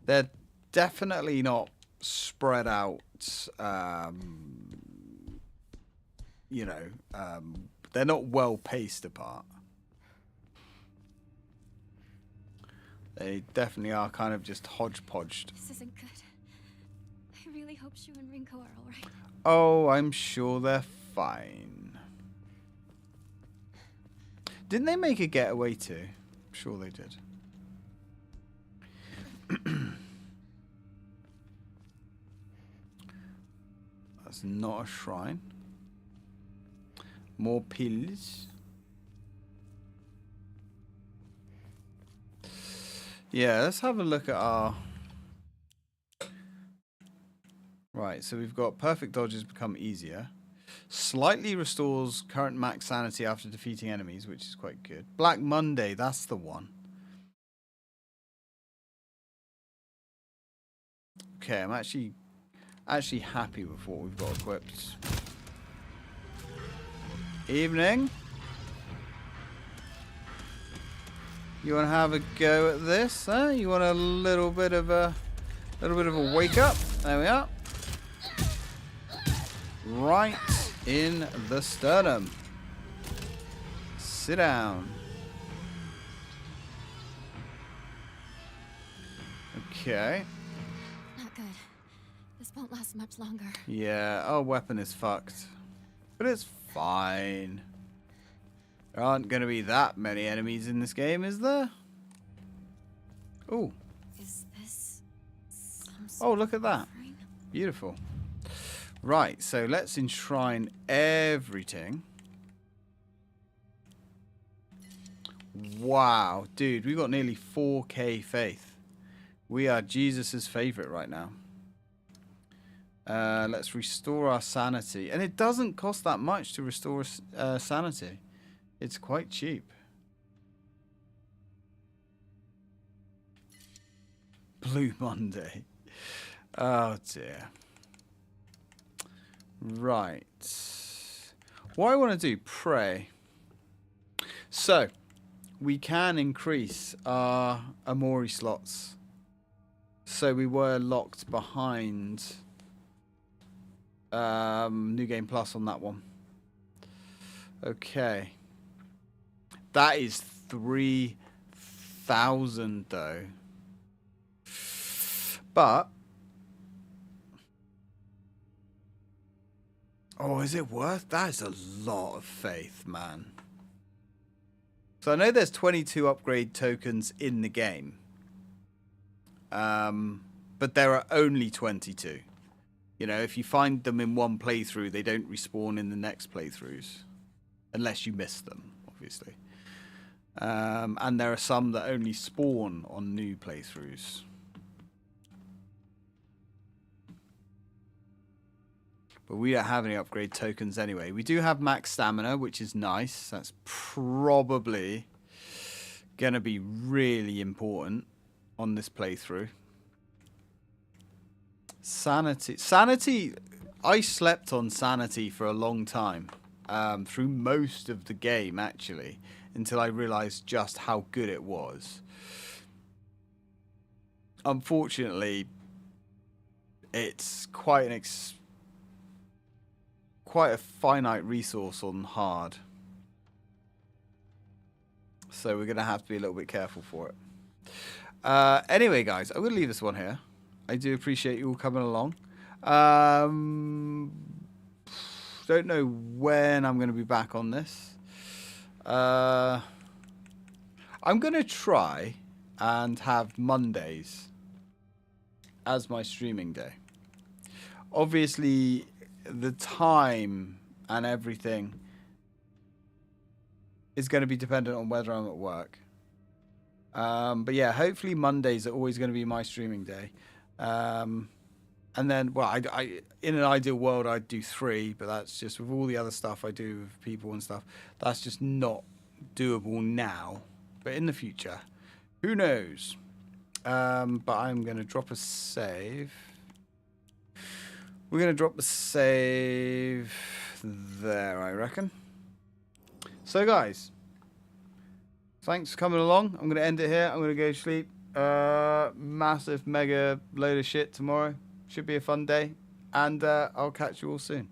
They're definitely not spread out. You know, they're not well paced apart. They definitely are kind of just hodgepodged. This isn't good. I really hope Shu and Rinko are all right. Oh, I'm sure they're fine. Didn't they make a getaway too? I'm sure they did. That's not a shrine. More pills. Yeah, let's have a look at our... Right, so we've got perfect dodges become easier. Slightly restores current max sanity after defeating enemies, which is quite good. Black Monday, that's the one. Okay, I'm actually happy with what we've got equipped. Evening. You want to have a go at this, huh? You want a little bit of a wake up? There we are. Right in the sternum. Sit down. Okay. Not good. This won't last much longer. Yeah, our weapon is fucked. But it's fine. There aren't going to be that many enemies in this game, is there? Oh. Is this some Oh, look at that. offering? Beautiful. Right, so let's enshrine everything. Wow, dude, we got nearly 4K faith. We are Jesus's favorite right now. Let's restore our sanity. And it doesn't cost that much to restore sanity. It's quite cheap. Blue Monday. Oh dear. Right. What I want to do, pray. So, we can increase our Amori slots. So we were locked behind New Game Plus on that one. Okay. That is 3,000 though. But oh, is it worth? That is a lot of faith, man. So I know there's 22 upgrade tokens in the game. But there are only 22. You know, if you find them in one playthrough, they don't respawn in the next playthroughs. Unless you miss them, obviously. And there are some that only spawn on new playthroughs. But we don't have any upgrade tokens anyway. We do have max stamina, which is nice. That's probably going to be really important on this playthrough. Sanity. Sanity, I slept on sanity for a long time. Through most of the game, actually. Until I realized just how good it was. Unfortunately, it's quite an quite a finite resource on hard. So we're going to have to be a little bit careful for it. Anyway, guys, I'm going to leave this one here. I do appreciate you all coming along. Don't know when I'm going to be back on this. I'm going to try and have Mondays as my streaming day. Obviously, the time and everything is going to be dependent on whether I'm at work. But yeah, hopefully Mondays are always going to be my streaming day. And then, well, I in an ideal world, I'd do 3, but that's just with all the other stuff I do with people and stuff. That's just not doable now. But in the future, who knows? But I'm going to drop a save. We're going to drop the save there, I reckon. So, guys, thanks for coming along. I'm going to end it here. I'm going to go to sleep. Massive, mega load of shit tomorrow. Should be a fun day. And I'll catch you all soon.